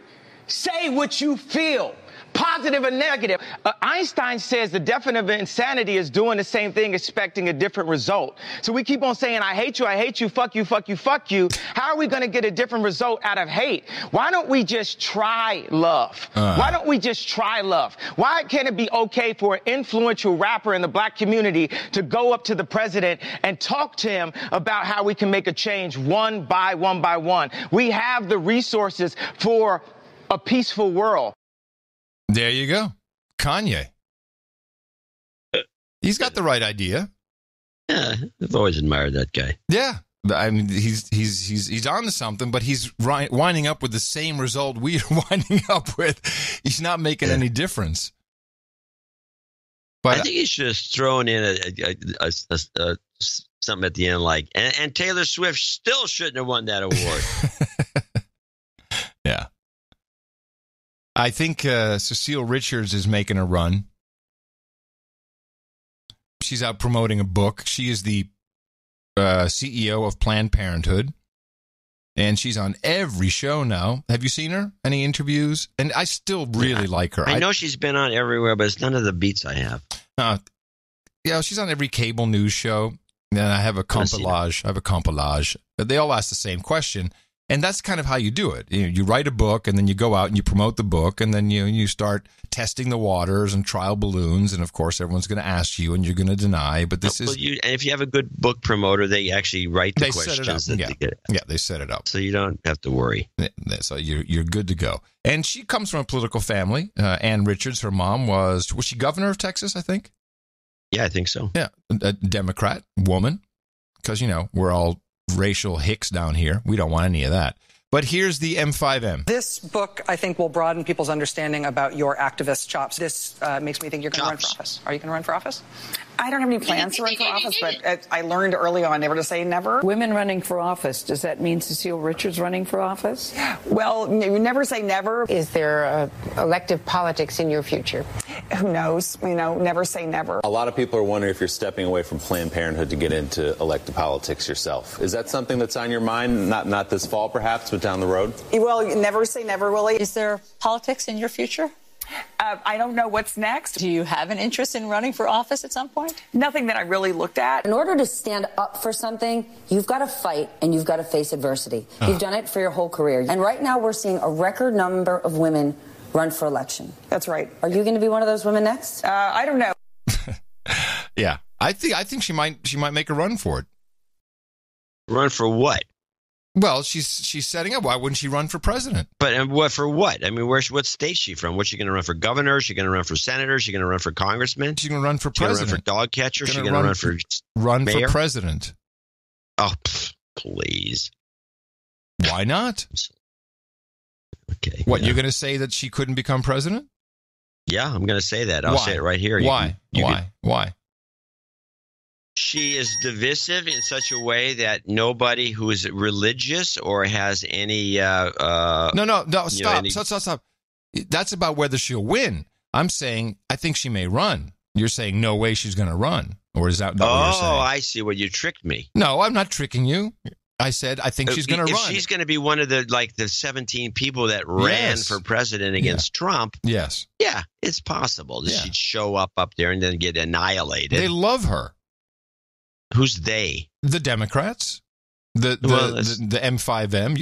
Say what you feel. Positive or negative. Einstein says the definition of insanity is doing the same thing, expecting a different result. So we keep on saying, I hate you, fuck you, fuck you, fuck you. How are we going to get a different result out of hate? Why don't we just try love? Why don't we just try love? Why can't it be okay for an influential rapper in the black community to go up to the president and talk to him about how we can make a change one by one? We have the resources for a peaceful world. There you go. Kanye. He's got the right idea. Yeah, I've always admired that guy. Yeah. I mean, he's on to something, but he's winding up with the same result we are winding up with. He's not making any difference. But I think he's just throwing in something at the end like, and Taylor Swift still shouldn't have won that award. Yeah. I think Cecile Richards is making a run. She's out promoting a book. She is the CEO of Planned Parenthood, and she's on every show now. Have you seen her? Any interviews? And I still really like her. I know she's been on everywhere, but it's none of the beats I have. Yeah, she's on every cable news show. And I have a compilage. They all ask the same question. And that's kind of how you do it. You write a book, and then you go out and you promote the book, and then you start testing the waters and trial balloons. And of course, everyone's going to ask you, and you're going to deny. But this is. And if you have a good book promoter, they actually write the questions. They set it up, so you don't have to worry. So you're good to go. And she comes from a political family. Ann Richards, her mom was she governor of Texas? I think. Yeah, I think so. Yeah, a Democrat woman, because we're all racial hicks down here. We don't want any of that. But here's the M5M. This book, I think, will broaden people's understanding about your activist chops. This makes me think you're going to run for office. Are you going to run for office? I don't have any plans to run for office, but I learned early on never to say never. Women running for office, does that mean Cecile Richards running for office? Well, you never say never. Is there elective politics in your future? Who knows? Never say never. A lot of people are wondering if you're stepping away from Planned Parenthood to get into elective politics yourself. Is that something that's on your mind? Not this fall, perhaps, but down the road? Well, never say never, Willie. Is there politics in your future? I don't know what's next. Do you have an interest in running for office at some point? Nothing that I really looked at. In order to stand up for something, you've got to fight and you've got to face adversity. You've done it for your whole career. And right now we're seeing a record number of women run for election. That's right. Are you going to be one of those women next? I don't know. Yeah, I think she might make a run for it. Run for what? Well, she's setting up. Why wouldn't she run for president? But what for what? I mean, what state's she from? What's she going to run for? Governor? She going to run for senator? She going to run for congressman? She's going to run for president. Run for dog catcher? She's going to run for for president. Oh, please. Why not? Okay. What, you're going to say that she couldn't become president? Yeah, I'm going to say that. I'll say it right here. Why? Why? She is divisive in such a way that nobody who is religious or has any Stop. That's about whether she'll win. I'm saying I think she may run. You're saying no way she's going to run. Or is that not what you're saying? Oh, I see. Well, you tricked me. No, I'm not tricking you. I said I think she's going to run. If she's going to be one of the 17 people that ran for president against Trump. Yes. Yeah, it's possible that she'd show up there and then get annihilated. They love her. Who's they? The Democrats. The M5M.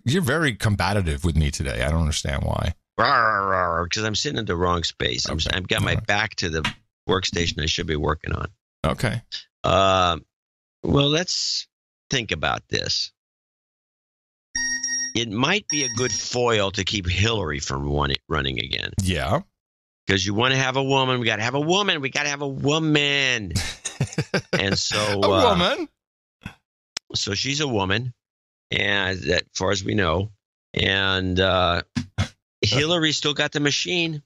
You're very combative with me today. I don't understand why. Because I'm sitting in the wrong space. I've got my back to the workstation I should be working on. Okay. Well, let's think about this. It might be a good foil to keep Hillary from running again. Yeah. Because you want to have a woman. We got to have a woman. And so... a woman? So she's a woman, and as far as we know. And Hillary still got the machine.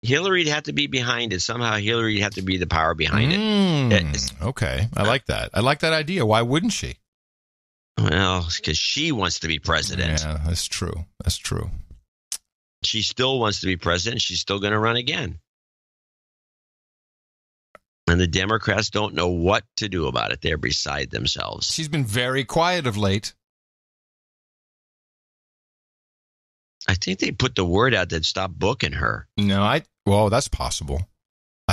Hillary'd have to be behind it. Somehow Hillary'd have to be the power behind it. Okay. I like that. I like that idea. Why wouldn't she? Well, because she wants to be president. Yeah, that's true. That's true. She still wants to be president. She's still going to run again. And the Democrats don't know what to do about it. They're beside themselves. She's been very quiet of late. I think they put the word out that stopped booking her. No, well, that's possible.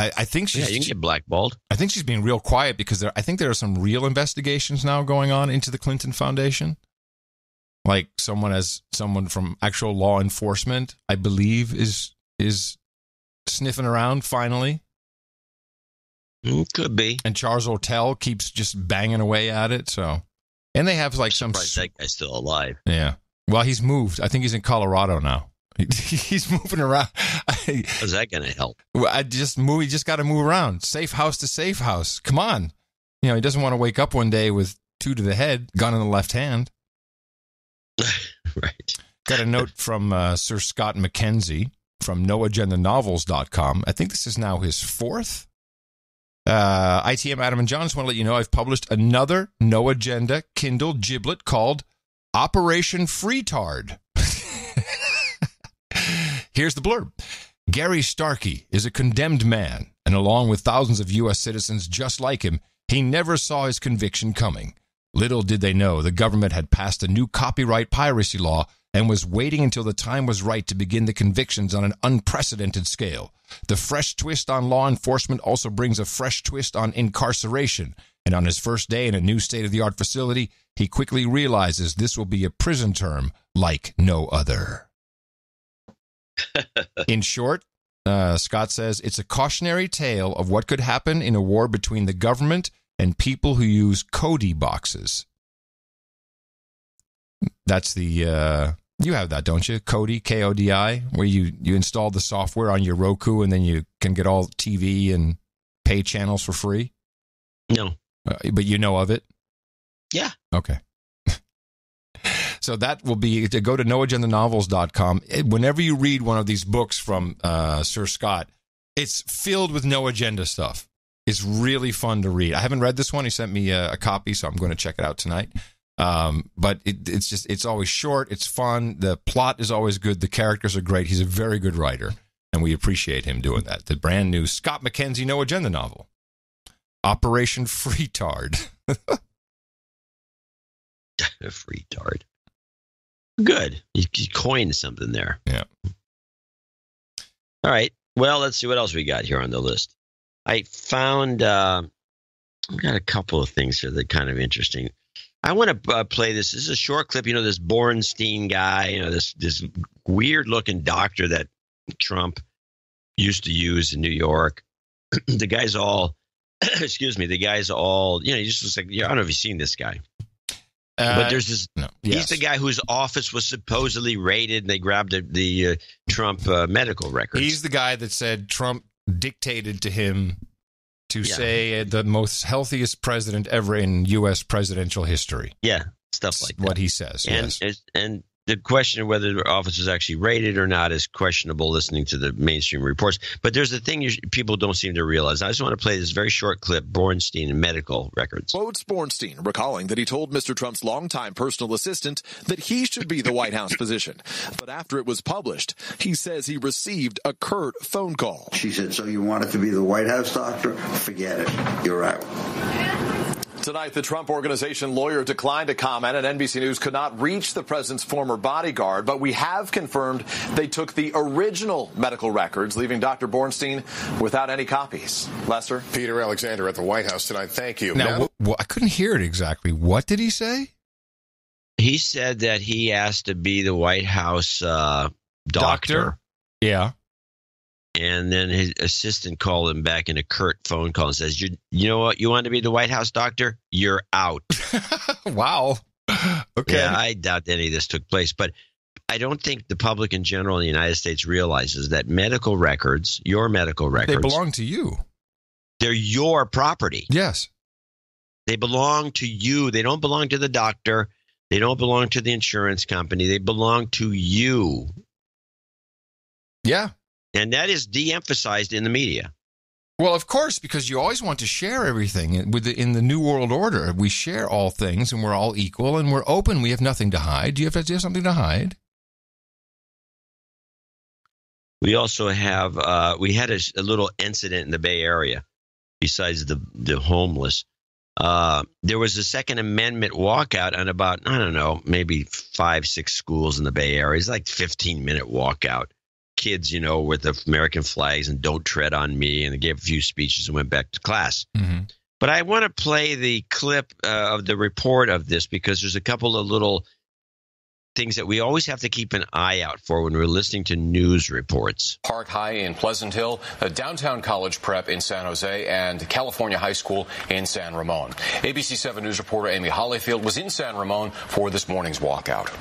I think she's... Yeah, you can get blackballed. I think she's being real quiet because I think there are some real investigations now going on into the Clinton Foundation. Like someone from actual law enforcement, I believe, is sniffing around finally. Could be. And Charles O'Tell keeps just banging away at it. So, and they have like some... That guy's still alive. Yeah. Well, he's moved. I think he's in Colorado now. He's moving around. How's that going to help? He just got to move around. Safe house to safe house. Come on. You know, he doesn't want to wake up one day with 2 to the head, gun in the left hand. Right. Got a note from Sir Scott McKenzie from NoAgendaNovels.com. I think this is now his 4th. ITM Adam and John, just want to let you know I've published another No Agenda Kindle giblet called Operation Freetard. Here's the blurb. Gary Starkey is a condemned man, and along with thousands of U.S. citizens just like him, he never saw his conviction coming. Little did they know the government had passed a new copyright piracy law and was waiting until the time was right to begin the convictions on an unprecedented scale. The fresh twist on law enforcement also brings a fresh twist on incarceration, and on his first day in a new state-of-the-art facility, he quickly realizes this will be a prison term like no other. In short, Scott says, it's a cautionary tale of what could happen in a war between the government and people who use Kodi boxes. That's the, you have that, don't you? Kodi, K-O-D-I, where you install the software on your Roku and then you can get all TV and pay channels for free? No. But you know of it? Yeah. Okay. So that will be to go to noagendanovels.com. Whenever you read one of these books from Sir Scott, it's filled with no agenda stuff. It's really fun to read. I haven't read this one. He sent me a copy, so I'm going to check it out tonight. But it's always short. It's fun. The plot is always good. The characters are great. He's a very good writer, and we appreciate him doing that. The brand new Scott McKenzie No Agenda novel, Operation Freetard. Freetard. Good. You coined something there. Yeah. All right. Well, let's see what else we got here on the list. I found I've got a couple of things here that are kind of interesting. I want to play this. This is a short clip. You know, this Bornstein guy, you know, this weird-looking doctor that Trump used to use in New York. The guy's all, excuse me, the guy's all, you know, he just looks like, I don't know if you've seen this guy. But there's this. No, he's the guy whose office was supposedly raided, and they grabbed the Trump medical records. He's the guy that said Trump dictated to him to say the most healthiest president ever in U.S. presidential history. Yeah, stuff like that. What he says. And, yes. And the question of whether the office was actually raided or not is questionable listening to the mainstream reports. But there's a thing people don't seem to realize. I just want to play this very short clip, Bornstein and medical records. Quotes Bornstein, recalling that he told Mr. Trump's longtime personal assistant that he should be the White House position. But after it was published, he says he received a curt phone call. She said, so you wanted to be the White House doctor? Forget it. You're out. Tonight, the Trump Organization lawyer declined to comment, and NBC News could not reach the president's former bodyguard. But we have confirmed they took the original medical records, leaving Dr. Bornstein without any copies. Lester? Peter Alexander at the White House tonight. Thank you. Now, I couldn't hear it exactly. What did he say? He said that he asked to be the White House doctor. Yeah. And then his assistant called him back in a curt phone call and says, you know what? You want to be the White House doctor? You're out. Wow. Okay. Yeah, I doubt any of this took place. But I don't think the public in general in the United States realizes that medical records, your medical records, they belong to you. They're your property. Yes. They belong to you. They don't belong to the doctor. They don't belong to the insurance company. They belong to you. Yeah. And that is de-emphasized in the media. Well, of course, because you always want to share everything. In the New World Order, we share all things, and we're all equal, and we're open. We have nothing to hide. Do you have something to hide? We also have we had a little incident in the Bay Area. Besides the homeless, there was a Second Amendment walkout on about, I don't know, maybe 5-6 schools in the Bay Area. It's like 15-minute walkout. Kids, with the American flags and "Don't Tread on Me," and they gave a few speeches and went back to class. Mm-hmm. But I want to play the clip of the report of this because there's a couple of little things that we always have to keep an eye out for when we're listening to news reports. Park High in Pleasant Hill, a downtown college prep in San Jose, and California High School in San Ramon. ABC 7 News reporter Amy Hollyfield was in San Ramon for this morning's walkout.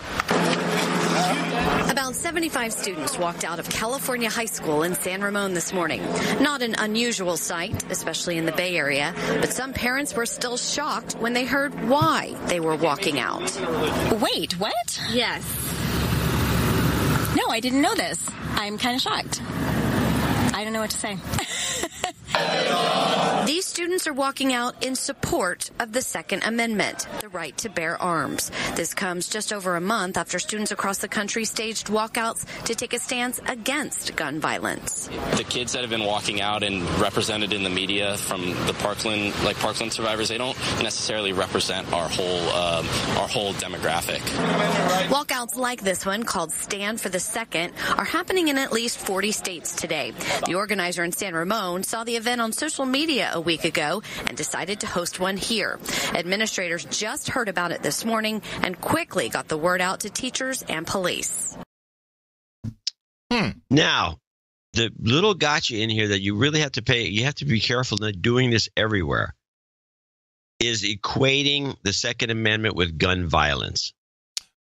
About 75 students walked out of California High School in San Ramon this morning. Not an unusual sight, especially in the Bay Area, but some parents were still shocked when they heard why they were walking out. Wait, what? Yes. No, I didn't know this. I'm kind of shocked. I don't know what to say. These students are walking out in support of the Second Amendment, the right to bear arms. This comes just over a month after students across the country staged walkouts to take a stance against gun violence. The kids that have been walking out and represented in the media from the Parkland survivors, they don't necessarily represent our whole demographic. Walkouts like this one, called Stand for the Second, are happening in at least 40 states today. The organizer in San Ramon saw the event on social media a week ago and decided to host one here. Administrators just heard about it this morning and quickly got the word out to teachers and police. Now, the little gotcha in here that you really have to you have to be careful not doing this everywhere, is equating the Second Amendment with gun violence.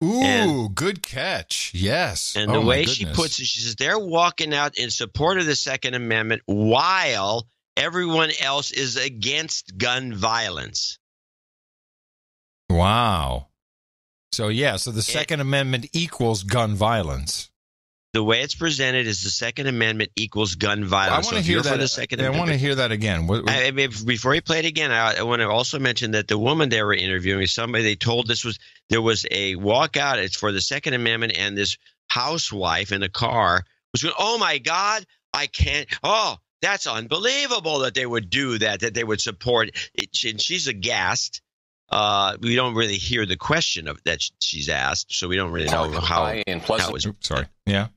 Ooh, good catch. Yes. And the way she puts it, she says they're walking out in support of the Second Amendment while everyone else is against gun violence. Wow. So the Second Amendment equals gun violence. The way it's presented is the Second Amendment equals gun violence. I want to hear that. I want to hear that again. Before you play it again, I want to also mention that the woman they were interviewing is somebody they told there was a walkout. It's for the Second Amendment, and this housewife in a car was going, "Oh my God, I can't! Oh, that's unbelievable that they would do that. That they would support it." And she's aghast. We don't really hear the question of that she's asked, so we don't really know how it was. Sorry. Yeah.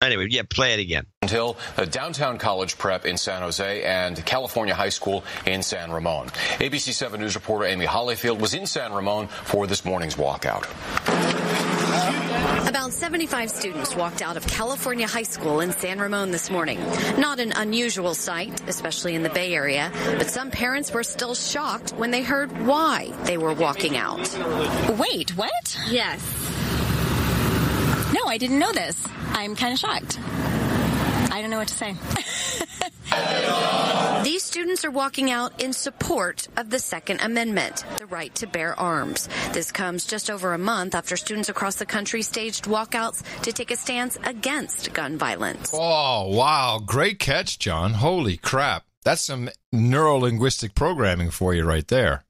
Anyway, play it again. Until a downtown college prep in San Jose and California High School in San Ramon. ABC 7 News reporter Amy Hollyfield was in San Ramon for this morning's walkout. About 75 students walked out of California High School in San Ramon this morning. Not an unusual sight, especially in the Bay Area, but some parents were still shocked when they heard why they were walking out. Wait, what? Yes. No, I didn't know this. I'm kind of shocked. I don't know what to say. These students are walking out in support of the Second Amendment, the right to bear arms. This comes just over a month after students across the country staged walkouts to take a stance against gun violence. Oh, wow. Great catch, John. Holy crap. That's some neuro-linguistic programming for you right there.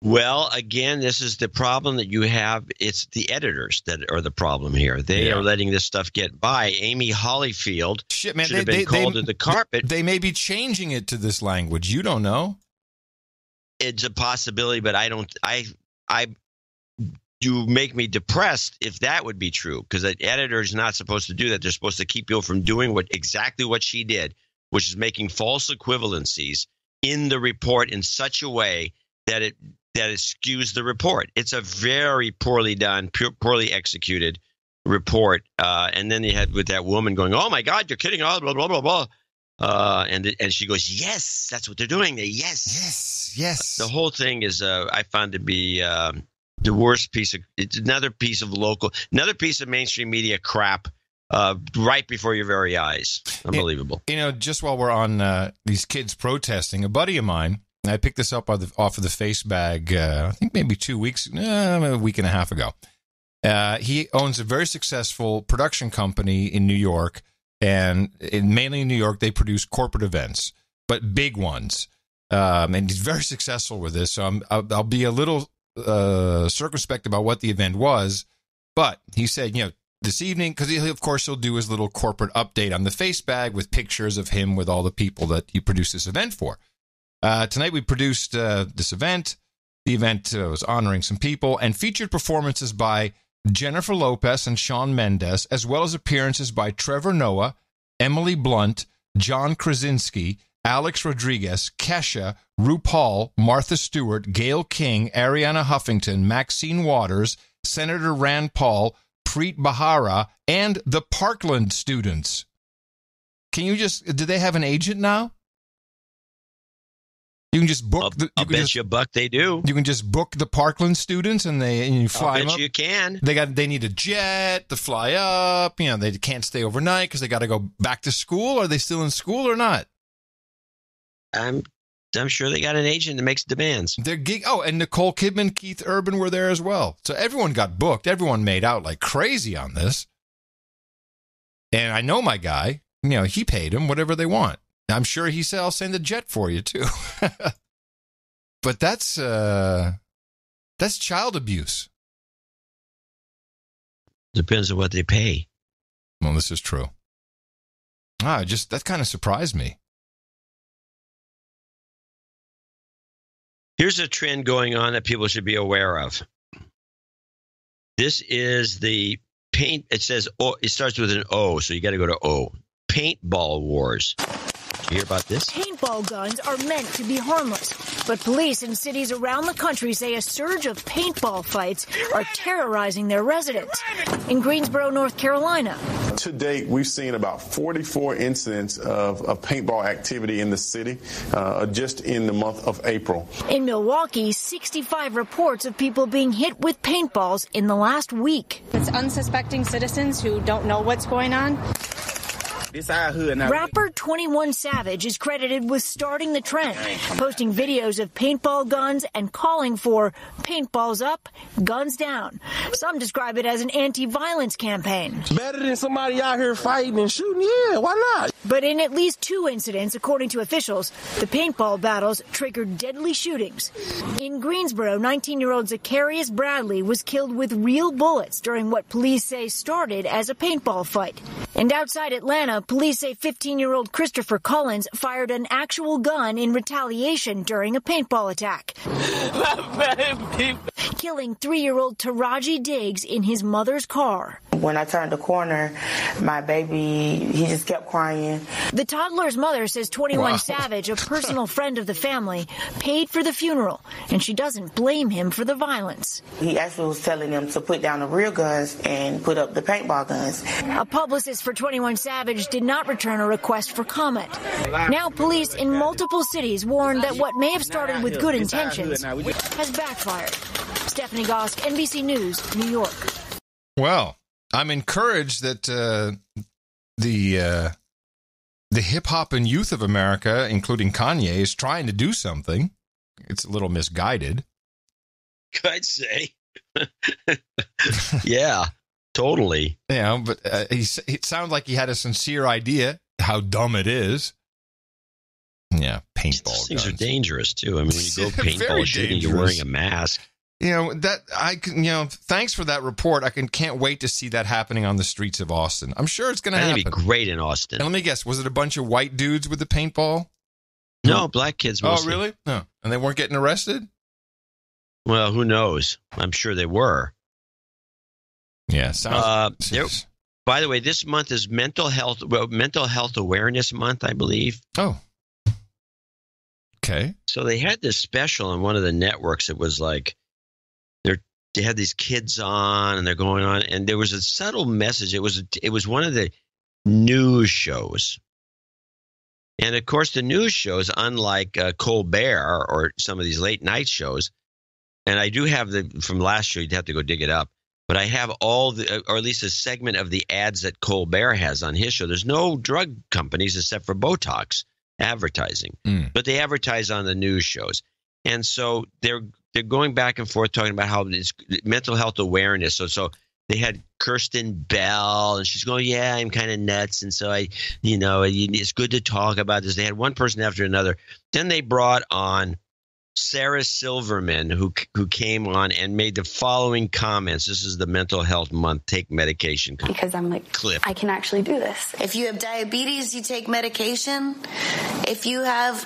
Well, again, this is the problem that you have. It's the editors that are the problem here. They are letting this stuff get by. Amy Hollyfield should have been called to the carpet. They may be changing it to this language. You don't know. It's a possibility, but I don't. You make me depressed if that would be true, because the editor is not supposed to do that. They're supposed to keep people from doing exactly what she did, which is making false equivalencies in the report in such a way that it that it skews the report. It's a very poorly done, poorly executed report. And then you had with that woman going, "Oh my God, you're kidding!" Blah blah blah blah. And she goes, "Yes, that's what they're doing. Yes. The whole thing is, I found to be the worst piece of. It's another piece of mainstream media crap. Right before your very eyes. Unbelievable. Just while we're on these kids protesting, a buddy of mine, I picked this up off of the Face Bag, I think maybe a week and a half ago. He owns a very successful production company in New York, and mainly in New York, they produce corporate events, but big ones. And he's very successful with this, so I'll be a little circumspect about what the event was, but he said, this evening, because he'll do his little corporate update on the Face Bag with pictures of him with all the people that he produced this event for. Tonight we produced this event. The event was honoring some people and featured performances by Jennifer Lopez and Shawn Mendes, as well as appearances by Trevor Noah, Emily Blunt, John Krasinski, Alex Rodriguez, Kesha, RuPaul, Martha Stewart, Gayle King, Ariana Huffington, Maxine Waters, Senator Rand Paul, Preet Bharara, and the Parkland students. Do they have an agent now? You can just book. I'll bet you a buck they do. You can just book the Parkland students, and you fly them up. I bet you can. They need a jet to fly up. They can't stay overnight because they got to go back to school. Are they still in school or not? I'm sure they got an agent that makes demands. And Nicole Kidman, Keith Urban were there as well. So everyone got booked. Everyone made out like crazy on this. And I know my guy. He paid them whatever they want. I'm sure he said, "I'll send a jet for you too." But that's child abuse. Depends on what they pay. Well, this is true. That kind of surprised me. Here's a trend going on that people should be aware of. This is the paint. It says, it starts with an O, so you got to go to O. Paintball wars. Did you hear about this? Paintball guns are meant to be harmless, but police in cities around the country say a surge of paintball fights are terrorizing their residents. In Greensboro, North Carolina. To date, we've seen about 44 incidents of paintball activity in the city just in the month of April. In Milwaukee, 65 reports of people being hit with paintballs in the last week. It's unsuspecting citizens who don't know what's going on. Rapper 21 Savage is credited with starting the trend, posting videos of paintball guns and calling for paintballs up, guns down. Some describe it as an anti-violence campaign. Better than somebody out here fighting and shooting, yeah, why not? But in at least 2 incidents, according to officials, the paintball battles triggered deadly shootings. In Greensboro, 19-year-old Zacharias Bradley was killed with real bullets during what police say started as a paintball fight. And outside Atlanta, police say 15-year-old Christopher Collins fired an actual gun in retaliation during a paintball attack, killing 3-year-old Taraji Diggs in his mother's car. When I turned the corner, my baby, he just kept crying. The toddler's mother says 21 Savage, a personal friend of the family, paid for the funeral, and she doesn't blame him for the violence. He actually was telling them to put down the real guns and put up the paintball guns. A publicist for 21 Savage did not return a request for comment. Now police in multiple cities warned that what may have started with good intentions has backfired. Stephanie Gosk, NBC News, New York. Well, I'm encouraged that the hip-hop and youth of America, including Kanye, is trying to do something. It's a little misguided. I'd say. Yeah, totally. But it sounds like he had a sincere idea how dumb it is. Yeah, paintball guns. Things are dangerous, too. I mean, when you go paintball shooting, you're wearing a mask. Thanks for that report. I can't wait to see that happening on the streets of Austin. I'm sure it's going to happen. It'd be great in Austin. And let me guess, was it a bunch of white dudes with the paintball? No, black kids mostly. Oh, really? No. And they weren't getting arrested? Well, who knows? I'm sure they were. Yeah, by the way, this month is Mental Health Awareness Month, I believe. Oh. Okay. So they had this special on one of the networks. It was like they had these kids on, and they're going on, and there was a subtle message. It was one of the news shows. And of course, the news shows, unlike Colbert or some of these late night shows, and I do have from last show, you'd have to go dig it up, but I have all or at least a segment of the ads that Colbert has on his show. There's no drug companies except for Botox advertising, but they advertise on the news shows. And so they're going back and forth talking about how it's mental health awareness. So they had Kirsten Bell, and she's going, yeah, I'm kind of nuts. And so it's good to talk about this. They had one person after another. Then they brought on Sarah Silverman, who came on and made the following comments. This is the Mental Health Month. Take medication. Because I'm like, Clip. I can actually do this. If you have diabetes, you take medication. If you have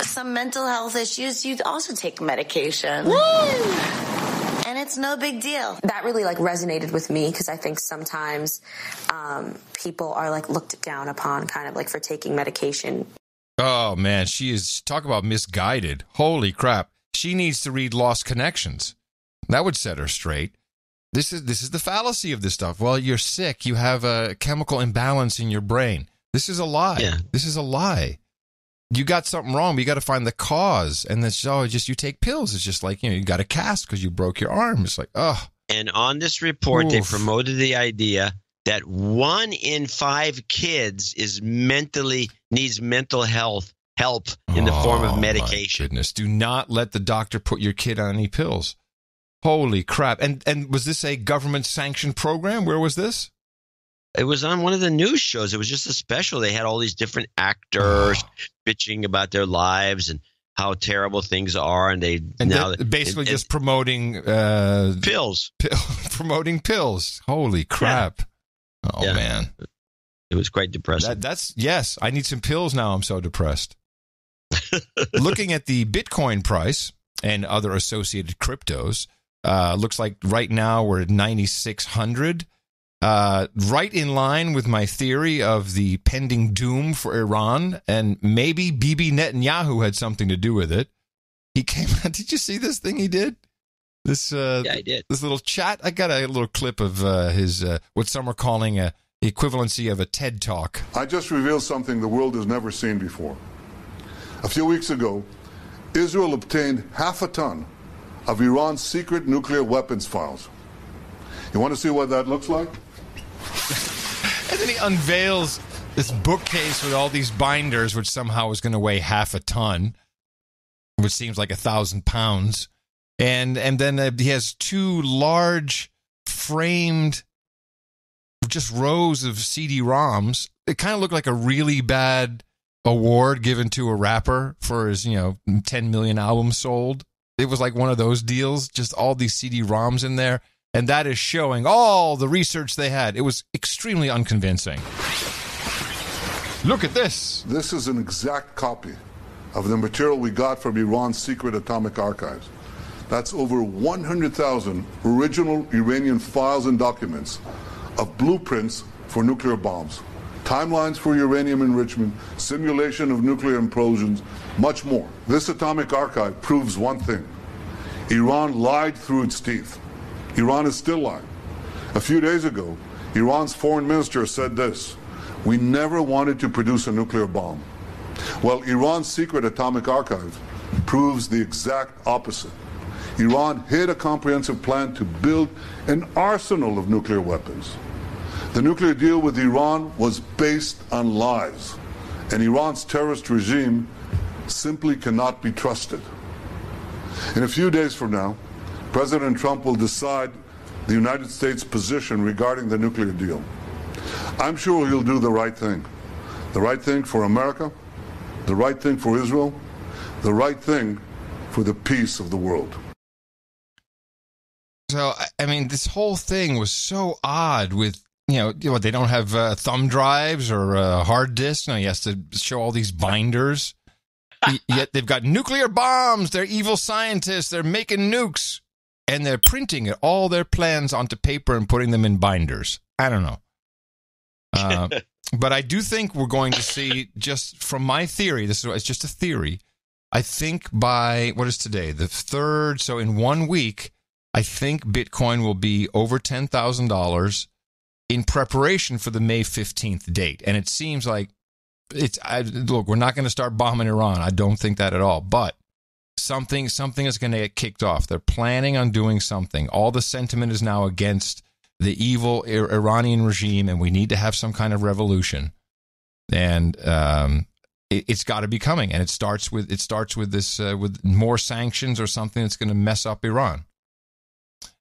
some mental health issues, you also take medication. Woo! And it's no big deal. That really resonated with me because I think sometimes people are looked down upon kind of for taking medication. Oh, man, talk about misguided. Holy crap. She needs to read Lost Connections. That would set her straight. This is the fallacy of this stuff. Well, you're sick. You have a chemical imbalance in your brain. This is a lie. Yeah. This is a lie. You got something wrong, but you got to find the cause. And that's just you take pills. It's just like, you got a cast because you broke your arm. It's like, oh. And on this report, they promoted the idea that 1 in 5 kids needs mental health help in the form of medication. My goodness. Do not let the doctor put your kid on any pills. Holy crap. And was this a government-sanctioned program? Where was this? It was on one of the news shows. It was just a special. They had all these different actors bitching about their lives and how terrible things are. And basically just promoting pills. Promoting pills. Holy crap. Yeah. Oh, yeah. Man. It was quite depressing. Yes, I need some pills now. I'm so depressed. Looking at the Bitcoin price and other associated cryptos, looks like right now we're at 9,600. Right in line with my theory of the pending doom for Iran, and maybe Bibi Netanyahu had something to do with it. He came out. Did you see this thing he did? Yeah, I did. This little chat. I got a little clip of his what some are calling the equivalency of a TED Talk. I just revealed something the world has never seen before. A few weeks ago, Israel obtained 0.5 ton of Iran's secret nuclear weapons files. You want to see what that looks like? And then he unveils this bookcase with all these binders, which somehow is going to weigh 0.5 ton, which seems like 1,000 pounds. And then he has 2 large framed just rows of CD-ROMs. It kind of looked like a really bad award given to a rapper for his, 10 million albums sold. It was like one of those deals, just all these CD-ROMs in there. And that is showing all the research they had. It was extremely unconvincing. Look at this. This is an exact copy of the material we got from Iran's secret atomic archives. That's over 100,000 original Iranian files and documents of blueprints for nuclear bombs, timelines for uranium enrichment, simulation of nuclear implosions, much more. This atomic archive proves one thing. Iran lied through its teeth. Iran is still lying. A few days ago, Iran's foreign minister said this: "We never wanted to produce a nuclear bomb." Well, Iran's secret atomic archive proves the exact opposite. Iran hid a comprehensive plan to build an arsenal of nuclear weapons. The nuclear deal with Iran was based on lies, and Iran's terrorist regime simply cannot be trusted. In a few days from now, President Trump will decide the United States' position regarding the nuclear deal. I'm sure he'll do the right thing. The right thing for America, the right thing for Israel, the right thing for the peace of the world. So, I mean, this whole thing was so odd with, they don't have thumb drives or hard disks. No, he has to show all these binders. Yet they've got nuclear bombs. They're evil scientists. They're making nukes. And they're printing all their plans onto paper and putting them in binders. I don't know. But I do think we're going to see, just from my theory, it's just a theory, I think by, what is today? The 3rd. So in 1 week, I think Bitcoin will be over $10,000 in preparation for the May 15th date. And it seems like look, we're not going to start bombing Iran. I don't think that at all. But something is going to get kicked off. They're planning on doing something. All the sentiment is now against the evil Iranian regime, and we need to have some kind of revolution. And it's got to be coming. And it starts with this with more sanctions or something that's going to mess up Iran.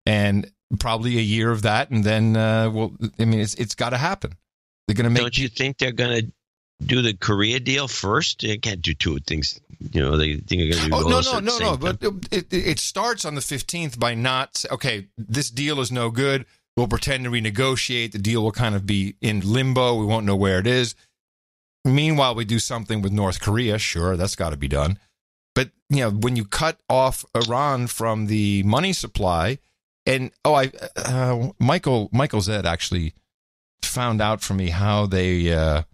And probably a year of that, and then it's got to happen. They're going to make. Don't you think they're going to do the Korea deal first? They can't do two things. They think they're going to do. No. But it starts on the 15th by not. Okay, this deal is no good. We'll pretend to renegotiate. The deal will kind of be in limbo. We won't know where it is. Meanwhile, we do something with North Korea. Sure, that's got to be done. But when you cut off Iran from the money supply. And Michael Zed actually found out for me how they're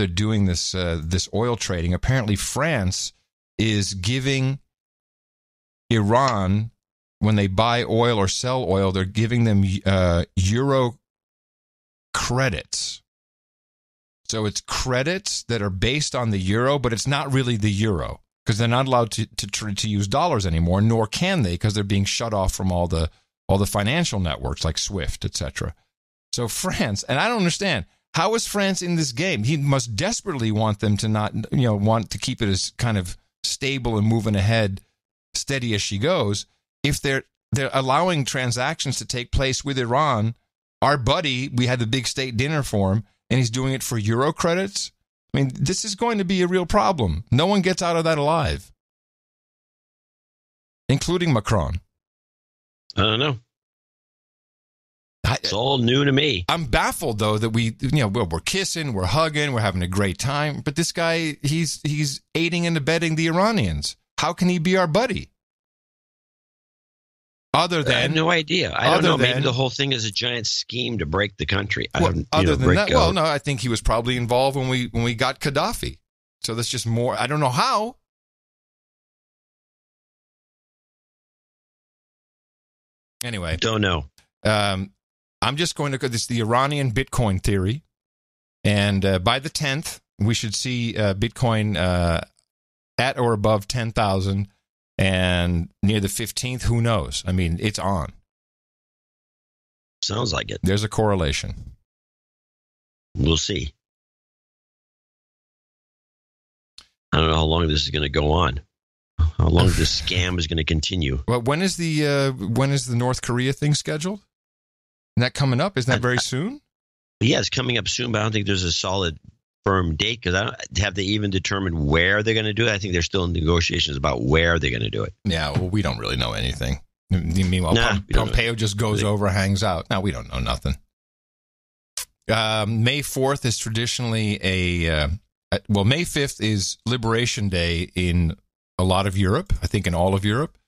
doing this oil trading. Apparently, France is giving Iran, when they buy oil or sell oil, they're giving them euro credits. So it's credits that are based on the euro, but it's not really the euro. Because they're not allowed to use dollars anymore, nor can they, because they're being shut off from all the financial networks like SWIFT, etc. So France, and I don't understand, how is France in this game? He must desperately want them to not, want to keep it as kind of stable and moving ahead, steady as she goes. If they're allowing transactions to take place with Iran, our buddy, we had the big state dinner for him, and he's doing it for euro credits. I mean, this is going to be a real problem. No one gets out of that alive, including Macron. I don't know. It's all new to me. I'm baffled, though, that we're kissing, we're hugging, we're having a great time. But this guy, he's aiding and abetting the Iranians. How can he be our buddy? I have no idea. I don't know. Maybe the whole thing is a giant scheme to break the country. I think he was probably involved when we got Gaddafi. So that's just more. I don't know how. Anyway, don't know. I'm just going to go. This is the Iranian Bitcoin theory, and by the 10th, we should see Bitcoin at or above 10,000. And near the 15th, who knows? I mean, it's on. Sounds like it. There's a correlation. We'll see. I don't know how long this is going to go on. How long this scam is going to continue. Well, when is the North Korea thing scheduled? Isn't that coming up? Isn't that very soon? Yeah, it's coming up soon, but I don't think there's a solid firm date, because have they even determined where they're going to do it? I think they're still in negotiations about where they're going to do it. Yeah, well, we don't really know anything. Meanwhile, Pompeo just goes over, hangs out. No, we don't know nothing. May 4th is traditionally May 5th is Liberation Day in a lot of Europe. I think in all of Europe.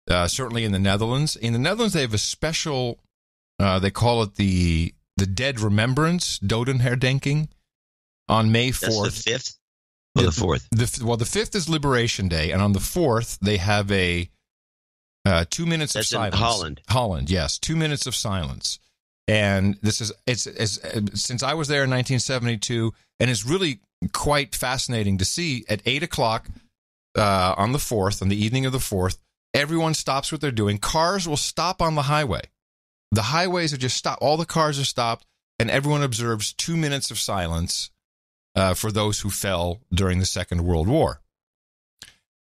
Certainly in the Netherlands. In the Netherlands, they have a special, they call it the Dead Remembrance, Dodenherdenking. On May 4th. That's the 5th or the 4th? The 5th is Liberation Day, and on the 4th, they have a 2 minutes of silence. In Holland. Holland, yes. 2 minutes of silence. And it's since I was there in 1972, and it's really quite fascinating to see at 8 o'clock on the 4th, on the evening of the 4th, everyone stops what they're doing. Cars will stop on the highway. The highways are just stopped. All the cars are stopped, and everyone observes 2 minutes of silence for those who fell during the Second World War.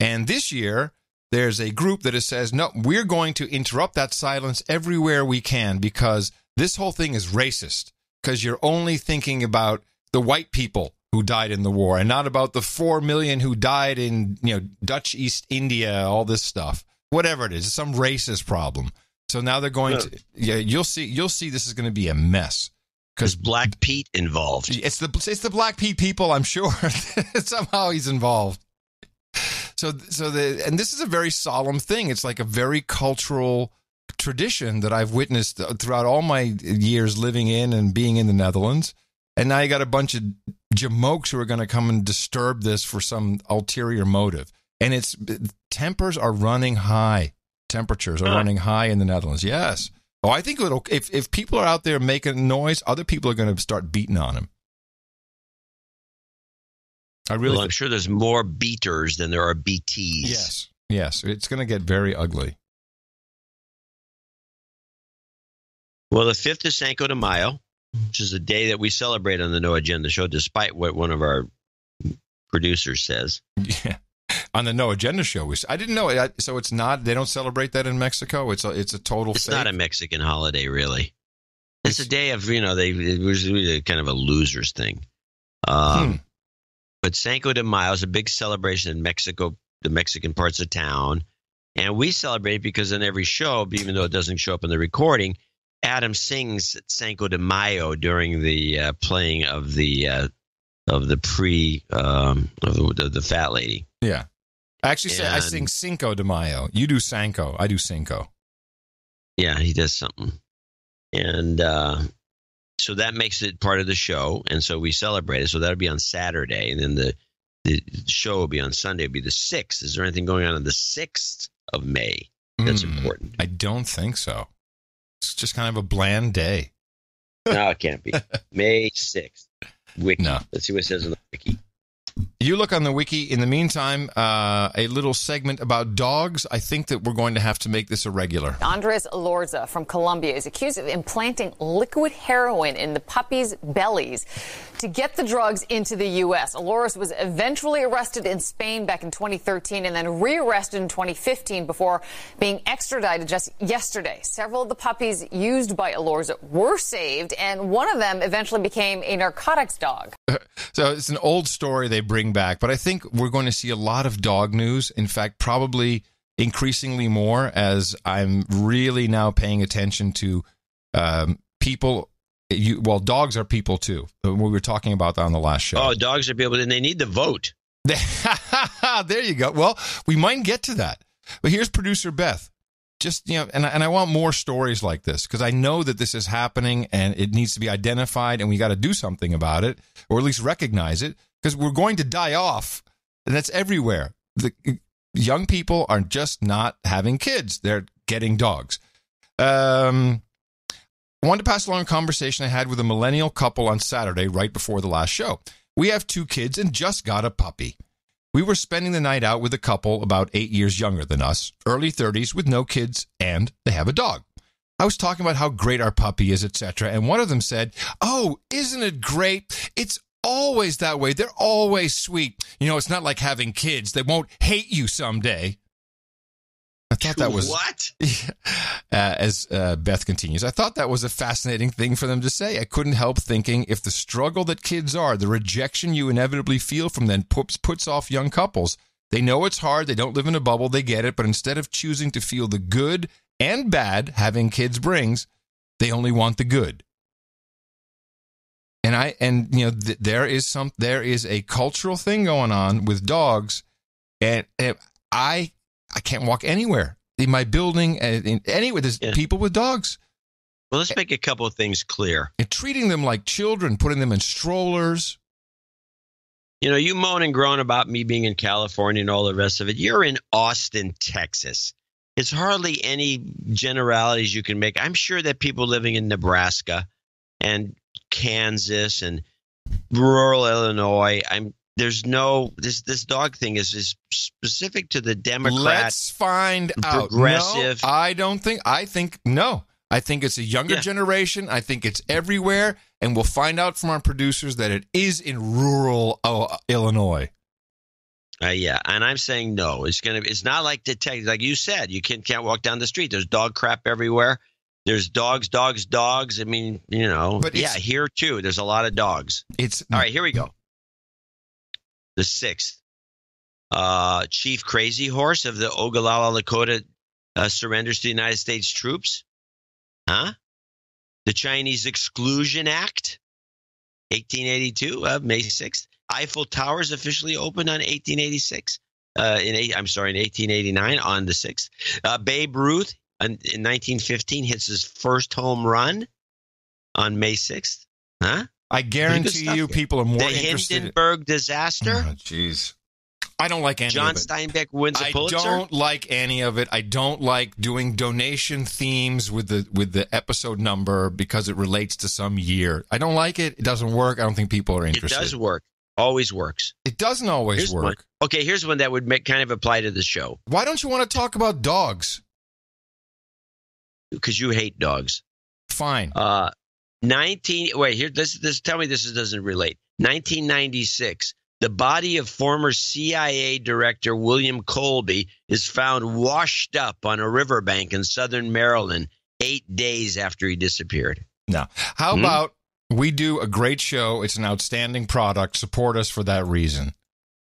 And this year, there's a group that says, no, we're going to interrupt that silence everywhere we can, because this whole thing is racist, because you're only thinking about the white people who died in the war and not about the 4 million who died in Dutch East India, all this stuff. Whatever it is, it's some racist problem. So now they're going to, you'll see this is going to be a mess. Because Black Pete involved. It's the Black Pete people, I'm sure. Somehow he's involved. And this is a very solemn thing. It's like a very cultural tradition that I've witnessed throughout all my years living in and being in the Netherlands. And now you got a bunch of jamokes who are going to come and disturb this for some ulterior motive. And temperatures are running high. Temperatures are running high in the Netherlands. Yes. Oh, I think if people are out there making noise, other people are going to start beating on them. I'm sure there's more beaters than there are BTs. Yes. It's going to get very ugly. Well, the 5th is Cinco de Mayo, which is a day that we celebrate on the No Agenda show, despite what one of our producers says. Yeah. On the No Agenda show, I didn't know. So it's not. They don't celebrate that in Mexico. It's a total. It's not a Mexican holiday, really. It's a day of it was really kind of a losers thing. But Cinco de Mayo is a big celebration in Mexico, the Mexican parts of town, and we celebrate because in every show, even though it doesn't show up in the recording, Adam sings Cinco de Mayo during the playing of the fat lady. Yeah. I sing Cinco de Mayo. You do Sanco. I do Cinco. Yeah, he does something. And so that makes it part of the show. And so we celebrate it. So that'll be on Saturday. And then the show will be on Sunday. It'll be the 6th. Is there anything going on the 6th of May that's important? I don't think so. It's just kind of a bland day. No, it can't be. May 6th. Wiki. No. Let's see what it says on the wiki. You look on the wiki. In the meantime, a little segment about dogs. I think that we're going to have to make this a regular. Andres Elorza from Colombia is accused of implanting liquid heroin in the puppies' bellies to get the drugs into the U.S. Elorza was eventually arrested in Spain back in 2013 and then rearrested in 2015 before being extradited just yesterday. Several of the puppies used by Elorza were saved, and one of them eventually became a narcotics dog. So it's an old story they bring back, but I think we're going to see a lot of dog news. In fact, probably increasingly more, as I'm really now paying attention to people. Dogs are people too. We were talking about that on the last show. Oh, dogs are people, and they need to vote. There you go. Well, we might get to that. But here's producer Beth. Just, and I want more stories like this because I know that this is happening and it needs to be identified and we got to do something about it, or at least recognize it, because we're going to die off, and that's everywhere. The young people are just not having kids. They're getting dogs. I wanted to pass along a conversation I had with a millennial couple on Saturday right before the last show. We have 2 kids and just got a puppy. We were spending the night out with a couple about 8 years younger than us, early 30s with no kids, and they have a dog. I was talking about how great our puppy is, etc., and one of them said, "Oh, isn't it great? It's always that way. They're always sweet. It's not like having kids. They won't hate you someday." I thought that was... What? As Beth continues, I thought that was a fascinating thing for them to say. I couldn't help thinking if the struggle that kids are, the rejection you inevitably feel from them puts off young couples. They know it's hard. They don't live in a bubble. They get it. But instead of choosing to feel the good and bad having kids brings, they only want the good. And there is a cultural thing going on with dogs, and I can't walk anywhere in my building. Anywhere, there's people with dogs. Well, let's make a couple of things clear. And treating them like children, putting them in strollers. You moan and groan about me being in California and all the rest of it. You're in Austin, Texas. It's hardly any generalities you can make. I'm sure that people living in Nebraska and Kansas and rural Illinois, this dog thing is specific to the Democrat. Let's find out. Progressive. No, I think it's a younger generation. I think it's everywhere. And we'll find out from our producers that it is in rural Illinois. Yeah, and I'm saying no. It's not like Texas. Like you said, you can't walk down the street. There's dog crap everywhere. There's dogs. I mean, But here too. There's a lot of dogs. All right. Here we go. The 6th, Chief Crazy Horse of the Oglala Lakota surrenders to the United States troops. Huh? The Chinese Exclusion Act, 1882, May 6th. Eiffel Towers officially opened on 1886. In 1889 on the 6th. Babe Ruth in 1915 hits his first home run on May 6th. Huh? I guarantee you people are more the interested. Hindenburg disaster? Jeez. I don't like any John of it. Steinbeck wins a Pulitzer? I don't like any of it. I don't like doing donation themes with the episode number because it relates to some year. I don't like it. It doesn't work. I don't think people are interested. It does work. Always works. It doesn't always work. One. Okay, here's one that would kind of apply to the show. Why don't you want to talk about dogs? Because you hate dogs. Fine. Tell me this doesn't relate. 1996. The body of former CIA Director William Colby is found washed up on a riverbank in southern Maryland 8 days after he disappeared. Now, how about we do a great show? It's an outstanding product. Support us for that reason.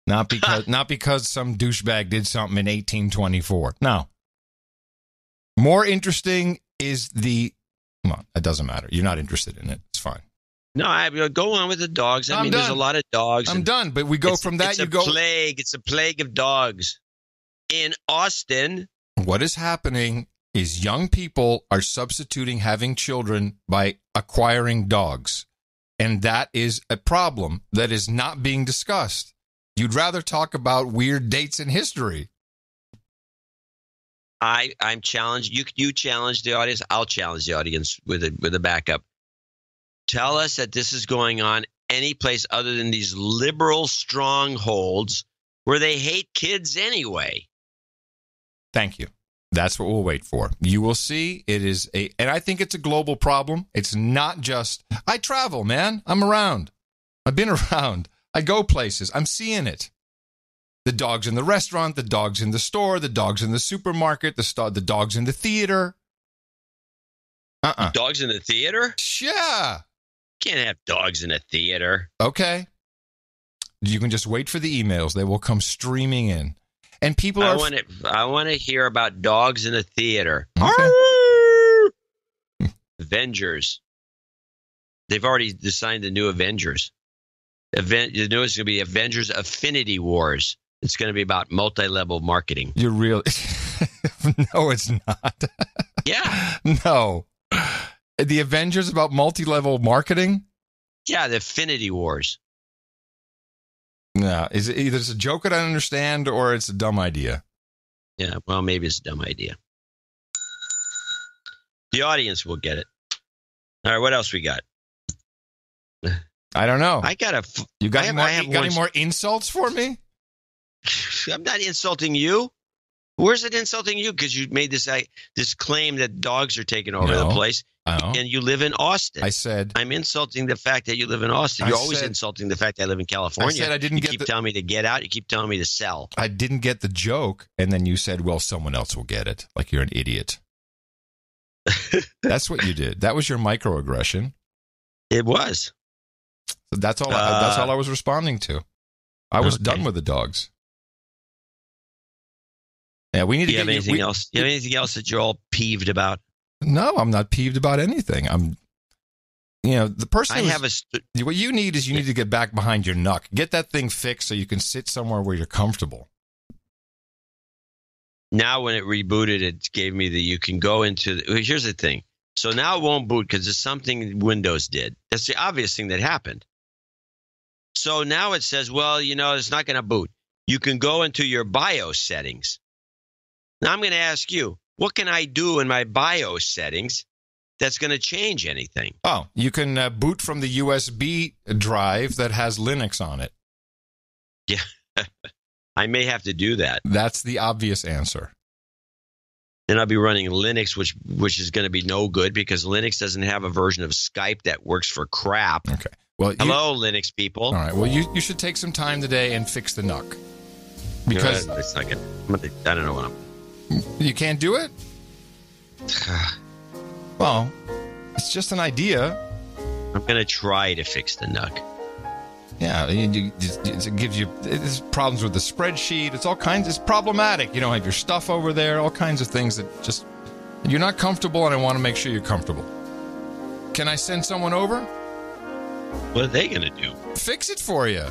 Not because some douchebag did something in 1824. No. More interesting is come on, it doesn't matter. You're not interested in it. It's fine. No, I go on with the dogs. I mean, done. There's a lot of dogs. I'm done, but we go from that. It's a plague of dogs. In Austin. What is happening is young people are substituting having children by acquiring dogs. And that is a problem that is not being discussed. You'd rather talk about weird dates in history. I'm challenged. You challenge the audience. I'll challenge the audience with a backup. Tell us that this is going on any place other than these liberal strongholds where they hate kids anyway. Thank you. That's what we'll wait for. You will see it is and I think it's a global problem. It's not just, I travel, man. I'm around. I've been around. I go places. I'm seeing it. The dogs in the restaurant, the dogs in the store, the dogs in the supermarket, the dogs in the theater. Dogs in the theater? Yeah. Can't have dogs in a theater. Okay. You can just wait for the emails. They will come streaming in. And people I want to hear about dogs in a theater. Okay. Avengers. They've already designed the new Avengers. You know it's going to be Avengers Affinity Wars. It's going to be about multi-level marketing. You're really... No, it's not. Yeah. No. The Avengers about multi-level marketing? Yeah, the Affinity Wars. No, is it either it's a joke I don't understand or it's a dumb idea? Yeah, well, maybe it's a dumb idea. The audience will get it. All right, what else we got? I don't know. You got any more insults for me? I'm not insulting you. Where's it insulting you? Because you made this claim that dogs are taking over the place. And you live in Austin. I said I'm insulting the fact that you live in Austin. You're always insulting the fact that I live in California. I said I didn't you keep telling me to get out. You keep telling me to sell. I didn't get the joke, and then you said, "Well, someone else will get it." Like you're an idiot. That's what you did. That was your microaggression. It was. So that's all. That's all I was responding to. I was done with the dogs. Yeah, we need to. Do you have anything else? Do you have anything else that you're all peeved about? No, I'm not peeved about anything. The person. What you need is need to get back behind your knuck. Get that thing fixed so you can sit somewhere where you're comfortable. Now, when it rebooted, it gave me you can go into. Here's the thing. So now it won't boot because it's something Windows did. That's the obvious thing that happened. So now it says, well, it's not going to boot. You can go into your BIOS settings. Now I'm going to ask you, what can I do in my BIOS settings that's going to change anything? Oh, you can boot from the USB drive that has Linux on it. Yeah, I may have to do that. That's the obvious answer. Then I'll be running Linux, which is going to be no good because Linux doesn't have a version of Skype that works for crap. Okay. Well, hello, Linux people. All right. Well, you should take some time today and fix the NUC. Because it's not good. I don't know what You can't do it? Well, it's just an idea. I'm going to try to fix the NUC. Yeah, it gives you problems with the spreadsheet. It's all kinds. It's problematic. You don't have your stuff over there. All kinds of things that just you're not comfortable, and I want to make sure you're comfortable. Can I send someone over? What are they going to do? Fix it for you.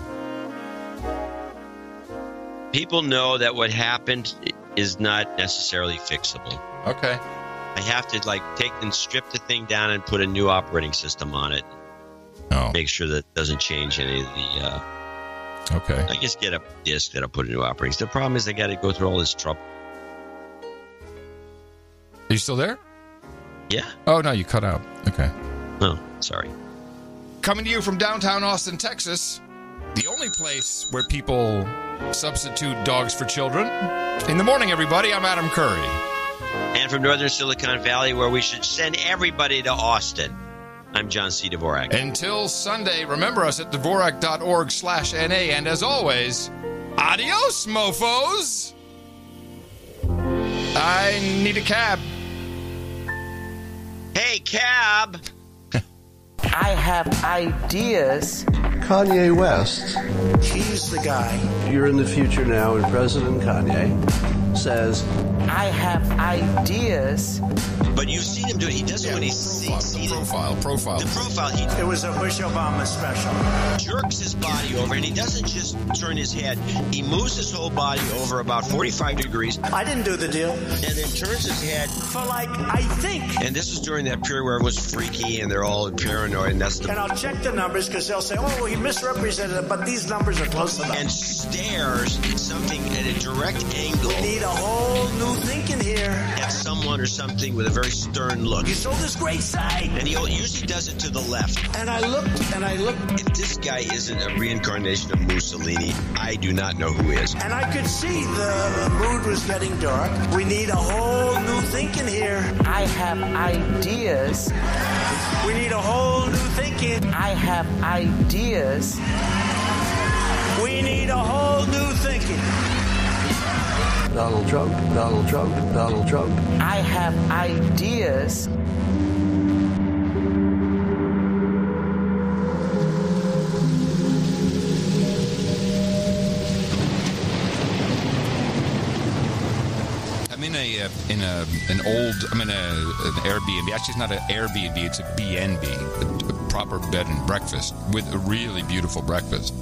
People know that what happened is not necessarily fixable. Okay. I have to take and strip the thing down and put a new operating system on it. Make sure that it doesn't change any of the. Okay. I just get a disk that I put into operating. The problem is I got to go through all this trouble. Are you still there? Yeah. Oh, no, you cut out. Okay. Oh, sorry. Coming to you from downtown Austin, Texas, the only place where people substitute dogs for children. In the morning, everybody, I'm Adam Curry. And from northern Silicon Valley, where we should send everybody to Austin, I'm John C. Dvorak. Until Sunday, remember us at Dvorak.org/NA. And as always, adios, mofos. I need a cab. Hey, cab. I have ideas. Kanye West. He's the guy. You're in the future now, and President Kanye says, I have ideas. But you've seen him do it. He does it when he's seated. Profile. The profile. It was a Bush Obama special. Jerks his body over, and he doesn't just turn his head. He moves his whole body over about 45 degrees. I didn't do the deal. And then turns his head. For I think. And this is during that period where everyone's freaky and they're all paranoid. And And I'll check the numbers because they'll say, oh, he misrepresented it, but these numbers are close enough. And stares at something at a direct angle. We need a whole new thinking here. At someone or something with a very stern look. You sold this great site. And he usually does it to the left. And I looked. If this guy isn't a reincarnation of Mussolini, I do not know who is. And I could see the mood was getting dark. We need a whole new thinking here. I have ideas. We need a whole new thinking. I have ideas. We need a whole new thinking. Donald Trump, Donald Trump, Donald Trump. I have ideas. I'm in an Airbnb. Actually, it's not an Airbnb. It's a BNB, a proper bed and breakfast with a really beautiful breakfast.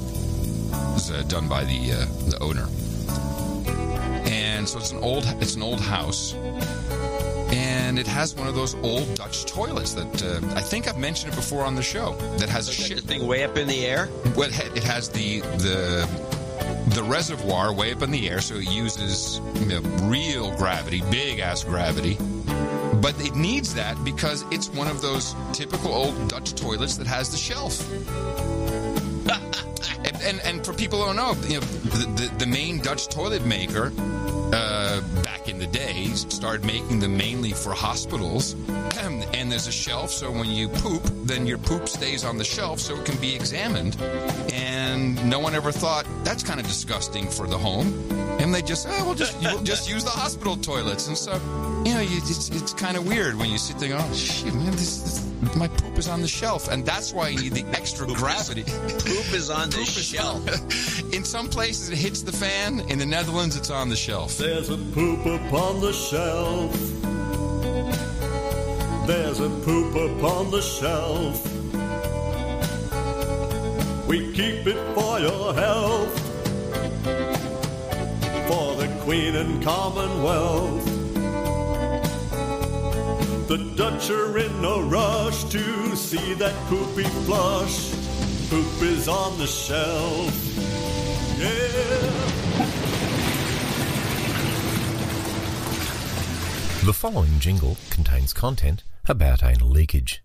It's done by the owner. And so it's an old house, and it has one of those old Dutch toilets that I think I've mentioned it before on the show. That has a shit thing way up in the air. Well, it has the reservoir way up in the air, so it uses real gravity, big ass gravity. But it needs that because it's one of those typical old Dutch toilets that has the shelf. And for people who don't know, the main Dutch toilet maker back in the day started making them mainly for hospitals. And there's a shelf, so when you poop, then your poop stays on the shelf so it can be examined. And no one ever thought, that's kind of disgusting for the home. And they just, we'll just use the hospital toilets. And so, it's kind of weird when you sit there going, oh, shit, man, my poop is on the shelf. And that's why you need the extra gravity. Poop is on the shelf. In some places, it hits the fan. In the Netherlands, it's on the shelf. There's a poop upon the shelf. There's a poop upon the shelf. We keep it for your health, for the Queen and Commonwealth. The Dutch are in no rush to see that poopy flush. Poop is on the shelf. Yeah. The following jingle contains content about anal leakage.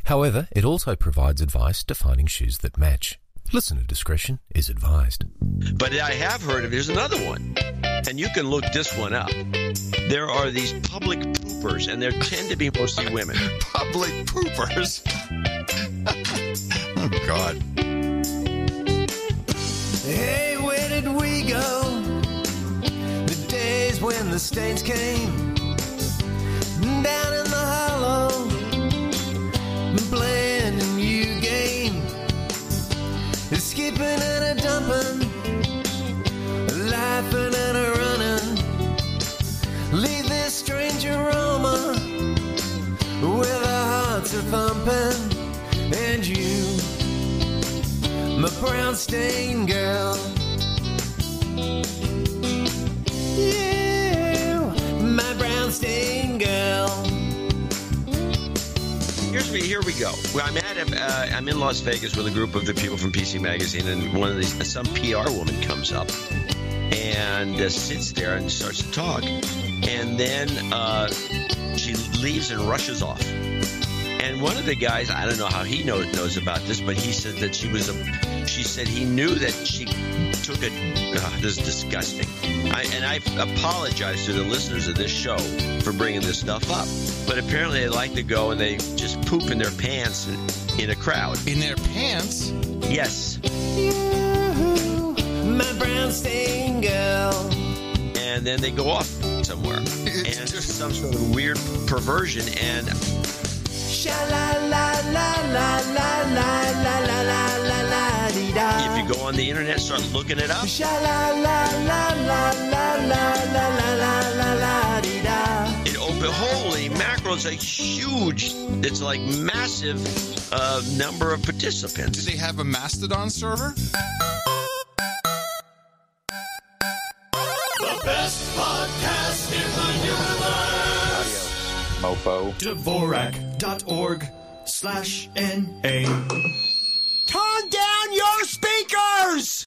However, it also provides advice defining shoes that match. Listener discretion is advised. But I have heard of, there's another one, and you can look this one up. There are these public poopers, and there tend to be mostly women. Public poopers? Oh, God. Hey, where did we go? The days when the stains came down in the hollow, playing a new game, skipping and a dumping, laughing and a running. Leave this strange aroma where our hearts are thumping, and you, my brown stained girl, you, my brown stained girl. Here's here we go. Well, I'm in Las Vegas with a group of the people from PC Magazine, and some PR woman comes up and sits there and starts to talk, and then she leaves and rushes off. And one of the guys, I don't know how he knows about this, but he said that she said he knew that she took a. This is disgusting. I apologize to the listeners of this show for bringing this stuff up, but apparently they like to go and they just poop in their pants in a crowd. In their pants? Yes. My brown stain girl. And then they go off somewhere, and some sort of weird perversion and. If you go on the internet, start looking it up. Holy mackerel! It's a huge. It's like massive number of participants. Do they have a Mastodon server? The best podcast in the universe. Mofo. Dvorak.org/NA. Turn down your speakers!